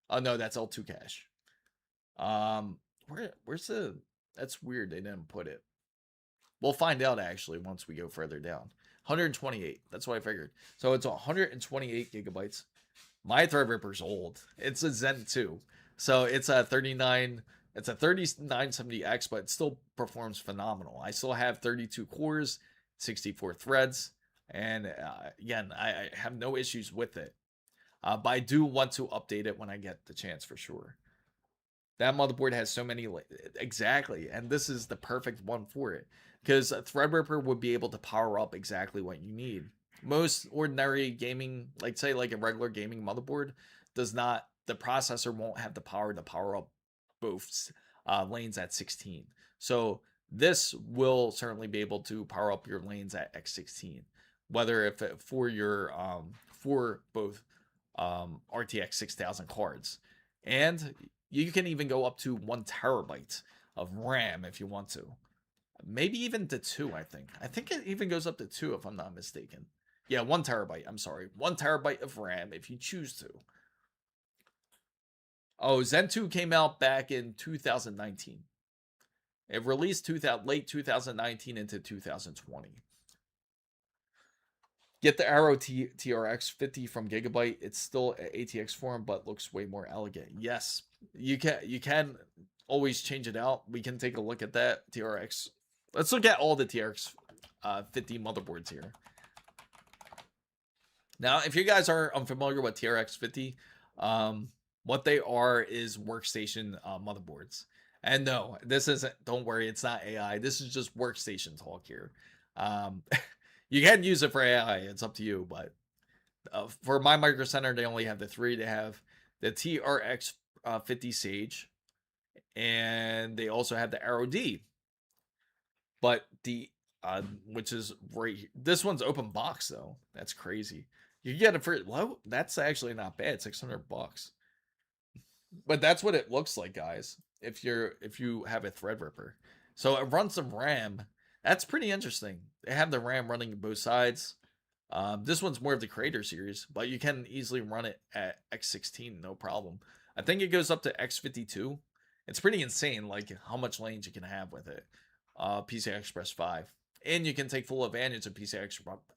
Oh no, that's L2 cache. Where's the? That's weird. They didn't put it. We'll find out actually once we go further down. 128. That's what I figured. So it's 128 gigabytes. My Threadripper's old. It's a Zen 2. So it's a 39. It's a 3970X, but it still performs phenomenal. I still have 32 cores, 64 threads, and again, I have no issues with it. But I do want to update it when I get the chance for sure. That motherboard has so many, exactly, and this is the perfect one for it because Threadripper would be able to power up exactly what you need. Most ordinary gaming, like say like a regular gaming motherboard, does not. The processor won't have the power to power up both lanes at 16. So this will certainly be able to power up your lanes at X16, whether if it, for both RTX 6000 cards, and you can even go up to 1 terabyte of RAM if you want to. Maybe even to 2, I think. I think it even goes up to 2 if I'm not mistaken. Yeah, 1 terabyte. I'm sorry. 1 terabyte of RAM if you choose to. Oh, Zen 2 came out back in 2019. It released late 2019 into 2020. Get the Arrow TRX 50 from Gigabyte. It's still ATX form, but looks way more elegant. Yes, you can always change it out. We can take a look at that TRX. Let's look at all the TRX 50 motherboards here. Now, if you guys are unfamiliar with TRX 50, what they are is workstation motherboards. And no, this isn't, don't worry, it's not AI. This is just workstation talk here. You can use it for AI, it's up to you. But for my Micro Center, they only have the 3. They have the TRX 50 Sage, and they also have the Arrow D. But the which is right here. This one's open box though. That's crazy. You get it for, well, that's actually not bad. $600. But that's what it looks like, guys. If you have a Threadripper, so it runs some RAM. That's pretty interesting. They have the RAM running both sides. This one's more of the Creator series, but you can easily run it at X16, no problem. I think it goes up to X52. It's pretty insane, like how much lanes you can have with it. PCI Express 5. And you can take full advantage of PCI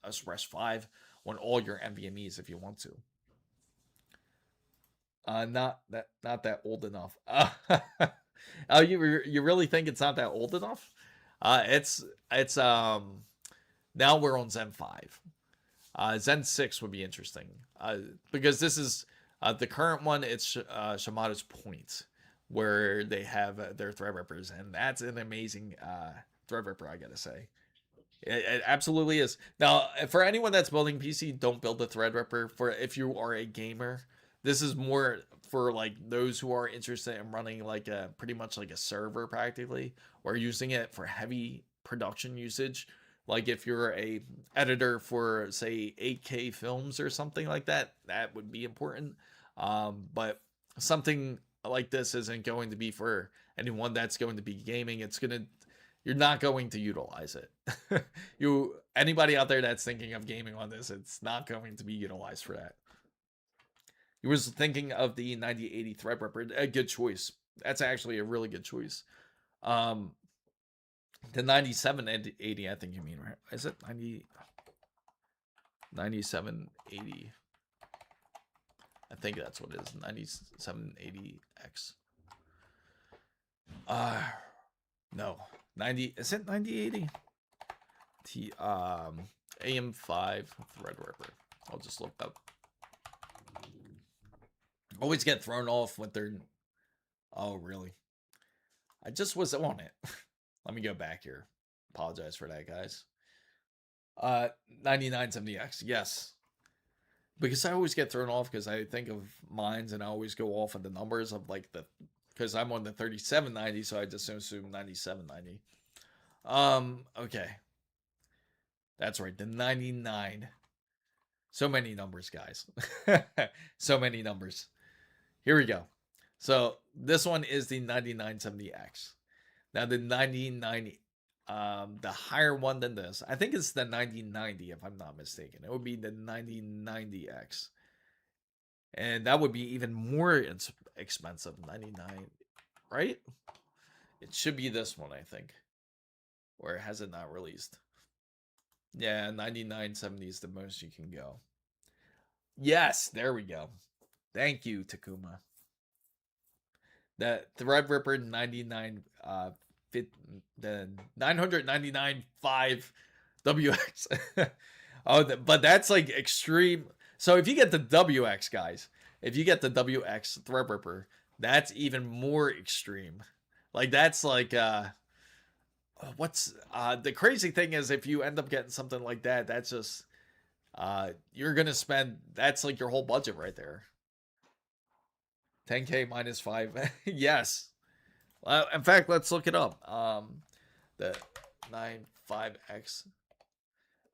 Express 5 on all your NVMe's if you want to. Not that old enough. Oh, you really think it's not that old enough? It's now we're on Zen 5. Zen 6 would be interesting. Because this is the current one, it's Shimada's Point, where they have their Threadrippers, and that's an amazing Threadripper, I gotta say. It absolutely is. Now, for anyone that's building PC, don't build the Threadripper. For if you are a gamer, this is more for like those who are interested in running like a pretty much like a server practically, or using it for heavy production usage. Like if you're a editor for say 8K films or something like that, that would be important. But something like this isn't going to be for anyone that's going to be gaming. You're not going to utilize it. Anybody out there that's thinking of gaming on this, it's not going to be utilized for that. He was thinking of the 9080 Threadripper, a good choice. That's actually a really good choice. The 9780, I think you mean, right? Is it 9780? I think that's what it is. 9780X. No. 90, is it 9080? AM5 Threadripper. I'll just look up. Always get thrown off with their. Oh, really? I just was on it. Let me go back here. Apologize for that, guys. 9970X, yes. Because I always get thrown off because I think of mines and I always go off of the numbers of like because I'm on the 3790, so I just assume 9790. Okay. That's right, the 99. So many numbers, guys. So many numbers. Here we go. So this one is the 9970X. Now the 99, the higher one than this, I think it's the 9090 if I'm not mistaken. It would be the 9090X. And that would be even more expensive, 99, right? It should be this one, I think. Or has it not released? Yeah, 9970 is the most you can go. Yes, there we go. Thank you, Takuma. The Threadripper 99 the 999.5 WX. Oh, but that's like extreme. So if you get the WX, guys, if you get the WX Threadripper, that's even more extreme. Like that's like what's the crazy thing is if you end up getting something like that, that's just you're gonna spend, that's like your whole budget right there. 10K minus 5. Yes. In fact, let's look it up. The 95X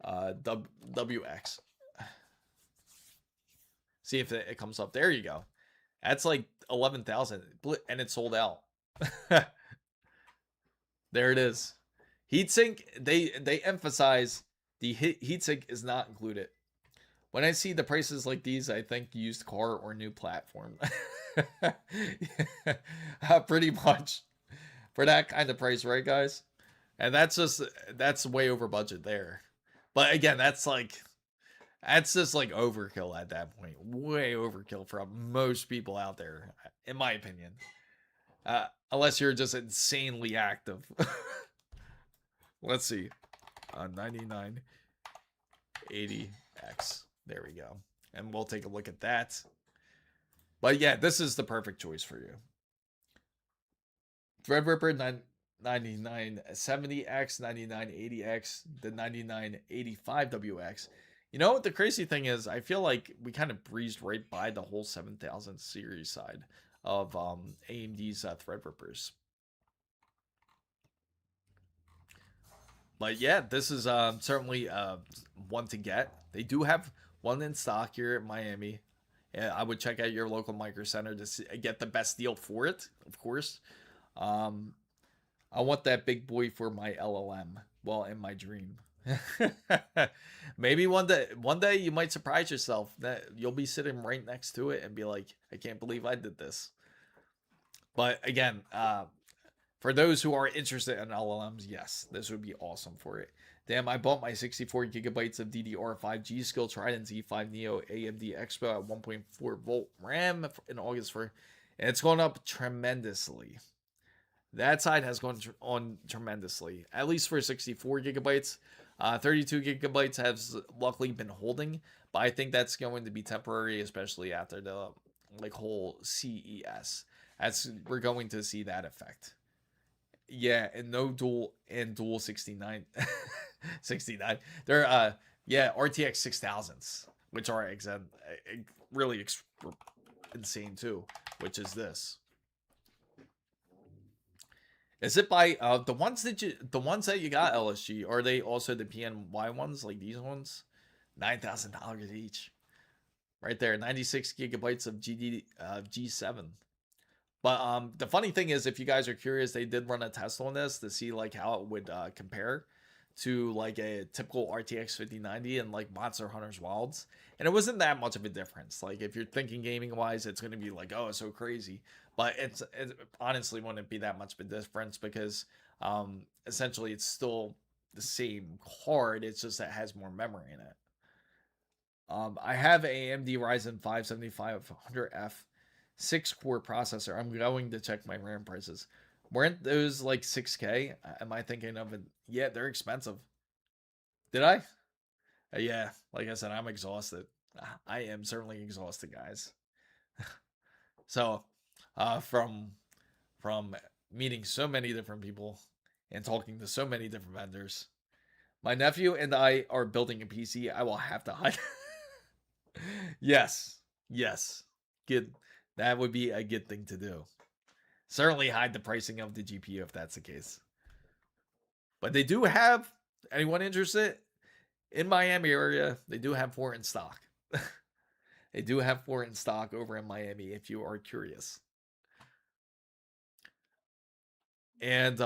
WX. See if it comes up. There you go. That's like 11,000 and it's sold out. There it is. Heatsink, they emphasize the heatsink is not included. When I see the prices like these, I think used car or new platform. Pretty much for that kind of price, right, guys? And that's way over budget there. But again, that's just like overkill at that point. Way overkill for most people out there, in my opinion. Unless you're just insanely active. Let's see. 9980X. There we go. And we'll take a look at that. But yeah, this is the perfect choice for you. Threadripper 9970X, 9980X, the 9985WX. You know what the crazy thing is? I feel like we kind of breezed right by the whole 7000 series side of AMD's Threadrippers. But yeah, this is certainly one to get. They do have one in stock here at Miami. I would check out your local Micro Center to get the best deal for it, of course. I want that big boy for my LLM. Well, in my dream. Maybe one day you might surprise yourself that you'll be sitting right next to it and be like, I can't believe I did this. But again, for those who are interested in LLMs, yes, this would be awesome for it. Damn, I bought my 64 gigabytes of DDR5 G-Skill Trident Z5 Neo AMD Expo at 1.4 volt RAM in August and it's gone up tremendously. That side has gone on tremendously, at least for 64 gigabytes. 32 gigabytes has luckily been holding, but I think that's going to be temporary, especially after the whole CES. As we're going to see that effect. Yeah, and no dual 69 69. They're RTX 6000s, which are really insane too, which is this. Is it by the ones that you got LSG, are they also the PNY ones, like these ones? $9,000 each. Right there, 96 gigabytes of G7. But the funny thing is, if you guys are curious, they did run a test on this to see like how it would compare to like a typical RTX 5090 and like Monster Hunter's Wilds, and it wasn't that much of a difference. Like if you're thinking gaming wise, it's going to be like, oh, it's so crazy, but it honestly wouldn't be that much of a difference because essentially it's still the same card. It's just that it has more memory in it. I have AMD Ryzen 5 7500F 6-core processor. I'm going to check my RAM prices. Weren't those like 6K? Am I thinking of it? Yeah, they're expensive. Did I? Yeah, like I said, I'm exhausted. I am certainly exhausted, guys. So, from meeting so many different people and talking to so many different vendors, my nephew and I are building a PC. I will have to hide. Yes, good. That would be a good thing to do. Certainly hide the pricing of the GPU if that's the case. But they do have, anyone interested in Miami area, they do have 4 in stock. They do have 4 in stock over in Miami if you are curious. And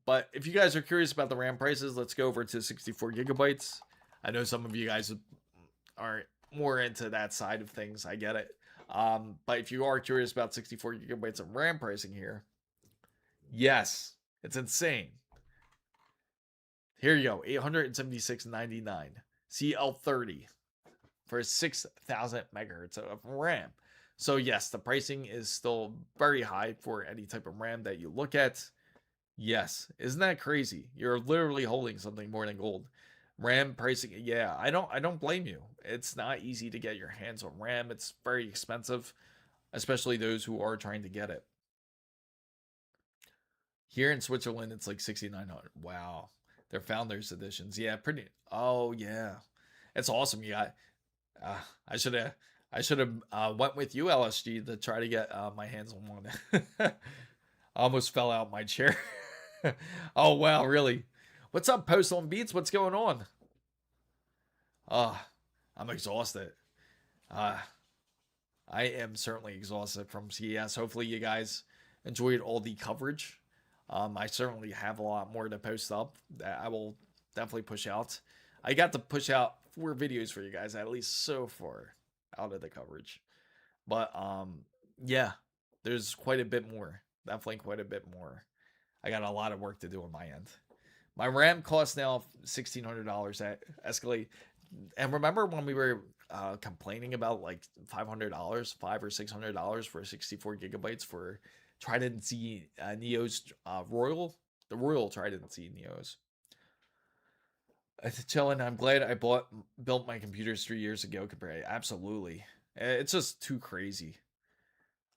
but if you guys are curious about the RAM prices, let's go over to 64 gigabytes. I know some of you guys are more into that side of things. I get it. But if you are curious about 64 gigabytes of RAM pricing here, yes, it's insane. Here you go, $876.99 CL30 for 6,000 megahertz of RAM. So yes, the pricing is still very high for any type of RAM that you look at. Yes, isn't that crazy? You're literally holding something more than gold. RAM pricing, yeah, I don't blame you. It's not easy to get your hands on RAM. It's very expensive, especially those who are trying to get it. Here in Switzerland, it's like 6,900. Wow. They're founders editions. Yeah, pretty. Oh yeah. It's awesome. You got I should have went with you, LSG, to try to get my hands on one. I almost fell out my chair. Oh wow, really? What's up, Post on Beats? What's going on? I'm exhausted. I am certainly exhausted from CES. Hopefully you guys enjoyed all the coverage. I certainly have a lot more to post up that I will definitely push out. I got to push out 4 videos for you guys, at least so far, out of the coverage. But yeah, there's quite a bit more. Definitely quite a bit more. I got a lot of work to do on my end. My RAM costs now $1,600 at Escalate. And remember when we were complaining about like $500, $500 or $600 for 64 gigabytes for Trident Z Neos Royal? The Royal Trident Z Neos. Chillin', I'm glad I built my computers 3 years ago. Absolutely. It's just too crazy.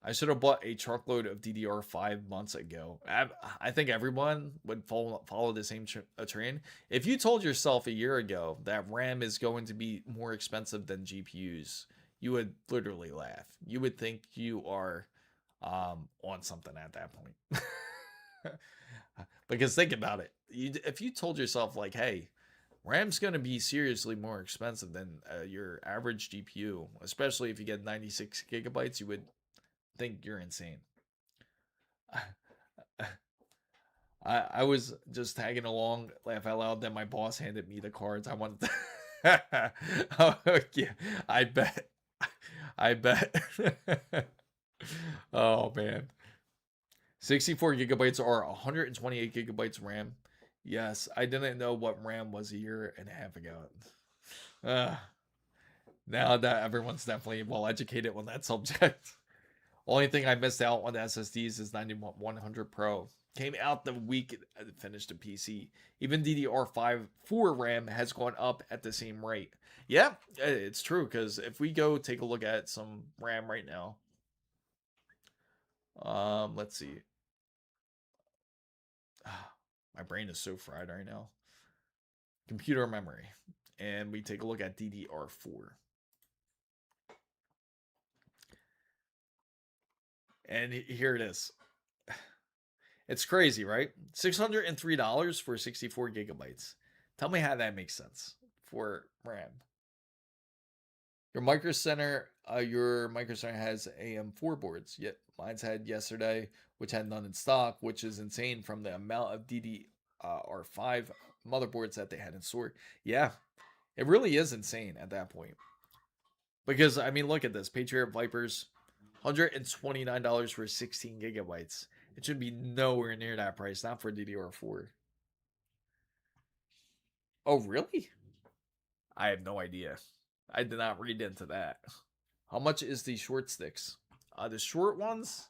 I should have bought a truckload of DDR5 months ago. I think everyone would follow the same train. If you told yourself a year ago that RAM is going to be more expensive than GPUs, you would literally laugh. You would think you are on something at that point. Because think about it. If you told yourself like, hey, RAM's going to be seriously more expensive than your average GPU, especially if you get 96 gigabytes, you would think you're insane. I was just tagging along, laugh out loud. Then my boss handed me the cards. I wanted to. Oh, yeah, I bet. I bet. Oh man, 64 gigabytes or 128 gigabytes RAM. Yes, I didn't know what RAM was a year and a half ago. Uh, now that everyone's definitely well educated on that subject. Only thing I missed out on the SSDs is 9100 Pro. Came out the week it finished the PC. Even DDR5 4 RAM has gone up at the same rate. Yeah, it's true, because if we go take a look at some RAM right now. Let's see. My brain is so fried right now. Computer memory. And we take a look at DDR4. And here it is. It's crazy, right? $603 for 64 gigabytes. Tell me how that makes sense for RAM. Your micro center has AM4 boards. Yet mine's had yesterday, which had none in stock, which is insane from the amount of DDR5 motherboards that they had in store. Yeah, it really is insane at that point. Because I mean, look at this: Patriot Vipers, $129 for 16 gigabytes. It should be nowhere near that price, not for DDR4. Oh, really? I have no idea. I did not read into that. How much is the short sticks? The short ones?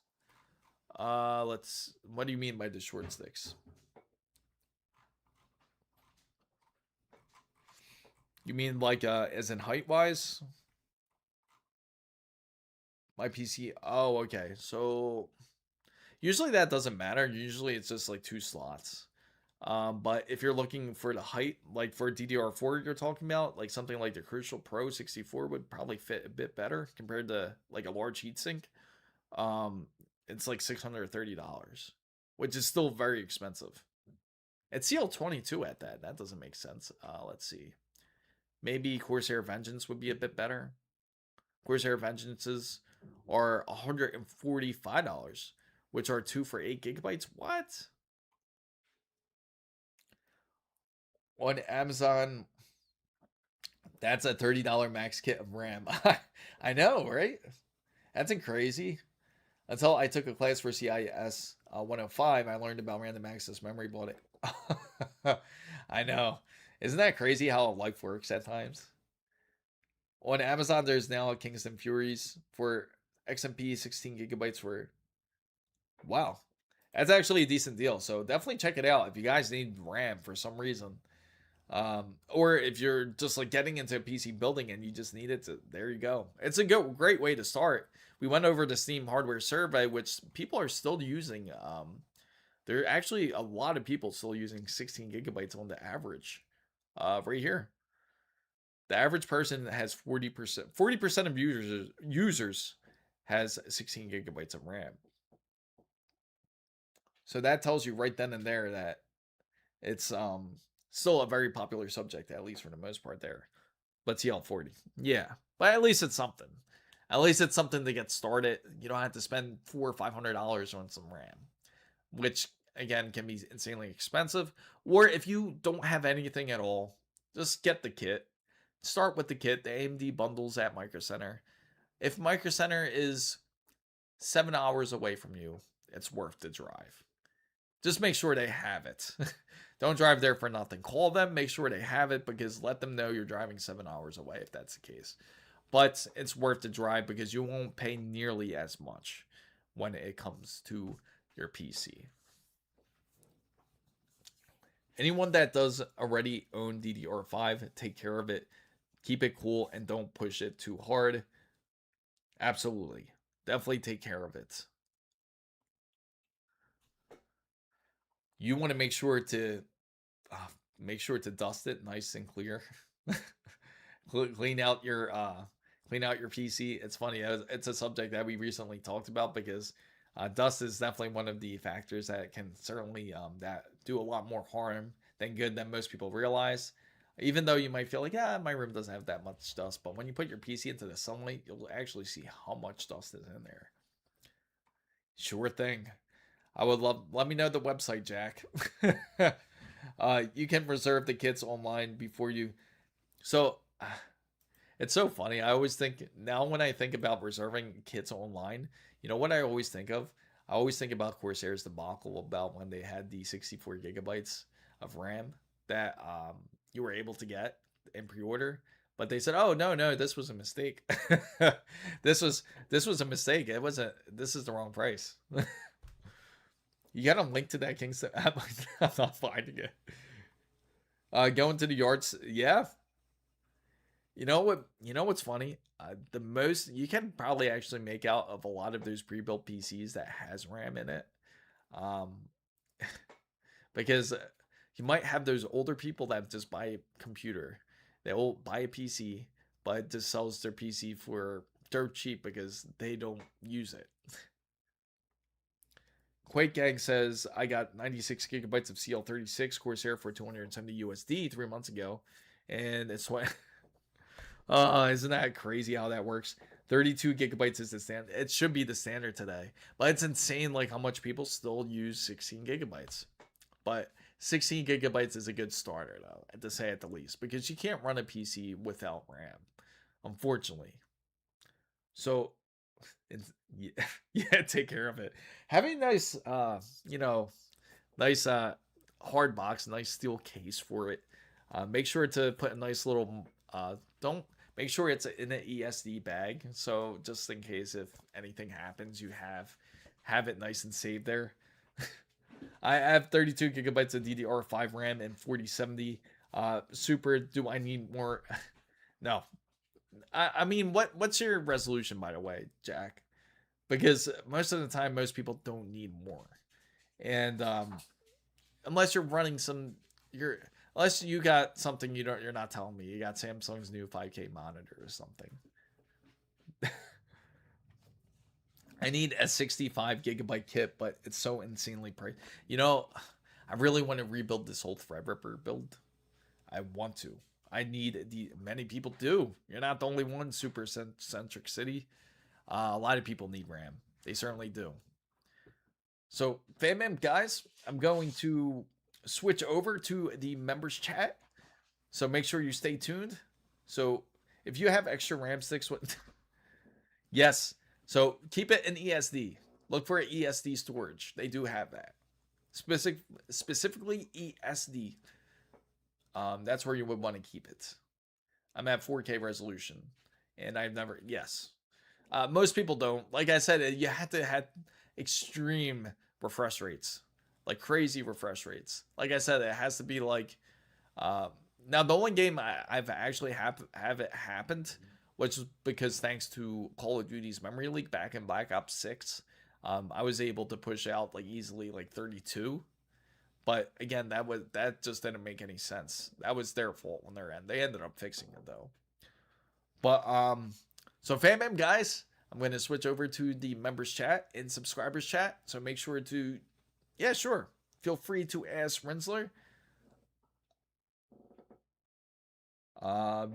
What do you mean by the short sticks? You mean like as in height wise? My PC. Oh, okay. So usually that doesn't matter. Usually it's just like 2 slots. But if you're looking for the height, like for DDR4 you're talking about, like something like the Crucial Pro 64 would probably fit a bit better compared to like a large heatsink. It's like $630, which is still very expensive. It's CL22 at that. That doesn't make sense. Let's see. Maybe Corsair Vengeance would be a bit better. Corsair Vengeances are $145, which are 2 for 8 gigabytes. What? On Amazon, that's a $30 max kit of RAM. I know, right? That's crazy. Until I took a class for CES 105, I learned about random access memory bullet. I know. Isn't that crazy how life works at times? On Amazon, there's now a Kingston Furies for XMP 16 gigabytes for. Wow. That's actually a decent deal. So definitely check it out if you guys need RAM for some reason. Or if you're just like getting into PC building and you just need it to, there you go. It's a great way to start. We went over the Steam hardware survey, which people are still using. There are actually a lot of people still using 16 gigabytes on the average. Right here, the average person has 40%. 40% of users has 16 gigabytes of RAM. So that tells you right then and there that it's still a very popular subject, at least for the most part there. But TL40. Yeah. But at least it's something. At least it's something to get started. You don't have to spend $400 or $500 on some RAM, which again can be insanely expensive. Or if you don't have anything at all, just get the kit. Start with the kit, the AMD bundles at Micro Center. If Micro Center is 7 hours away from you, it's worth the drive. Just make sure they have it. Don't drive there for nothing. Call them, make sure they have it, because let them know you're driving 7 hours away if that's the case. But it's worth the drive because you won't pay nearly as much when it comes to your PC. Anyone that does already own DDR5, take care of it. Keep it cool and don't push it too hard. Absolutely. Definitely take care of it. You want to make sure to dust it nice and clear. clean out your PC. It's funny. It's a subject that we recently talked about because dust is definitely one of the factors that can certainly that do a lot more harm than good than most people realize. Even though you might feel like, yeah, my room doesn't have that much dust, but when you put your PC into the sunlight, you'll actually see how much dust is in there. Sure thing. I would love. Let me know the website, Jack. You can reserve the kits online before you. So it's so funny. I always think now when I think about reserving kits online, you know what I always think of? I always think about Corsair's debacle about when they had the 64 gigabytes of RAM that you were able to get in pre-order, but they said, "Oh no, this was a mistake. this was a mistake. It wasn't. This is the wrong price." You got a link to that Kingston app? I'm not finding it. Going to the yards, yeah. You know what? You know what's funny? The most you can probably actually make out of a lot of those pre-built PCs that has RAM in it, um, because you might have those older people that just buy a computer, they'll buy a PC, but just sells their PC for dirt cheap because they don't use it. Quake Gang says, I got 96 gigabytes of CL36 Corsair for 270 USD 3 months ago. And it's what, isn't that crazy how that works? 32 gigabytes is the standard. It should be the standard today. But it's insane like how much people still use 16 gigabytes. But 16 gigabytes is a good starter though, to say at the least. Because you can't run a PC without RAM, unfortunately. So it's, yeah, take care of it. Having nice, nice hard box, nice steel case for it. Make sure to put a nice little, don't make sure it's in an ESD bag. So just in case if anything happens, you have it nice and saved there. I have 32 gigabytes of DDR5 RAM and 4070 Super. Do I need more? No. I mean, what's your resolution, by the way, Jack? Because most of the time, most people don't need more. And unless you're running unless you got something you're not telling me. You got Samsung's new 5K monitor or something. I need a 65 gigabyte kit, but it's so insanely priced. You know, I really want to rebuild this whole Threadripper build. I want to. Many people do. You're not the only one, super centric city. A lot of people need RAM. They certainly do. So, FanMem guys, I'm going to switch over to the members chat. So make sure you stay tuned. So if you have extra RAM sticks, yes. So keep it in ESD. Look for ESD storage. They do have that. Specifically ESD. That's where you would want to keep it. I'm at 4K resolution, and I've never. Yes, most people don't. Like I said, you have to have extreme refresh rates, like crazy refresh rates. Like I said, it has to be like. Now the only game I've actually have it happened, which is because thanks to Call of Duty's memory leak back in Black Ops 6, I was able to push out like easily like 32. But again, that just didn't make any sense. That was their fault on their end. They ended up fixing it though. But so FanMem guys, I'm going to switch over to the members chat and subscribers chat. So make sure to, yeah, sure. Feel free to ask Rensler.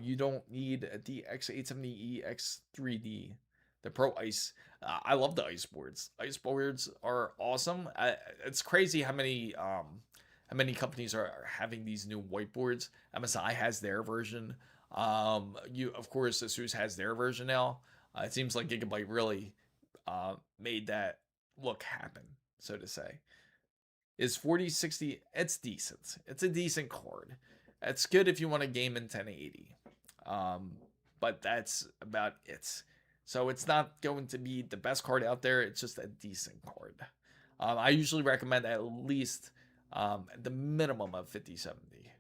You don't need the X870E X3D, the Pro Ice. I love the ice boards. Ice boards are awesome. It's crazy how many companies are having these new whiteboards. MSI has their version. Of course, ASUS has their version now. It seems like Gigabyte really made that look happen, so to say. Is 4060? It's decent. It's a decent card. It's good if you want to game in 1080. But that's about it. So it's not going to be the best card out there. It's just a decent card. I usually recommend at least the minimum of 5070.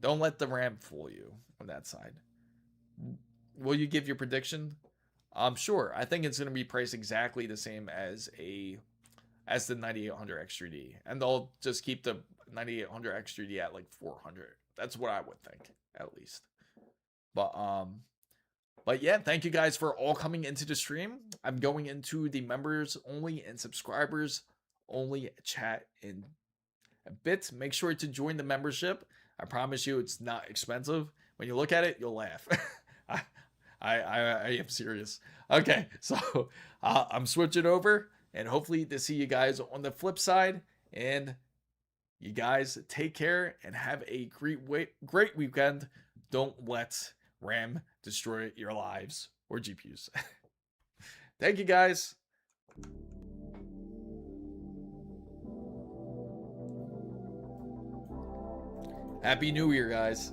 Don't let the RAM fool you on that side. Will you give your prediction? Sure. I think it's going to be priced exactly the same as the 9800 X3D. And they'll just keep the 9800 X3D at like 400. That's what I would think, at least. But yeah, thank you guys for all coming into the stream. I'm going into the members only and subscribers only chat in a bit. Make sure to join the membership. I promise you it's not expensive. When you look at it, you'll laugh. I am serious. Okay, so I'm switching over. and hopefully to see you guys on the flip side. And you guys take care and have a great weekend. Don't let RAM destroy your lives or GPUs. Thank you, guys. Happy New Year, guys.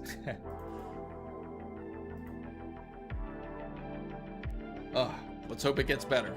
Let's hope it gets better.